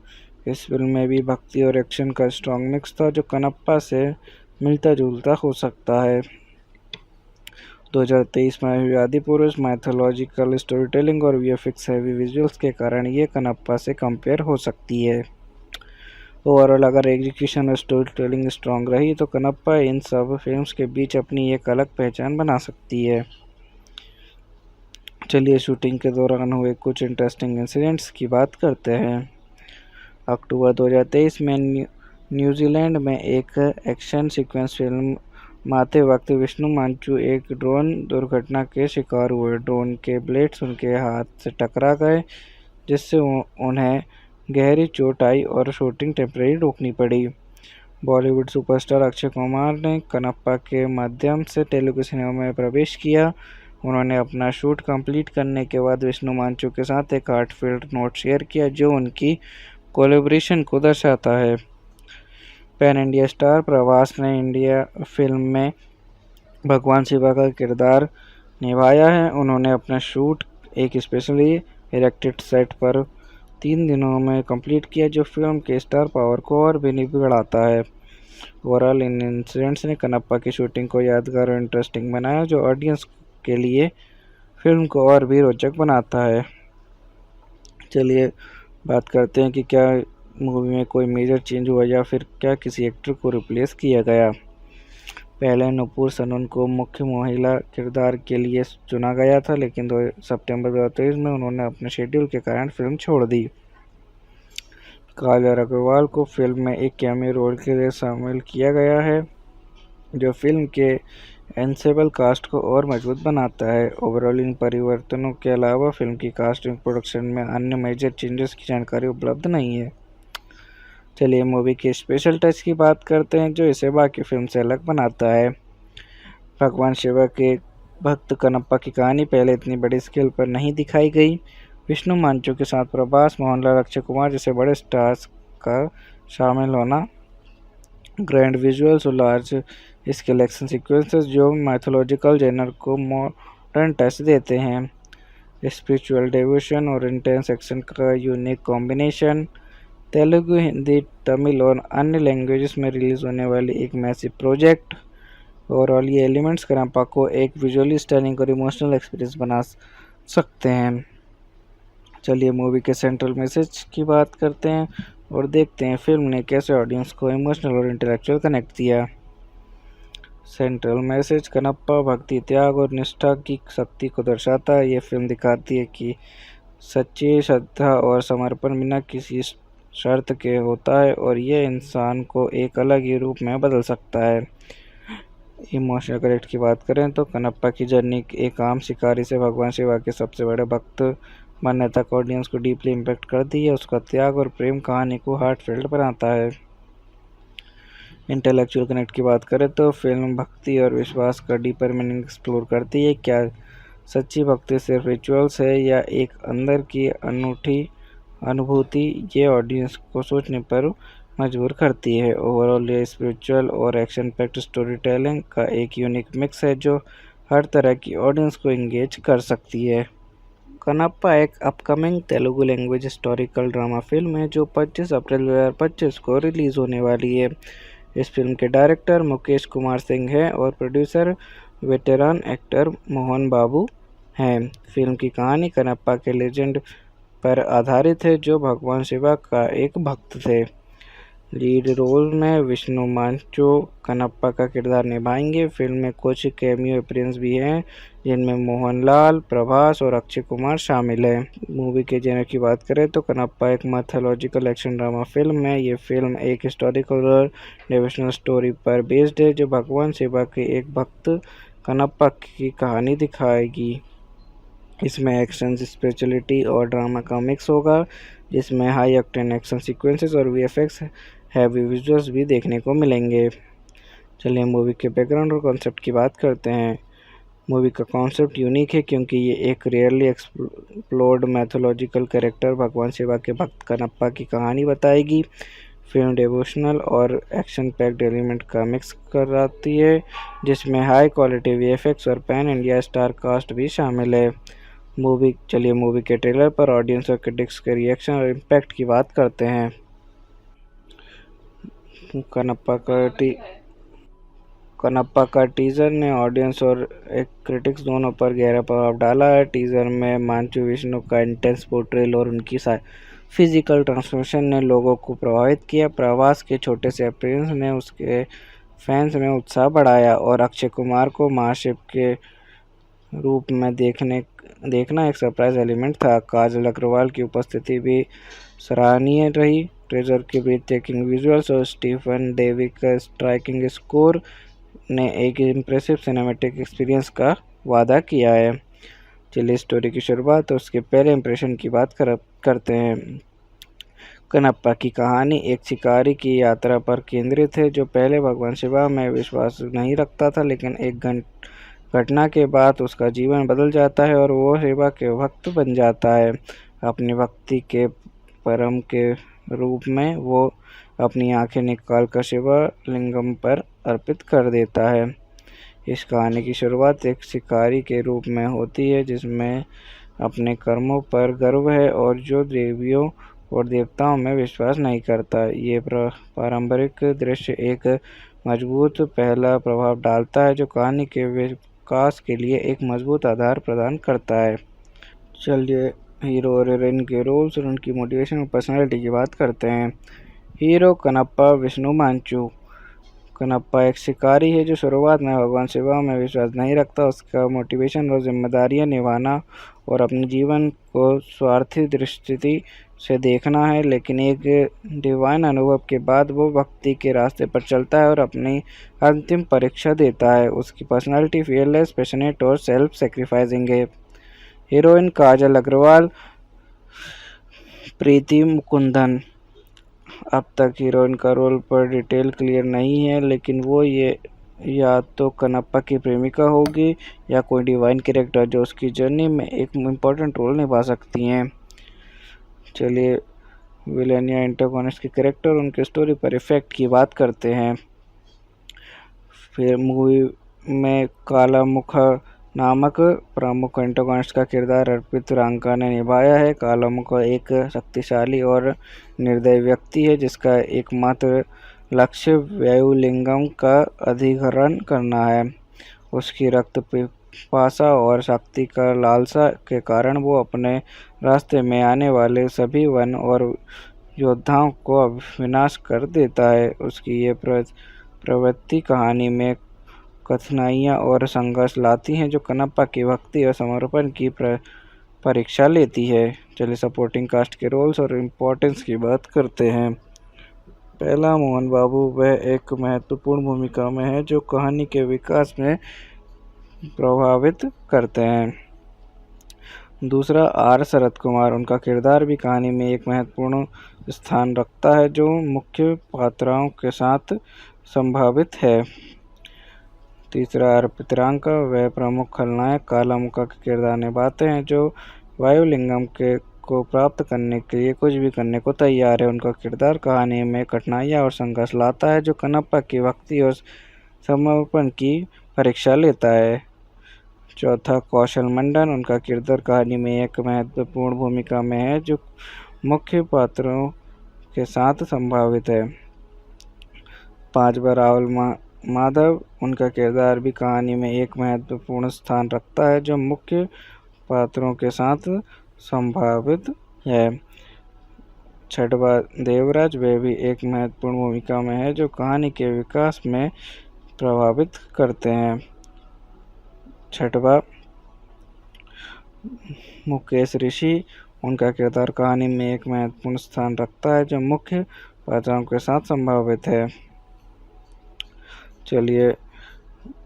इस फिल्म में भी भक्ति और एक्शन का स्ट्रॉन्ग मिक्स था जो कनप्पा से मिलता जुलता हो सकता है। 2023 में आई हुई आदिपुरुष मैथोलॉजिकल स्टोरी टेलिंग और वीएफएक्स हैवी विजुअल्स के कारण ये कनप्पा से कंपेयर हो सकती है। ओवरऑल अगर एग्जीक्यूशन और स्टोरी टेलिंग स्ट्रॉन्ग रही तो कनप्पा इन सब फिल्म्स के बीच अपनी एक अलग पहचान बना सकती है। चलिए शूटिंग के दौरान हुए कुछ इंटरेस्टिंग इंसिडेंट्स की बात करते हैं। अक्टूबर 2023 में न्यूजीलैंड में एक एक्शन सीक्वेंस फिल्म माते वक्त विष्णु मांचू एक ड्रोन दुर्घटना के शिकार हुए। ड्रोन के ब्लेड्स उनके हाथ से टकरा गए जिससे उन्हें गहरी चोट आई और शूटिंग टेम्परेरी रोकनी पड़ी। बॉलीवुड सुपरस्टार अक्षय कुमार ने कनप्पा के माध्यम से तेलुगु सिनेमा में प्रवेश किया। उन्होंने अपना शूट कंप्लीट करने के बाद विष्णु मांचू के साथ एक हार्टफेल्ट नोट शेयर किया जो उनकी कोलैबोरेशन को दर्शाता है। पैन इंडिया स्टार प्रभास ने इंडिया फिल्म में भगवान शिवा का किरदार निभाया है। उन्होंने अपना शूट एक स्पेशली इरेक्टेड सेट पर 3 दिनों में कंप्लीट किया जो फिल्म के स्टार पावर को और भी बढ़ाता है। ओवरऑल इन इंसिडेंट्स ने कनप्पा की शूटिंग को यादगार और इंटरेस्टिंग बनाया जो ऑडियंस के लिए फिल्म को और भी रोचक बनाता है। चलिए बात करते हैं कि क्या मूवी में कोई मेजर चेंज हुआ या फिर क्या किसी एक्टर को रिप्लेस किया गया। पहले नुपुर सनून को मुख्य महिला किरदार के लिए चुना गया था, लेकिन 2 सितंबर 2023 में उन्होंने अपने शेड्यूल के कारण फिल्म छोड़ दी। काजल अग्रवाल को फिल्म में एक कैमियो रोल के लिए शामिल किया गया है जो फिल्म के एंसेबल कास्ट को और मजबूत बनाता है। ओवरऑल इन परिवर्तनों के अलावा फिल्म की कास्टिंग प्रोडक्शन में अन्य मेजर चेंजेस की जानकारी उपलब्ध नहीं है। चलिए मूवी के स्पेशल टच की बात करते हैं जो इसे बाकी फिल्म से अलग बनाता है। भगवान शिवा के भक्त कनप्पा की कहानी पहले इतनी बड़ी स्केल पर नहीं दिखाई गई। विष्णु मांचू के साथ प्रभास, मोहनलाल, अक्षय कुमार जैसे बड़े स्टार्स का शामिल होना, ग्रैंड विजुअल्स और लार्ज स्केल एक्शन सीक्वेंसेस जो माइथोलॉजिकल जेनर को मॉडर्न टच देते हैं, स्पिरिचुअल डिवोशन और इंटेंस एक्शन का यूनिक कॉम्बिनेशन, तेलुगु, हिंदी, तमिल और अन्य लैंग्वेजेस में रिलीज़ होने वाली एक मैसिव प्रोजेक्ट। ओवरऑल ये एलिमेंट्स कनप्पा को एक विजुअली स्टनिंग और इमोशनल एक्सपीरियंस बना सकते हैं। चलिए मूवी के सेंट्रल मैसेज की बात करते हैं और देखते हैं फिल्म ने कैसे ऑडियंस को इमोशनल और इंटेलेक्चुअल कनेक्ट दिया। सेंट्रल मैसेज कनप्पा भक्ति, त्याग और निष्ठा की शक्ति को दर्शाता है। ये फिल्म दिखाती है कि सच्ची श्रद्धा और समर्पण बिना किसी शर्त के होता है और ये इंसान को एक अलग ही रूप में बदल सकता है। इमोशनल कनेक्ट की बात करें तो कनप्पा की जर्नी एक आम शिकारी से भगवान शिवा के सबसे बड़े भक्त बनने तक ऑडियंस को डीपली इम्पैक्ट करती है। उसका त्याग और प्रेम कहानी को हार्टफेल्ट बनाता है। इंटेलेक्चुअल कनेक्ट की बात करें तो फिल्म भक्ति और विश्वास का डीपर मीनिंग एक्सप्लोर करती है। क्या सच्ची भक्ति सिर्फ रिचुअल्स है या एक अंदर की अनूठी अनुभूति, ये ऑडियंस को सोचने पर मजबूर करती है। ओवरऑल ये स्पिरिचुअल और एक्शन पैक्ड स्टोरी टेलिंग का एक यूनिक मिक्स है जो हर तरह की ऑडियंस को एंगेज कर सकती है। कनप्पा एक upcoming Telugu language historical drama film है जो 25 अप्रैल 2025 को रिलीज़ होने वाली है। इस फिल्म के डायरेक्टर मुकेश कुमार सिंह हैं और प्रोड्यूसर वेटेरान एक्टर मोहन बाबू हैं। फिल्म की कहानी कनप्पा के लेजेंड पर आधारित है, जो भगवान शिवा का एक भक्त थे। लीड रोल में विष्णु मांचो कनप्पा का किरदार निभाएंगे। फिल्म में कुछ कैमियो अपीयरेंस भी हैं, जिनमें मोहनलाल, प्रभास और अक्षय कुमार शामिल हैं। मूवी के जेनर की बात करें तो कनप्पा एक मैथोलॉजिकल एक्शन ड्रामा फिल्म है। ये फिल्म एक हिस्टोरिकल और डिवोशनल स्टोरी पर बेस्ड है, जो भगवान शिवा के एक भक्त कनप्पा की कहानी दिखाएगी। इसमें एक्शन, स्पिरिचुअलिटी और ड्रामा का मिक्स होगा, जिसमें हाई ऑक्टेन एक्शन सीक्वेंसेस और वीएफएक्स हैवी विजुअल्स भी देखने को मिलेंगे। चलिए मूवी के बैकग्राउंड और कॉन्सेप्ट की बात करते हैं। मूवी का कॉन्सेप्ट यूनिक है क्योंकि ये एक रेयरली एक्सप्लोर्ड मैथोलॉजिकल कैरेक्टर भगवान शिवा के भक्त कनप्पा की कहानी बताएगी। फिल्म डिवोशनल और एक्शन पैक्ड एलिमेंट का मिक्स कराती है, जिसमें हाई क्वालिटी वीएफएक्स और पैन इंडिया स्टार कास्ट भी शामिल है। चलिए मूवी के ट्रेलर पर ऑडियंस और क्रिटिक्स के रिएक्शन और इम्पैक्ट की बात करते हैं। कनप्पा का टीजर ने ऑडियंस और एक क्रिटिक्स दोनों पर गहरा प्रभाव डाला है। टीजर में मांचू विष्णु का इंटेंस पोर्ट्रेल और उनकी फिजिकल ट्रांसफॉर्मेशन ने लोगों को प्रभावित किया। प्रभास के छोटे से अपीयरेंस ने उसके फैंस में उत्साह बढ़ाया और अक्षय कुमार को महाशिव के रूप में देखना एक सरप्राइज एलिमेंट था। काजल अग्रवाल की उपस्थिति भी सराहनीय रही। ट्रेजर के ब्रीथटेकिंग विजुअल्स और स्टीफन देवी का स्ट्राइकिंग स्कोर ने एक इम्प्रेसिव सिनेमैटिक एक्सपीरियंस का वादा किया है। चलिए स्टोरी की शुरुआत और उसके पहले इंप्रेशन की बात करते हैं। कनप्पा की कहानी एक शिकारी की यात्रा पर केंद्रित है, जो पहले भगवान शिवा में विश्वास नहीं रखता था, लेकिन एक घटना के बाद उसका जीवन बदल जाता है और वो शिवा के भक्त बन जाता है। अपनी भक्ति के परम के रूप में वो अपनी आंखें निकालकर शिवा लिंगम पर अर्पित कर देता है। इस कहानी की शुरुआत एक शिकारी के रूप में होती है, जिसमें अपने कर्मों पर गर्व है और जो देवियों और देवताओं में विश्वास नहीं करता। ये पारंपरिक दृश्य एक मजबूत पहला प्रभाव डालता है, जो कहानी के विकास के लिए एक मजबूत आधार प्रदान करता है। चलिए हीरो और हीरोइन के रोल्स और उनकी मोटिवेशन और पर्सनैलिटी की बात करते हैं। Hero Kannappa Vishnu Manchu. कनप्पा एक शिकारी है जो शुरुआत में भगवान शिवा में विश्वास नहीं रखता। उसका मोटिवेशन और जिम्मेदारियां निभाना और अपने जीवन को स्वार्थी दृष्टि से देखना है, लेकिन एक डिवाइन अनुभव के बाद वो भक्ति के रास्ते पर चलता है और अपनी अंतिम परीक्षा देता है। उसकी पर्सनालिटी फियरलेस, पैशनेट और सेल्फ सेक्रीफाइसिंग है। हीरोइन काजल अग्रवाल। प्रीति मुकुंदन। अब तक हीरोइन का रोल पर डिटेल क्लियर नहीं है, लेकिन वो ये या तो कनप्पा की प्रेमिका होगी या कोई डिवाइन कैरेक्टर जो उसकी जर्नी में एक इम्पोर्टेंट रोल निभा सकती हैं। चलिए विलेन या एंटागोनिस्ट के कैरेक्टर और उनके स्टोरी पर इफेक्ट की बात करते हैं। फिर मूवी में काला मुख नामक प्रमुख एंटागोनिस्ट का किरदार अर्पित रांका ने निभाया है। काला मुख एक शक्तिशाली और निर्दयी व्यक्ति है, जिसका एकमात्र लक्ष्य वायुलिंगम का अधिग्रहण करना है। उसकी रक्त पिपासा और शक्ति का लालसा के कारण वो अपने रास्ते में आने वाले सभी वन और योद्धाओं को विनाश कर देता है। उसकी ये प्रवृत्ति कहानी में कठिनाइयाँ और संघर्ष लाती हैं, जो कनप्पा की भक्ति और समर्पण की परीक्षा लेती है। चलिए सपोर्टिंग कास्ट के रोल्स और इम्पोर्टेंस की बात करते हैं। पहला, मोहन बाबू। वह एक महत्वपूर्ण भूमिका में है जो कहानी के विकास में प्रभावित करते हैं। दूसरा, आर शरद कुमार। उनका किरदार भी कहानी में एक महत्वपूर्ण स्थान रखता है, जो मुख्य पात्रों के साथ संभावित है। तीसरा, अर्पित रांका। वह प्रमुख खलनायक काला मुख का किरदार निभाते हैं, जो वायुलिंगम को प्राप्त करने के लिए कुछ भी करने को तैयार है। उनका किरदार कहानी में कठिनाइयाँ और संघर्ष लाता है, जो कनप्पा की भक्ति और समर्पण की परीक्षा लेता है। चौथा, कौशल मंडन। उनका किरदार कहानी में एक महत्वपूर्ण भूमिका में है, जो मुख्य पात्रों के साथ संभावित है। 5 बार राहुल माधव, उनका किरदार भी कहानी में एक महत्वपूर्ण स्थान रखता है जो मुख्य पात्रों के साथ संभावित है। 6वां देवराज, वे भी एक महत्वपूर्ण भूमिका में है जो कहानी के विकास में प्रभावित करते हैं। 6वां मुकेश ऋषि, उनका किरदार कहानी में एक महत्वपूर्ण स्थान रखता है जो मुख्य पात्रों के साथ संभावित है। चलिए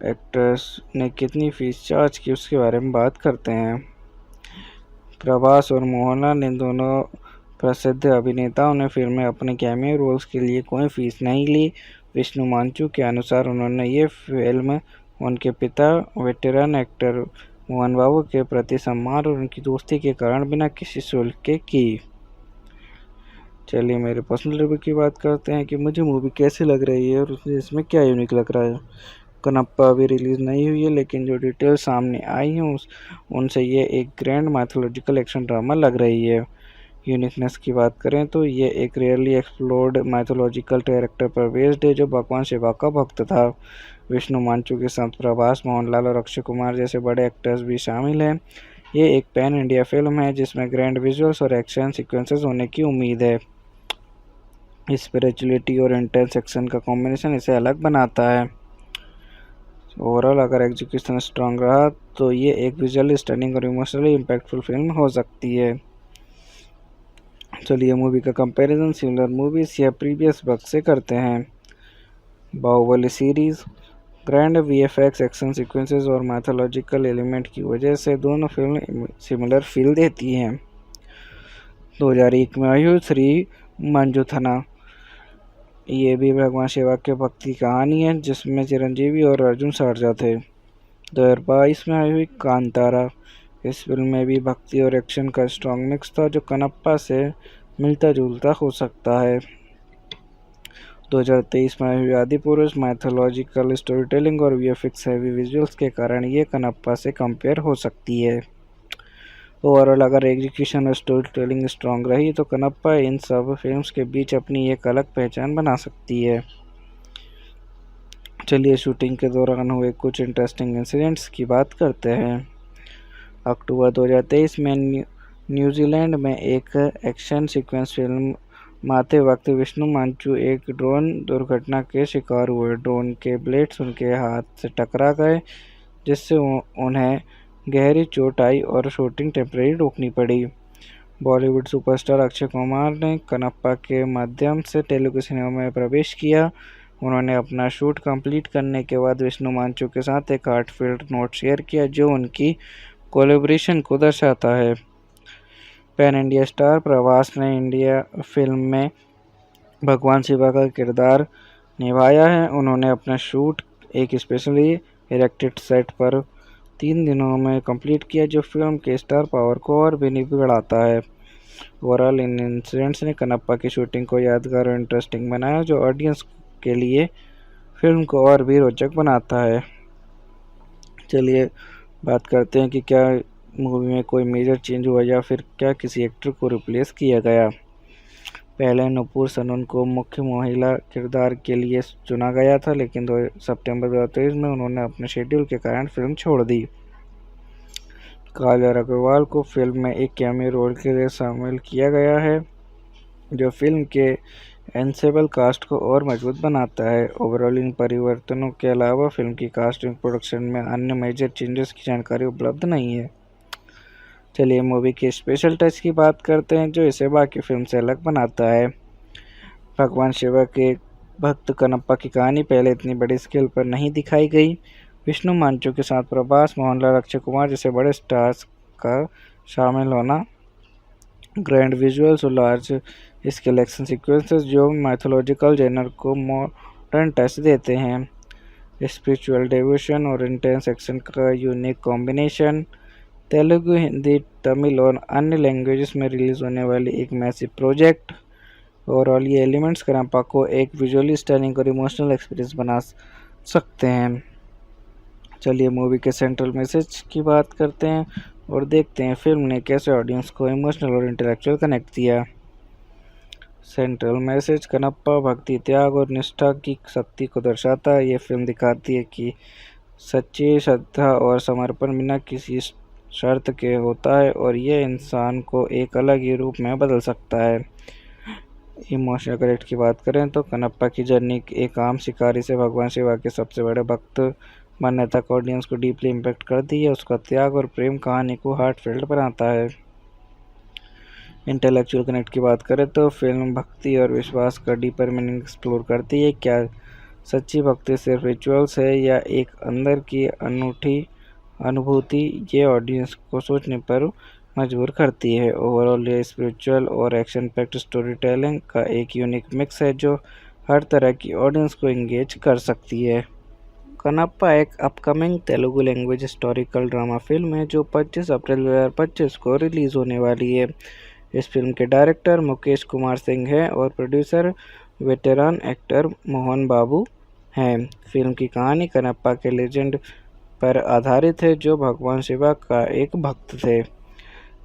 एक्टर्स ने कितनी फीस चार्ज की उसके बारे में बात करते हैं। प्रभास और मोहनलाल, इन दोनों प्रसिद्ध अभिनेताओं ने फिल्म में अपने कैमियो रोल्स के लिए कोई फीस नहीं ली। विष्णु मांचू के अनुसार उन्होंने ये फिल्म उनके पिता वेटरन एक्टर मोहन बाबू के प्रति सम्मान और उनकी दोस्ती के कारण बिना किसी शुल्क के की। चलिए मेरे पर्सनल रिव्यू की बात करते हैं कि मुझे मूवी कैसी लग रही है और इसमें क्या यूनिक लग रहा है। कनप्पा अभी रिलीज़ नहीं हुई है, लेकिन जो डिटेल सामने आई हैं उनसे ये एक ग्रैंड माइथोलॉजिकल एक्शन ड्रामा लग रही है। यूनिकनेस की बात करें तो ये एक रेयरली एक्सप्लोर्ड माइथोलॉजिकल कैरेक्टर पर बेस्ड है जो भगवान शिवा का भक्त था। विष्णु मांचू के साथ प्रभास, मोहनलाल और अक्षय कुमार जैसे बड़े एक्टर्स भी शामिल हैं। ये एक पैन इंडिया फिल्म है जिसमें ग्रैंड विजुअल्स और एक्शन सीक्वेंसेस होने की उम्मीद है। स्पिरिचुअलिटी और इंटेंस एक्शन का कॉम्बिनेशन इसे अलग बनाता है। ओवरऑल अगर एग्जीक्यूशन स्ट्रांग रहा तो ये एक विजुअली स्टनिंग और इमोशनली इम्पैक्टफुल फिल्म हो सकती है। चलिए मूवी का कंपैरिजन सिमिलर मूवीज या प्रीवियस वर्क से करते हैं। Baahubali series, grand VFX, action sequences और मैथोलॉजिकल एलिमेंट की वजह से दोनों फिल्म सिमिलर फील देती हैं। 2001 में आई हुई श्री मंजुथना, ये भी भगवान शिवा के भक्त की कहानी है जिसमें चिरंजीवी और अर्जुन सर्जा थे। 2022 में आई हुई कांतारा, इस फिल्म में भी भक्ति और एक्शन का स्ट्रॉन्ग मिक्स था जो कनप्पा से मिलता जुलता हो सकता है। 2023 में आई हुई आदिपुरुष, मैथोलॉजिकल स्टोरी टेलिंग और वीएफएक्स हैवी विजुअल्स के कारण ये कनप्पा से कंपेयर हो सकती है। ओवरऑल अगर एग्जीक्यूशन और स्टोरी टेलिंग स्ट्रॉन्ग रही तो कनप्पा इन सब फिल्म्स के बीच अपनी एक अलग पहचान बना सकती है। चलिए शूटिंग के दौरान हुए कुछ इंटरेस्टिंग इंसिडेंट्स की बात करते हैं। अक्टूबर 2023 में न्यूजीलैंड में एक एक्शन सीक्वेंस फिल्म माते वक्त विष्णु मांचू एक ड्रोन दुर्घटना के शिकार हुए। ड्रोन के ब्लेड्स उनके हाथ से टकरा गए जिससे उन्हें गहरी चोट आई और शूटिंग टेम्परेरी रोकनी पड़ी। बॉलीवुड सुपरस्टार अक्षय कुमार ने कनप्पा के माध्यम से तेलुगु सिनेमा में प्रवेश किया। उन्होंने अपना शूट कंप्लीट करने के बाद विष्णु मांचू के साथ एक हार्टफेल्ट नोट शेयर किया जो उनकी कोलैबोरेशन को दर्शाता है। पैन इंडिया स्टार प्रभास ने इंडिया फिल्म में भगवान शिवा का किरदार निभाया है। उन्होंने अपना शूट एक स्पेशली इरेक्टेड सेट पर 3 दिनों में कंप्लीट किया जो फिल्म के स्टार पावर को और भी बढ़ाता है। ओवरऑल इन इंसिडेंट्स ने कनप्पा की शूटिंग को यादगार और इंटरेस्टिंग बनाया जो ऑडियंस के लिए फिल्म को और भी रोचक बनाता है। चलिए बात करते हैं कि क्या मूवी में कोई मेजर चेंज हुआ या फिर क्या किसी एक्टर को रिप्लेस किया गया। पहले नुपुर सनन को मुख्य महिला किरदार के लिए चुना गया था, लेकिन सितंबर 2023 में उन्होंने अपने शेड्यूल के कारण फिल्म छोड़ दी। काजल अग्रवाल को फिल्म में एक कैमियो रोल के लिए शामिल किया गया है जो फिल्म के एंसेबल कास्ट को और मजबूत बनाता है। ओवरऑल इन परिवर्तनों के अलावा फिल्म की कास्टिंग प्रोडक्शन में अन्य मेजर चेंजेस की जानकारी उपलब्ध नहीं है। चलिए मूवी के स्पेशल टच की बात करते हैं जो इसे बाकी फिल्म से अलग बनाता है। भगवान शिवा के भक्त कनप्पा की कहानी पहले इतनी बड़ी स्केल पर नहीं दिखाई गई। विष्णु मांचू के साथ प्रभास, मोहनलाल, अक्षय कुमार जैसे बड़े स्टार्स का शामिल होना, ग्रैंड विजुअल्स और लार्ज स्केल एक्शन सीक्वेंसेस जो माइथोलॉजिकल जेनर को मॉडर्न टच देते हैं, स्पिरिचुअल डिवोशन और इंटेंस एक्शन का यूनिक कॉम्बिनेशन, तेलुगु, हिंदी, तमिल और अन्य लैंग्वेजेस में रिलीज़ होने वाली एक मैसिव प्रोजेक्ट। ओवरऑल ये एलिमेंट्स कनप्पा को एक विजुअली स्टनिंग और इमोशनल एक्सपीरियंस बना सकते हैं। चलिए मूवी के सेंट्रल मैसेज की बात करते हैं और देखते हैं फिल्म ने कैसे ऑडियंस को इमोशनल और इंटेलेक्चुअल कनेक्ट किया। सेंट्रल मैसेज कनप्पा भक्ति, त्याग और निष्ठा की शक्ति को दर्शाता है। ये फिल्म दिखाती है कि सच्ची श्रद्धा और समर्पण बिना किसी शर्त के होता है और ये इंसान को एक अलग ही रूप में बदल सकता है। इमोशनल कनेक्ट की बात करें तो कनप्पा की जर्नी एक आम शिकारी से भगवान शिवा के सबसे बड़े भक्त बनने तक ऑडियंस को डीपली इम्पैक्ट करती है। उसका त्याग और प्रेम कहानी को हार्टफेल्ट बनाता है। इंटेलेक्चुअल कनेक्ट की बात करें तो फिल्म भक्ति और विश्वास का डीपर मीनिंग एक्सप्लोर करती है। क्या सच्ची भक्ति सिर्फ रिचुअल्स है या एक अंदर की अनूठी अनुभूति, ये ऑडियंस को सोचने पर मजबूर करती है। ओवरऑल ये स्पिरिचुअल और एक्शन पैक्ड स्टोरी टेलिंग का एक यूनिक मिक्स है जो हर तरह की ऑडियंस को एंगेज कर सकती है। कनप्पा एक upcoming Telugu language historical drama film है जो 25 अप्रैल 2025 को रिलीज होने वाली है। इस फिल्म के डायरेक्टर मुकेश कुमार सिंह हैं और प्रोड्यूसर वेटेरान एक्टर मोहन बाबू हैं। फिल्म की कहानी कनप्पा के लेजेंड पर आधारित है जो भगवान शिवा का एक भक्त थे।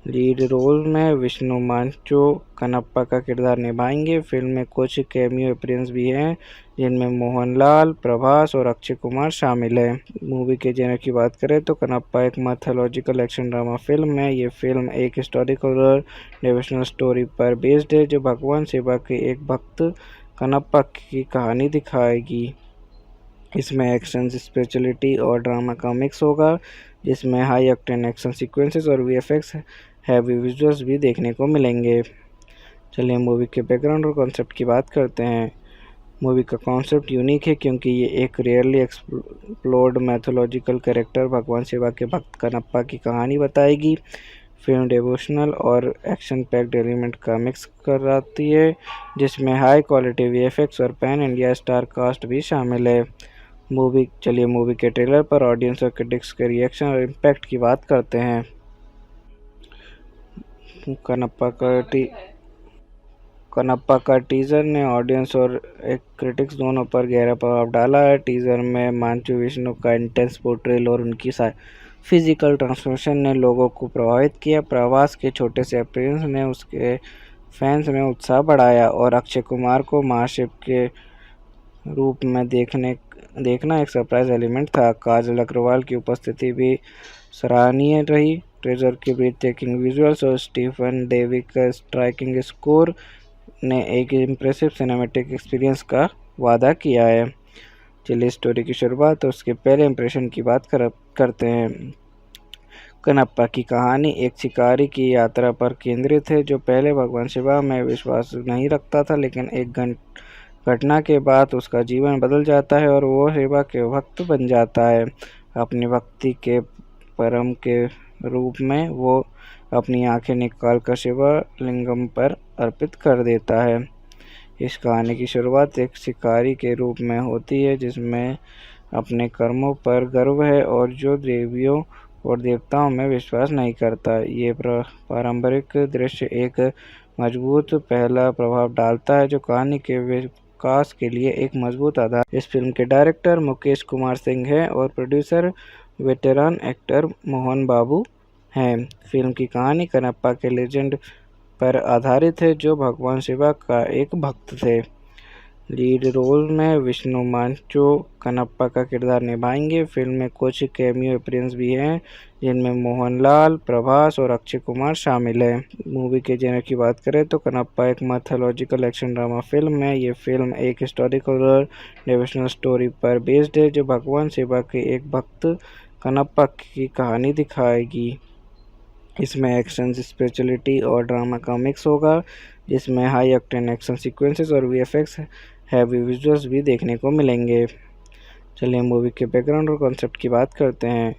लीड रोल में विष्णु मांचो कनप्पा का किरदार निभाएंगे। फिल्म में कुछ कैमियो अपीयरेंस भी हैं जिनमें मोहनलाल, प्रभास और अक्षय कुमार शामिल हैं। मूवी के जेनर की बात करें तो कनप्पा एक मैथोलॉजिकल एक्शन ड्रामा फिल्म है। ये फिल्म एक हिस्टोरिकल डिवोशनल स्टोरी पर बेस्ड है जो भगवान शिवा के एक भक्त कनप्पा की कहानी दिखाएगी। इसमें एक्शन, स्पिरिचुअलिटी और ड्रामा का मिक्स होगा जिसमें हाई ऑक्टेन एक्शन सीक्वेंसेस और वीएफएक्स हैवी विजुअल्स भी देखने को मिलेंगे। चलिए मूवी के बैकग्राउंड और कॉन्सेप्ट की बात करते हैं। मूवी का कॉन्सेप्ट यूनिक है क्योंकि ये एक रियरली एक्सप्लोर्ड मैथोलॉजिकल कैरेक्टर भगवान शिवा के भक्त कनप्पा की कहानी बताएगी। फिल्म डिवोशनल और एक्शन पैक्ड एलिमेंट का मिक्स कराती है जिसमें हाई क्वालिटी वीएफएक्स और पैन इंडिया स्टार कास्ट भी शामिल है। मूवी के ट्रेलर पर ऑडियंस और क्रिटिक्स के रिएक्शन और इम्पैक्ट की बात करते हैं। कनप्पा का टीजर ने ऑडियंस और एक क्रिटिक्स दोनों पर गहरा प्रभाव डाला है। टीजर में मांचू विष्णु का इंटेंस पोर्ट्रेल और उनकी फिजिकल ट्रांसफॉर्मेशन ने लोगों को प्रभावित किया। प्रभास के छोटे से अपीयरेंस ने उसके फैंस में उत्साह बढ़ाया और अक्षय कुमार को महाशिव के रूप में देखना एक सरप्राइज एलिमेंट था। काजल अग्रवाल की उपस्थिति भी सराहनीय रही। ट्रेजर की ब्रीथ टेकिंग विजुअल्स और स्टीफन डेवी का स्ट्राइकिंग स्कोर ने एक इम्प्रेसिव सिनेमैटिक एक्सपीरियंस का वादा किया है। चलिए स्टोरी की शुरुआत और उसके पहले इंप्रेशन की बात करते हैं। कनप्पा की कहानी एक शिकारी की यात्रा पर केंद्रित है जो पहले भगवान शिवा में विश्वास नहीं रखता था, लेकिन एक घटना के बाद उसका जीवन बदल जाता है और वो शिवा के भक्त बन जाता है। अपनी भक्ति के परम के रूप में वो अपनी आंखें निकालकर शिवा लिंगम पर अर्पित कर देता है। इस कहानी की शुरुआत एक शिकारी के रूप में होती है जिसमें अपने कर्मों पर गर्व है और जो देवियों और देवताओं में विश्वास नहीं करता। ये पारंपरिक दृश्य एक मजबूत पहला प्रभाव डालता है जो कहानी के विकास के लिए एक मजबूत आधार। इस फिल्म के डायरेक्टर मुकेश कुमार सिंह हैं और प्रोड्यूसर वेटेरान एक्टर मोहन बाबू हैं। फिल्म की कहानी कनप्पा के लेजेंड पर आधारित है जो भगवान शिवा का एक भक्त थे। लीड रोल में विष्णु मांचो कनप्पा का किरदार निभाएंगे। फिल्म में कुछ कैमियो अपीयरेंस भी हैं जिनमें मोहनलाल, प्रभास और अक्षय कुमार शामिल हैं। मूवी के जेनर की बात करें तो कनप्पा एक मैथोलॉजिकल एक्शन ड्रामा फिल्म है। ये फिल्म एक हिस्टोरिकल डिवोशनल स्टोरी पर बेस्ड है जो भगवान शिवा के एक भक्त कनप्पा की कहानी दिखाएगी। इसमें एक्शन, स्पिरिचुअलिटी और ड्रामा का मिक्स होगा जिसमें हाई ऑक्टेन एक्शन सीक्वेंसेस और वीएफएक्स हैवी विजुअल्स भी देखने को मिलेंगे। चलिए मूवी के बैकग्राउंड और कॉन्सेप्ट की बात करते हैं।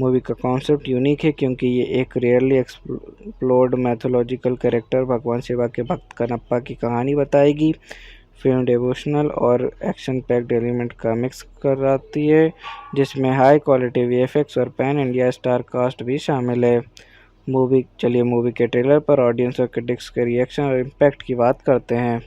मूवी का कॉन्सेप्ट यूनिक है क्योंकि ये एक रियरली एक्सप्लोर्ड मैथोलॉजिकल कैरेक्टर भगवान शिवा के भक्त कनप्पा की कहानी बताएगी। फिल्म डिवोशनल और एक्शन पैक्ड एलिमेंट का मिक्स कराती है जिसमें हाई क्वालिटी वीएफएक्स और पैन इंडिया स्टार कास्ट भी शामिल है। मूवी के ट्रेलर पर ऑडियंस और क्रिटिक्स के रिएक्शन और इम्पैक्ट की बात करते हैं।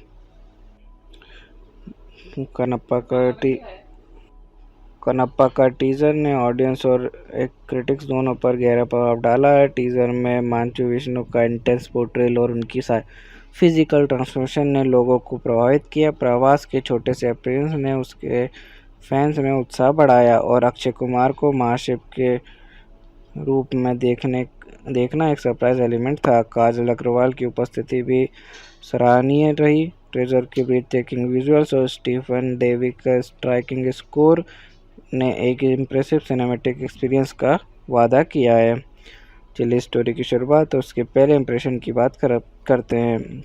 कनप्पा का टीजर ने ऑडियंस और एक क्रिटिक्स दोनों पर गहरा प्रभाव डाला है। टीजर में मांचू विष्णु का इंटेंस पोर्ट्रेल और उनकी फिजिकल ट्रांसफॉर्मेशन ने लोगों को प्रभावित किया। प्रभास के छोटे से अपीयरेंस ने उसके फैंस में उत्साह बढ़ाया और अक्षय कुमार को महाशिव के रूप में देखना एक सरप्राइज एलिमेंट था। काजल अग्रवाल की उपस्थिति भी सराहनीय रही। ट्रेजर के ब्रीथटेकिंग विजुअल्स और स्टीफन डेवी का स्ट्राइकिंग स्कोर ने एक इम्प्रेसिव सिनेमैटिक एक्सपीरियंस का वादा किया है। चलिए स्टोरी की शुरुआत और उसके पहले इम्प्रेशन की बात करते हैं।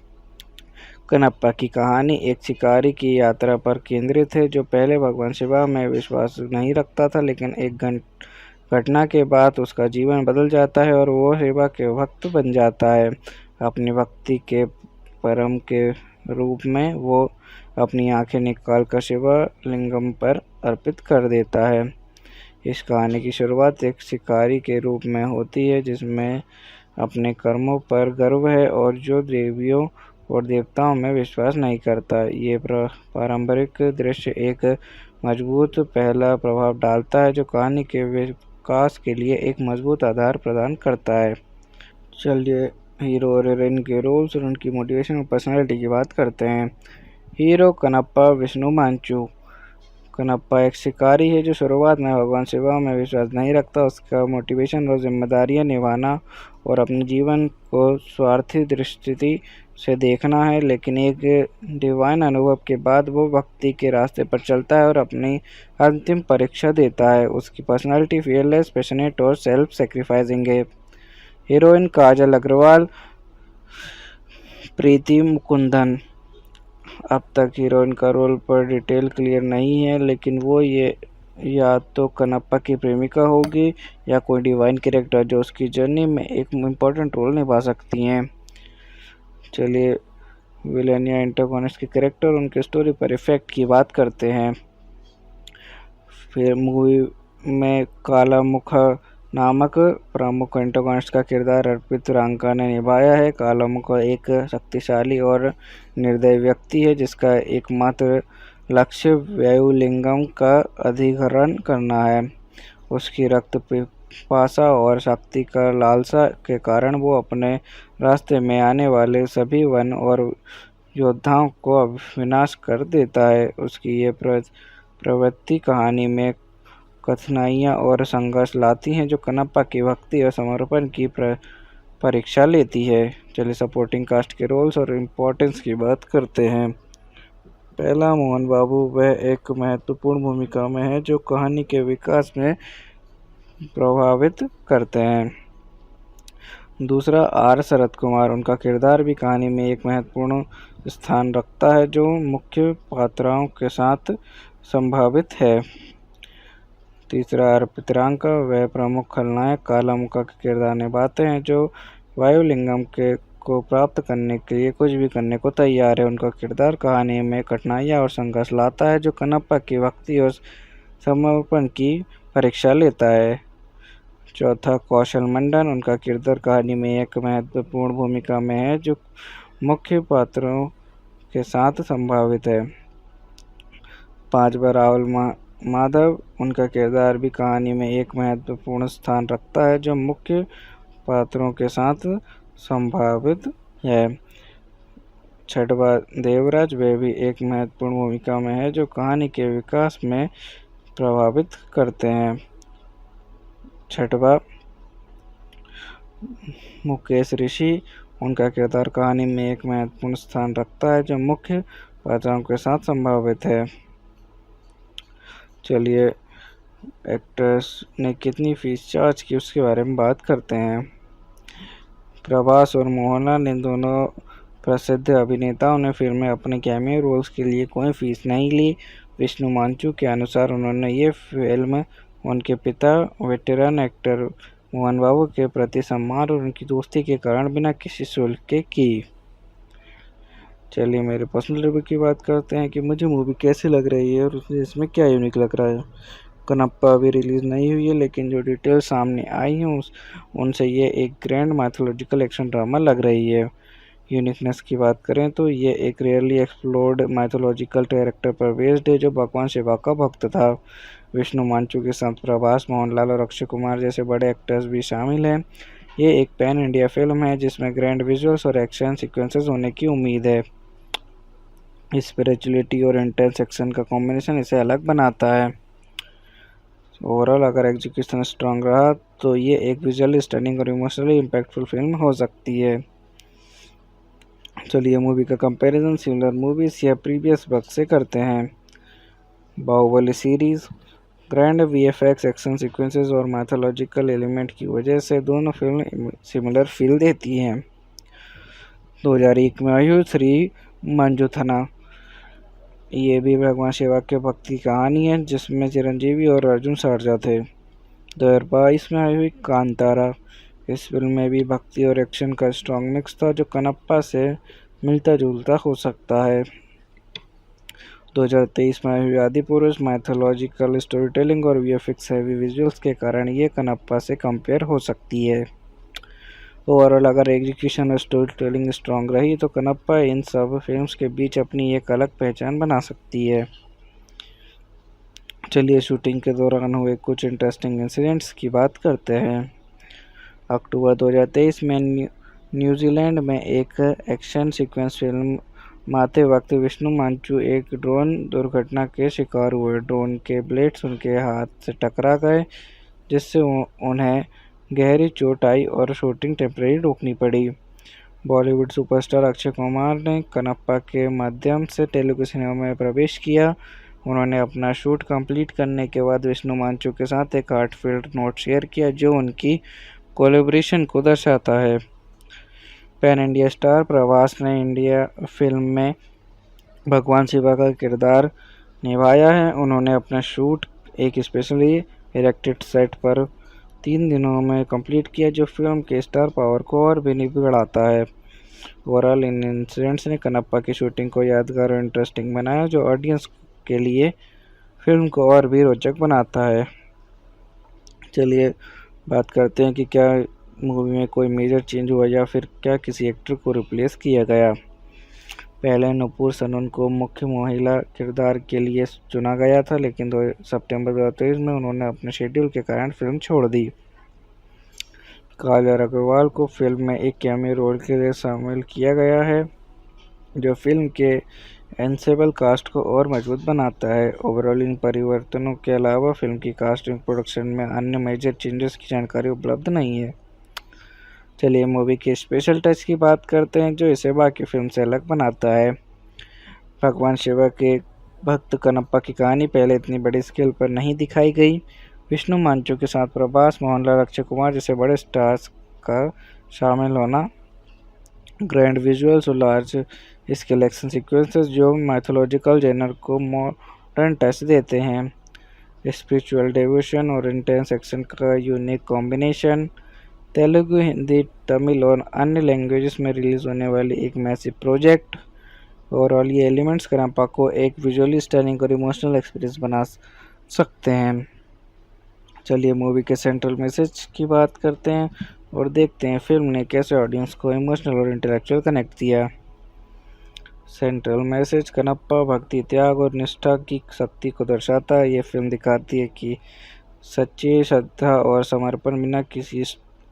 कनप्पा की कहानी एक शिकारी की यात्रा पर केंद्रित है जो पहले भगवान शिवा में विश्वास नहीं रखता था, लेकिन एक घटना के बाद उसका जीवन बदल जाता है और वो शिवा के भक्त बन जाता है। अपनी भक्ति के परम के रूप में वो अपनी आंखें निकालकर शिवा लिंगम पर अर्पित कर देता है। इस कहानी की शुरुआत एक शिकारी के रूप में होती है जिसमें अपने कर्मों पर गर्व है और जो देवियों और देवताओं में विश्वास नहीं करता। ये पारंपरिक दृश्य एक मजबूत पहला प्रभाव डालता है जो कहानी के विकास के लिए एक मजबूत आधार प्रदान करता है। चलिए हीरो और हीरोइन के रोल्स और उनकी मोटिवेशन और पर्सनैलिटी की बात करते हैं। Hero Kannappa Vishnu Manchu. कनप्पा एक शिकारी है जो शुरुआत में भगवान शिवा में विश्वास नहीं रखता। उसका मोटिवेशन और जिम्मेदारियां निभाना और अपने जीवन को स्वार्थी दृष्टि से देखना है, लेकिन एक डिवाइन अनुभव के बाद वो भक्ति के रास्ते पर चलता है और अपनी अंतिम परीक्षा देता है। उसकी पर्सनालिटी फियरलेस, पैशनेट और सेल्फ सेक्रीफाइसिंग है। हीरोइन काजल अग्रवाल। प्रीति मुकुंदन। अब तक हीरोइन का रोल पर डिटेल क्लियर नहीं है, लेकिन वो ये या तो कनप्पा की प्रेमिका होगी या कोई डिवाइन कैरेक्टर जो उसकी जर्नी में एक इम्पोर्टेंट रोल निभा सकती हैं। चलिए विलेन या एंटागोनिस्ट के कैरेक्टर और उनके स्टोरी पर इफेक्ट की बात करते हैं। फिर मूवी में काला मुख नामक प्रमुख एंटागोनिस्ट का किरदार अर्पित रांका ने निभाया है। काला मुख एक शक्तिशाली और निर्दयी व्यक्ति है जिसका एकमात्र लक्ष्य वायुलिंगम का अधिग्रहण करना है। उसकी रक्त पिपासा और शक्ति का लालसा के कारण वो अपने रास्ते में आने वाले सभी वन और योद्धाओं को विनाश कर देता है। उसकी ये प्रवृत्ति कहानी में कठिनाइयाँ और संघर्ष लाती हैं जो कनप्पा की भक्ति और समर्पण की परीक्षा लेती है। चलिए सपोर्टिंग कास्ट के रोल्स और इम्पोर्टेंस की बात करते हैं। पहला, मोहन बाबू। वह एक महत्वपूर्ण भूमिका में है जो कहानी के विकास में प्रभावित करते हैं। दूसरा, आर शरद कुमार। उनका किरदार भी कहानी में एक महत्वपूर्ण स्थान रखता है जो मुख्य पात्रों के साथ संभावित है। तीसरा, अर्पित रांका। वह प्रमुख खलनायक काला मुख का किरदार निभाते हैं जो वायुलिंगम को प्राप्त करने के लिए कुछ भी करने को तैयार है। उनका किरदार कहानी में कठिनाइयाँ और संघर्ष लाता है जो कनप्पा की भक्ति और समर्पण की परीक्षा लेता है। चौथा, कौशल मंडन। उनका किरदार कहानी में एक महत्वपूर्ण भूमिका में है जो मुख्य पात्रों के साथ संभावित है। पांचवा, राहुल माधव। उनका किरदार भी कहानी में एक महत्वपूर्ण स्थान रखता है जो मुख्य पात्रों के साथ संभावित है। छठवा, देवराज। वे भी एक महत्वपूर्ण भूमिका में है जो कहानी के विकास में प्रभावित करते हैं। छठवा, मुकेश ऋषि। उनका किरदार कहानी में एक महत्वपूर्ण स्थान रखता है जो मुख्य पात्रों के साथ संभावित है। चलिए एक्टर्स ने कितनी फीस चार्ज की उसके बारे में बात करते हैं। प्रभास और मोहनलाल, इन दोनों प्रसिद्ध अभिनेताओं ने फिल्म में अपने कैमियो रोल्स के लिए कोई फीस नहीं ली। विष्णु मांचू के अनुसार उन्होंने ये फिल्म उनके पिता वेटरन एक्टर मोहन बाबू के प्रति सम्मान और उनकी दोस्ती के कारण बिना किसी शुल्क के की। चलिए मेरे पर्सनल रिव्यू की बात करते हैं कि मुझे मूवी कैसी लग रही है और इसमें क्या यूनिक लग रहा है। कनप्पा अभी रिलीज़ नहीं हुई है, लेकिन जो डिटेल्स सामने आई हैं उनसे ये एक ग्रैंड माइथोलॉजिकल एक्शन ड्रामा लग रही है। यूनिकनेस की बात करें तो ये एक रेयरली एक्सप्लोर्ड माइथोलॉजिकल कैरेक्टर पर बेस्ड है जो भगवान शिवा का भक्त था। विष्णु मांचू के साथ प्रभास, मोहनलाल और अक्षय कुमार जैसे बड़े एक्टर्स भी शामिल हैं। ये एक पैन इंडिया फिल्म है जिसमें ग्रैंड विजुअल्स और एक्शन सीक्वेंसेस होने की उम्मीद है। स्पिरिचुअलिटी और इंटेंस एक्शन का कॉम्बिनेशन इसे अलग बनाता है। ओवरऑल अगर एग्जीक्यूशन स्ट्रांग रहा तो ये एक विजुअली स्टनिंग और इमोशनली इम्पैक्टफुल फिल्म हो सकती है। चलिए मूवी का कंपैरिजन सिमिलर मूवीज या प्रीवियस वर्क से करते हैं। Baahubali series grand VFX, action sequences और मैथोलॉजिकल एलिमेंट की वजह से दोनों फिल्म सिमिलर फील देती हैं। 2001 में आई हुई श्री मंजुथना, ये भी भगवान शिवा के भक्ति कहानी है जिसमें चिरंजीवी और अर्जुन सर्जा थे। 2022 में आई हुई कांतारा, इस फिल्म में भी भक्ति और एक्शन का स्ट्रॉन्ग मिक्स था जो कनप्पा से मिलता जुलता हो सकता है। 2023 में आई हुई आदिपुरुष मैथोलॉजिकल स्टोरी टेलिंग और वीएफएक्स हैवी विजुअल्स के कारण ये कनप्पा से कंपेयर हो सकती है। ओवरऑल अगर एग्जीक्यूशन और स्टोरी टेलिंग स्ट्रॉन्ग रही तो कनप्पा इन सब फिल्म्स के बीच अपनी एक अलग पहचान बना सकती है। चलिए शूटिंग के दौरान हुए कुछ इंटरेस्टिंग इंसिडेंट्स की बात करते हैं। अक्टूबर 2023 में न्यूजीलैंड में एक एक्शन सीक्वेंस फिल्म माते वक्त विष्णु मांचू एक ड्रोन दुर्घटना के शिकार हुए। ड्रोन के ब्लेड्स उनके हाथ से टकरा गए जिससे उन्हें गहरी चोट आई और शूटिंग टेम्परेरी रोकनी पड़ी। बॉलीवुड सुपरस्टार अक्षय कुमार ने कनप्पा के माध्यम से तेलुगु सिनेमा में प्रवेश किया। उन्होंने अपना शूट कंप्लीट करने के बाद विष्णु मांचू के साथ एक हार्टफेल्ट नोट शेयर किया जो उनकी कोलैबोरेशन को दर्शाता है। पैन इंडिया स्टार प्रभास ने इंडिया फिल्म में भगवान शिवा का किरदार निभाया है। उन्होंने अपना शूट एक स्पेशली इरेक्टेड सेट पर 3 दिनों में कंप्लीट किया जो फिल्म के स्टार पावर को और भी बढ़ाता है। ओवरऑल इन इंसिडेंट्स ने कनप्पा की शूटिंग को यादगार और इंटरेस्टिंग बनाया जो ऑडियंस के लिए फिल्म को और भी रोचक बनाता है। चलिए बात करते हैं कि क्या मूवी में कोई मेजर चेंज हुआ या फिर क्या किसी एक्टर को रिप्लेस किया गया। पहले नुपुर सनून को मुख्य महिला किरदार के लिए चुना गया था लेकिन सितंबर 2023 में उन्होंने अपने शेड्यूल के कारण फिल्म छोड़ दी। काजल अग्रवाल को फिल्म में एक कैमियो रोल के लिए शामिल किया गया है जो फिल्म के एंसेबल कास्ट को और मजबूत बनाता है। ओवरऑल इन परिवर्तनों के अलावा फिल्म की कास्टिंग प्रोडक्शन में अन्य मेजर चेंजेस की जानकारी उपलब्ध नहीं है। चलिए मूवी के स्पेशल टच की बात करते हैं जो इसे बाकी फिल्म से अलग बनाता है। भगवान शिवा के भक्त कनप्पा की कहानी पहले इतनी बड़ी स्केल पर नहीं दिखाई गई। विष्णु मांचू के साथ प्रभास, मोहनलाल, अक्षय कुमार जैसे बड़े स्टार्स का शामिल होना, ग्रैंड विजुअल्स और लार्ज स्केल एक्शन सीक्वेंसेस जो माइथोलॉजिकल जेनर को मॉडर्न टच देते हैं, स्पिरिचुअल डिवोशन और इंटेंस एक्शन का यूनिक कॉम्बिनेशन, तेलुगु, हिंदी, तमिल और अन्य लैंग्वेजेस में रिलीज़ होने वाली एक मैसिव प्रोजेक्ट। ओवरऑल ये एलिमेंट्स कनप्पा को एक विजुअली स्टनिंग और इमोशनल एक्सपीरियंस बना सकते हैं। चलिए मूवी के सेंट्रल मैसेज की बात करते हैं और देखते हैं फिल्म ने कैसे ऑडियंस को इमोशनल और इंटेलेक्चुअल कनेक्ट किया। सेंट्रल मैसेज कनप्पा भक्ति, त्याग और निष्ठा की शक्ति को दर्शाता है। ये फिल्म दिखाती है कि सच्ची श्रद्धा और समर्पण बिना किसी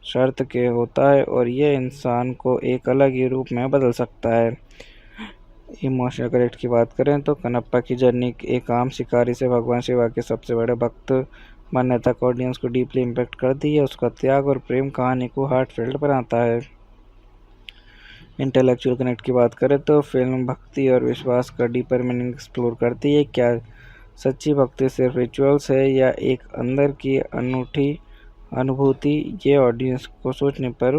शर्त के होता है और ये इंसान को एक अलग ही रूप में बदल सकता है। इमोशनल कनेक्ट की बात करें तो कनप्पा की जर्नी एक आम शिकारी से भगवान शिवा के सबसे बड़े भक्त बनने तक ऑडियंस को डीपली इम्पैक्ट करती है। उसका त्याग और प्रेम कहानी को हार्टफेल्ट बनाता है। इंटेलेक्चुअल कनेक्ट की बात करें तो फिल्म भक्ति और विश्वास का डीपर मीनिंग एक्सप्लोर करती है। क्या सच्ची भक्ति सिर्फ रिचुअल्स है या एक अंदर की अनूठी अनुभूति, ये ऑडियंस को सोचने पर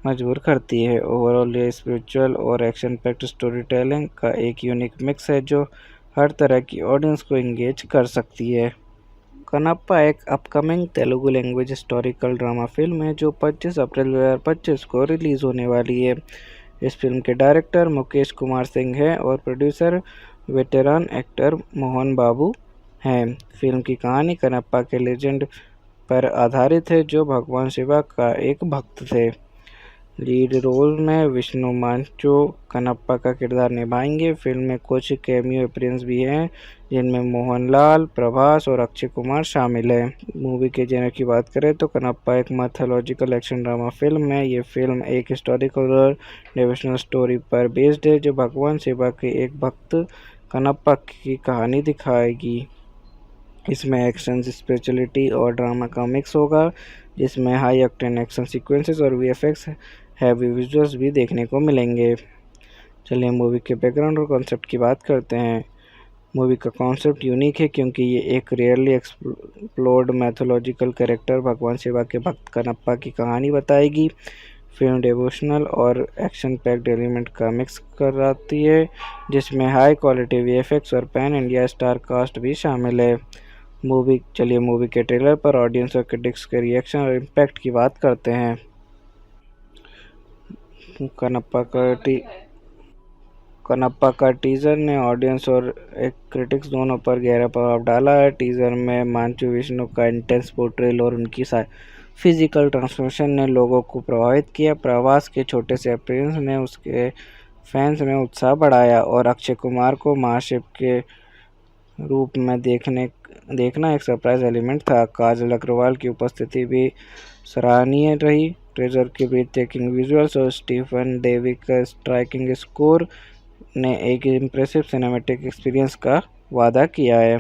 मजबूर करती है। ओवरऑल ये स्पिरिचुअल और एक्शन पैक्ड स्टोरी टेलिंग का एक यूनिक मिक्स है जो हर तरह की ऑडियंस को एंगेज कर सकती है। कनप्पा एक upcoming Telugu language historical drama film है जो 25 अप्रैल 2025 को रिलीज़ होने वाली है। इस फिल्म के डायरेक्टर मुकेश कुमार सिंह हैं और प्रोड्यूसर वेटेरान एक्टर मोहन बाबू हैं। फिल्म की कहानी कनप्पा के लेजेंड पर आधारित है जो भगवान शिवा का एक भक्त थे। लीड रोल में विष्णु मांचो कनप्पा का किरदार निभाएंगे। फिल्म में कुछ कैमियो अपीयरेंस भी हैं, जिनमें मोहनलाल, प्रभास और अक्षय कुमार शामिल हैं। मूवी के जेनर की बात करें तो कनप्पा एक मैथोलॉजिकल एक्शन ड्रामा फिल्म है। ये फिल्म एक हिस्टोरिकल और डिवोशनल स्टोरी पर बेस्ड है, जो भगवान शिवा के एक भक्त कनप्पा की कहानी दिखाएगी। इसमें एक्शन, स्पिरिचुअलिटी और ड्रामा का मिक्स होगा, जिसमें हाई ऑक्टेन एक्शन सीक्वेंसेस और वीएफएक्स हैवी विजुअल्स भी देखने को मिलेंगे। चलिए मूवी के बैकग्राउंड और कॉन्सेप्ट की बात करते हैं। मूवी का कॉन्सेप्ट यूनिक है क्योंकि ये एक रेयरली एक्सप्लोर्ड मैथोलॉजिकल कैरेक्टर भगवान शिवा के भक्त कनप्पा की कहानी बताएगी। फिल्म डिवोशनल और एक्शन पैक्ड एलिमेंट का मिक्स कराती है, जिसमें हाई क्वालिटी वीएफएक्स और पैन इंडिया स्टार कास्ट भी शामिल है। चलिए मूवी के ट्रेलर पर ऑडियंस और क्रिटिक्स के रिएक्शन और इम्पैक्ट की बात करते हैं। कनप्पा का टीजर ने ऑडियंस और क्रिटिक्स दोनों पर गहरा प्रभाव डाला है। टीजर में मांचू विष्णु का इंटेंस पोर्ट्रेल और उनकी फिजिकल ट्रांसफॉर्मेशन ने लोगों को प्रभावित किया। प्रभास के छोटे से अपीयरेंस ने उसके फैंस में उत्साह बढ़ाया और अक्षय कुमार को महाशिव के रूप में देखना एक सरप्राइज एलिमेंट था। काजल अग्रवाल की उपस्थिति भी सराहनीय रही। ट्रेजर के ब्रीथ टेकिंग विजुअल्स और स्टीफन डेवी का स्ट्राइकिंग स्कोर ने एक इम्प्रेसिव सिनेमैटिक एक्सपीरियंस का वादा किया है।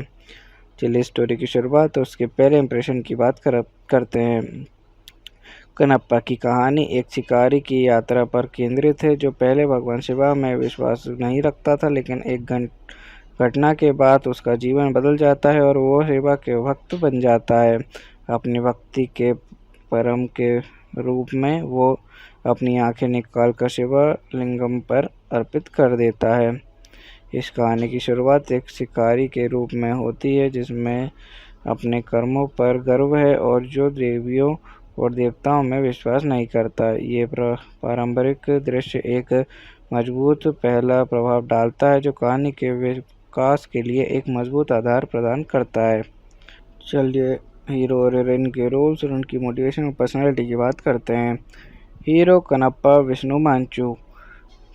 चलिए स्टोरी की शुरुआत और उसके पहले इंप्रेशन की बात करते हैं। कनप्पा की कहानी एक शिकारी की यात्रा पर केंद्रित है, जो पहले भगवान शिवा में विश्वास नहीं रखता था, लेकिन एक घटना के बाद उसका जीवन बदल जाता है और वो शिवा के भक्त बन जाता है। अपनी भक्ति के परम के रूप में वो अपनी आंखें निकाल कर शिवलिंगम पर अर्पित कर देता है। इस कहानी की शुरुआत एक शिकारी के रूप में होती है, जिसमें अपने कर्मों पर गर्व है और जो देवियों और देवताओं में विश्वास नहीं करता। ये पारंपरिक दृश्य एक मजबूत पहला प्रभाव डालता है, जो कहानी के विकास के लिए एक मजबूत आधार प्रदान करता है। चलिए हीरो और हीरोइन के रोल्स और उनकी मोटिवेशन और पर्सनैलिटी की बात करते हैं। Hero Kannappa Vishnu Manchu.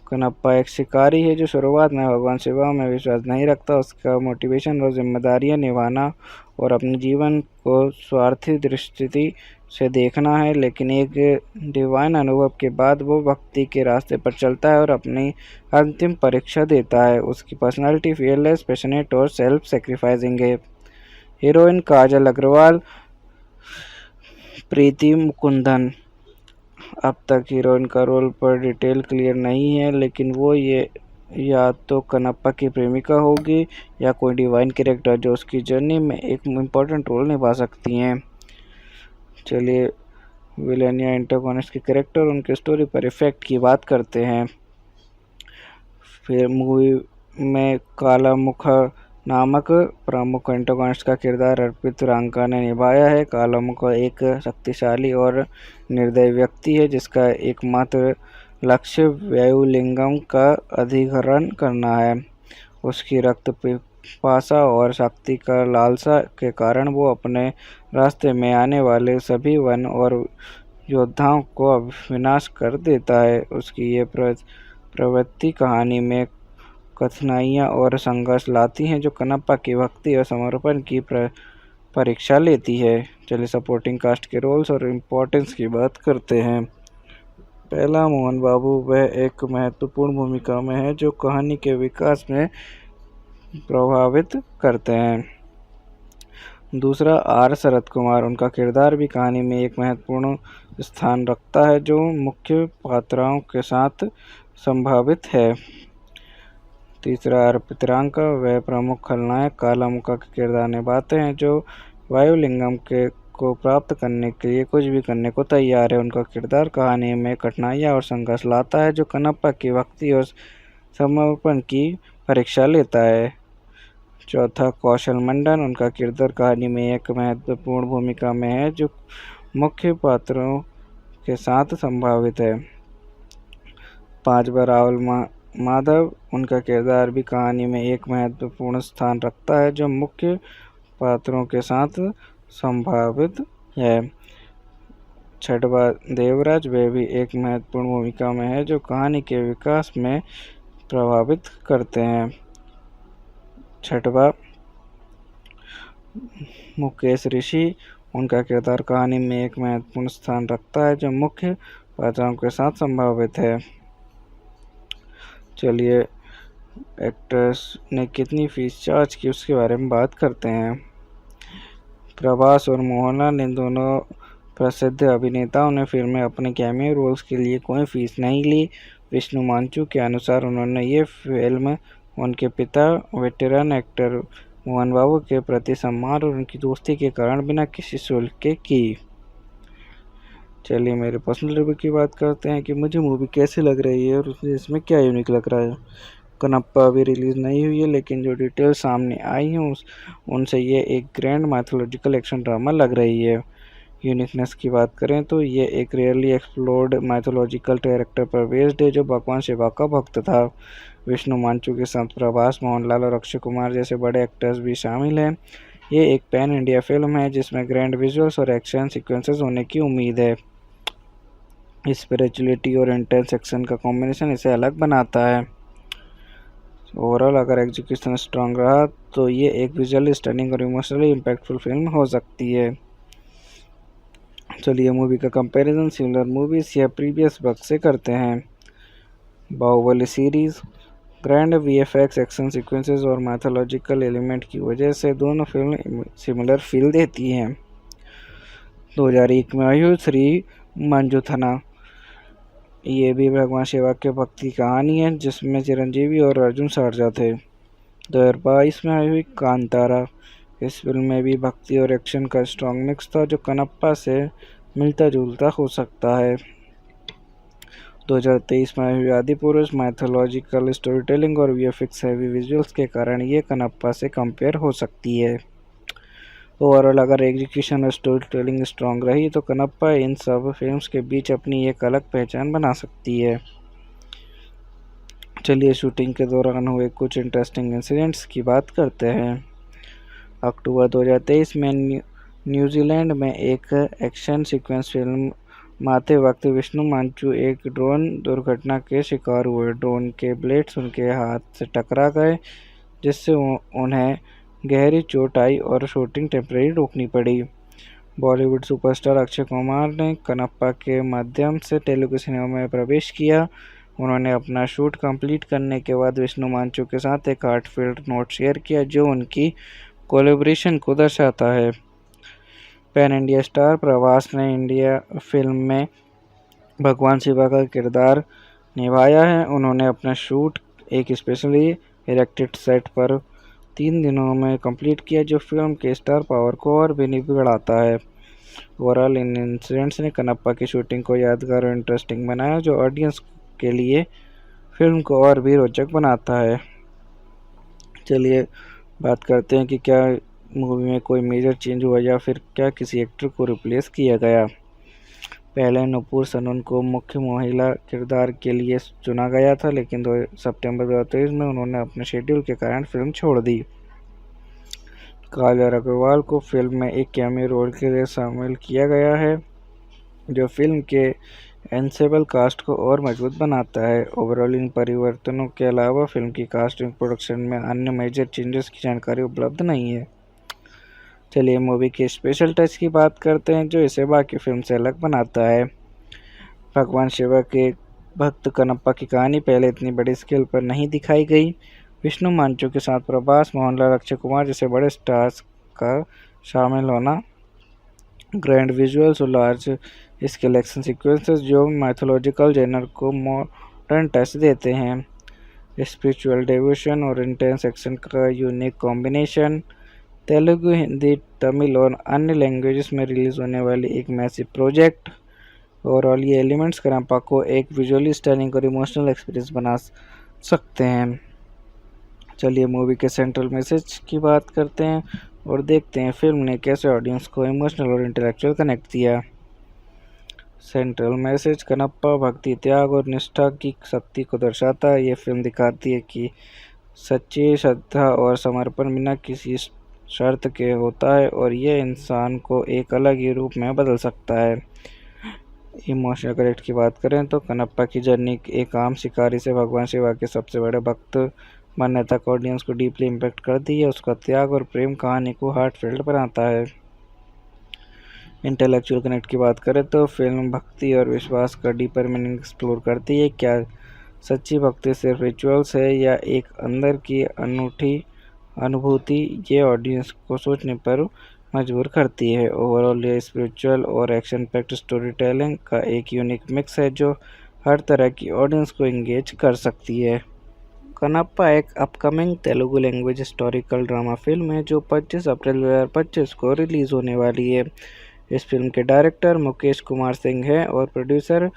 कनप्पा एक शिकारी है जो शुरुआत में भगवान शिवा में विश्वास नहीं रखता। उसका मोटिवेशन और जिम्मेदारियां निभाना और अपने जीवन को स्वार्थी दृष्टि से देखना है, लेकिन एक डिवाइन अनुभव के बाद वो भक्ति के रास्ते पर चलता है और अपनी अंतिम परीक्षा देता है। उसकी पर्सनालिटी फियरलेस, पैशनेट और सेल्फ सेक्रीफाइसिंग है। हीरोइन काजल अग्रवाल। प्रीति मुकुंदन। अब तक हीरोइन का रोल पर डिटेल क्लियर नहीं है, लेकिन वो ये या तो कनप्पा की प्रेमिका होगी या कोई डिवाइन कैरेक्टर जो उसकी जर्नी में एक इम्पोर्टेंट रोल निभा सकती हैं। चलिए विलेन या एंटागोनिस्ट के कैरेक्टर उनके स्टोरी पर इफेक्ट की बात करते हैं। फिर मूवी में काला मुख नामक प्रमुख एंटागोनिस्ट का किरदार अर्पित रांका ने निभाया है। काला मुख एक शक्तिशाली और निर्दयी व्यक्ति है, जिसका एकमात्र लक्ष्य वायुलिंगम का अधिग्रहण करना है। उसकी रक्त पिपासा और शक्ति का लालसा के कारण वो अपने रास्ते में आने वाले सभी वन और योद्धाओं को विनाश कर देता है। उसकी ये प्रवृत्ति कहानी में कठिनाइयाँ और संघर्ष लाती हैं, जो कनप्पा की भक्ति और समर्पण की परीक्षा लेती है। चलिए सपोर्टिंग कास्ट के रोल्स और इम्पोर्टेंस की बात करते हैं। पहला मोहन बाबू। वह एक महत्वपूर्ण भूमिका में है जो कहानी के विकास में प्रभावित करते हैं। दूसरा आर शरद कुमार। उनका किरदार भी कहानी में एक महत्वपूर्ण स्थान रखता है, जो मुख्य पात्रों के साथ संभावित है। तीसरा अर्पित रांका। वह प्रमुख खलनायक काला मुख का किरदार निभाते हैं, जो वायुलिंगम को प्राप्त करने के लिए कुछ भी करने को तैयार है। उनका किरदार कहानी में कठिनाइयाँ और संघर्ष लाता है, जो कनप्पा की भक्ति और समर्पण की परीक्षा लेता है। चौथा कौशल मंडन। उनका किरदार कहानी में एक महत्वपूर्ण भूमिका में है, जो मुख्य पात्रों के साथ संभावित है। पांचवा राहुल माधव। उनका किरदार भी कहानी में एक महत्वपूर्ण स्थान रखता है, जो मुख्य पात्रों के साथ संभावित है। छठवा, देवराज वे भी एक महत्वपूर्ण भूमिका में है जो कहानी के विकास में प्रभावित करते हैं। छठवा, मुकेश ऋषि, उनका किरदार कहानी में एक महत्वपूर्ण स्थान रखता है जो मुख्य पात्रों के साथ संभावित है। चलिए एक्टर्स ने कितनी फीस चार्ज की उसके बारे में बात करते हैं। प्रभास और मोहनलाल, इन दोनों प्रसिद्ध अभिनेताओं ने फिल्म में अपने कैमियो रोल्स के लिए कोई फीस नहीं ली। विष्णु मांचू के अनुसार उन्होंने ये फिल्म उनके पिता वेटरन एक्टर मोहन बाबू के प्रति सम्मान और उनकी दोस्ती के कारण बिना किसी शुल्क के की। चलिए मेरे पर्सनल रिव्यू की बात करते हैं कि मुझे मूवी कैसी लग रही है और इसमें क्या यूनिक लग रहा है। कनप्पा अभी रिलीज़ नहीं हुई है, लेकिन जो डिटेल्स सामने आई हैं उनसे ये एक ग्रैंड माइथोलॉजिकल एक्शन ड्रामा लग रही है। यूनिकनेस की बात करें तो ये एक रेयरली एक्सप्लोर्ड माइथोलॉजिकल कैरेक्टर पर बेस्ड है जो भगवान शिवा का भक्त था। विष्णु मांचू के साथ प्रभास, मोहनलाल और अक्षय कुमार जैसे बड़े एक्टर्स भी शामिल हैं। ये एक पैन इंडिया फिल्म है जिसमें ग्रैंड विजुअल्स और एक्शन सीक्वेंसेस होने की उम्मीद है। स्पिरिचुअलिटी और इंटेंस एक्शन का कॉम्बिनेशन इसे अलग बनाता है। ओवरऑल अगर एग्जीक्यूशन स्ट्रांग रहा तो ये एक विजुअली स्टनिंग और इमोशनली इम्पैक्टफुल फिल्म हो सकती है। चलिए मूवी का कंपैरिजन सिमिलर मूवीज या प्रीवियस वर्क से करते हैं। Baahubali series, grand VFX, action sequences और मैथोलॉजिकल एलिमेंट की वजह से दोनों फिल्म सिमिलर फील देती हैं। 2001 में आई हुई श्री मंजुथना, ये भी भगवान शिवा के भक्त की कहानी है जिसमें चिरंजीवी और अर्जुन सर्जा थे। 2022 में आई हुई कांतारा, इस फिल्म में भी भक्ति और एक्शन का स्ट्रॉन्ग मिक्स था जो कनप्पा से मिलता जुलता हो सकता है। 2023 में आई हुई आदिपुरुष, मैथोलॉजिकल स्टोरी टेलिंग और वीएफएक्स हैवी विजुअल्स के कारण ये कनप्पा से कंपेयर हो सकती है। ओवरऑल अगर एग्जीक्यूशन और स्टोरी टेलिंग स्ट्रॉन्ग रही तो कनप्पा इन सब फिल्म्स के बीच अपनी एक अलग पहचान बना सकती है। चलिए शूटिंग के दौरान हुए कुछ इंटरेस्टिंग इंसिडेंट्स की बात करते हैं। अक्टूबर 2023 में न्यूजीलैंड में एक एक्शन सीक्वेंस फिल्म माते वक्त विष्णु मांचू एक ड्रोन दुर्घटना के शिकार हुए। ड्रोन के ब्लेड्स उनके हाथ से टकरा गए जिससे उन्हें गहरी चोट आई और शूटिंग टेम्परेरी रोकनी पड़ी। बॉलीवुड सुपरस्टार अक्षय कुमार ने कनप्पा के माध्यम से तेलुगु सिनेमा में प्रवेश किया। उन्होंने अपना शूट कंप्लीट करने के बाद विष्णु मांचू के साथ एक हार्टफेल्ट नोट शेयर किया जो उनकी कोलैबोरेशन को दर्शाता है। पैन इंडिया स्टार प्रभास ने इंडिया फिल्म में भगवान शिवा का किरदार निभाया है। उन्होंने अपना शूट एक स्पेशली इरेक्टेड सेट पर 3 दिनों में कंप्लीट किया जो फिल्म के स्टार पावर को और भी बढ़ाता है। ओवरऑल इन इंसिडेंट्स ने कनप्पा की शूटिंग को यादगार और इंटरेस्टिंग बनाया जो ऑडियंस के लिए फिल्म को और भी रोचक बनाता है। चलिए बात करते हैं कि क्या मूवी में कोई मेजर चेंज हुआ या फिर क्या किसी एक्टर को रिप्लेस किया गया। पहले नुपुर सनून को मुख्य महिला किरदार के लिए चुना गया था, लेकिन सितंबर 2023 में उन्होंने अपने शेड्यूल के कारण फिल्म छोड़ दी। काजल अग्रवाल को फिल्म में एक कैमियो रोल के लिए शामिल किया गया है जो फिल्म के एंसेबल कास्ट को और मजबूत बनाता है। ओवरऑल इन परिवर्तनों के अलावा फिल्म की कास्टिंग प्रोडक्शन में अन्य मेजर चेंजेस की जानकारी उपलब्ध नहीं है। चलिए मूवी के स्पेशल टच की बात करते हैं जो इसे बाकी फिल्म से अलग बनाता है। भगवान शिवा के भक्त कनप्पा की कहानी पहले इतनी बड़ी स्केल पर नहीं दिखाई गई। विष्णु मांचू के साथ प्रभास, मोहनलाल, अक्षय कुमार जैसे बड़े स्टार्स का शामिल होना, ग्रैंड विजुअल्स और लार्ज स्केल एक्शन सीक्वेंसेस जो माइथोलॉजिकल जेनर को मॉडर्न टच देते हैं, स्पिरिचुअल डिवोशन और इंटेंस एक्शन का यूनिक कॉम्बिनेशन, तेलुगु, हिंदी, तमिल और अन्य लैंग्वेजेस में रिलीज होने वाली एक मैसिव प्रोजेक्ट। ओवरऑल ये एलिमेंट्स कनप्पा को एक विजुअली स्टनिंग और इमोशनल एक्सपीरियंस बना सकते हैं। चलिए मूवी के सेंट्रल मैसेज की बात करते हैं और देखते हैं फिल्म ने कैसे ऑडियंस को इमोशनल और इंटेलेक्चुअल कनेक्ट किया। सेंट्रल मैसेज कनप्पा भक्ति, त्याग और निष्ठा की शक्ति को दर्शाता है। ये फिल्म दिखाती है कि सच्ची श्रद्धा और समर्पण बिना किसी शर्त के होता है और यह इंसान को एक अलग ही रूप में बदल सकता है। इमोशनल कनेक्ट की बात करें तो कनप्पा की जर्नी एक आम शिकारी से भगवान शिवा के सबसे बड़े भक्त बनने तक ऑडियंस को डीपली इम्पैक्ट करती है। उसका त्याग और प्रेम कहानी को हार्टफेल्ट बनाता है। इंटेलेक्चुअल कनेक्ट की बात करें तो फिल्म भक्ति और विश्वास का डीपर मीनिंग एक्सप्लोर करती है। क्या सच्ची भक्ति सिर्फ रिचुअल्स है या एक अंदर की अनूठी अनुभूति, ये ऑडियंस को सोचने पर मजबूर करती है। ओवरऑल ये स्पिरिचुअल और एक्शन पैक्ड स्टोरी टेलिंग का एक यूनिक मिक्स है जो हर तरह की ऑडियंस को एंगेज कर सकती है। कनप्पा एक upcoming Telugu language historical drama film है जो 25 अप्रैल 2025 को रिलीज़ होने वाली है। इस फिल्म के डायरेक्टर मुकेश कुमार सिंह हैं और प्रोड्यूसर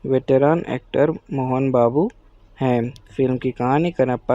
वेटेरान एक्टर मोहन बाबू हैं। फिल्म की कहानी कनप्पा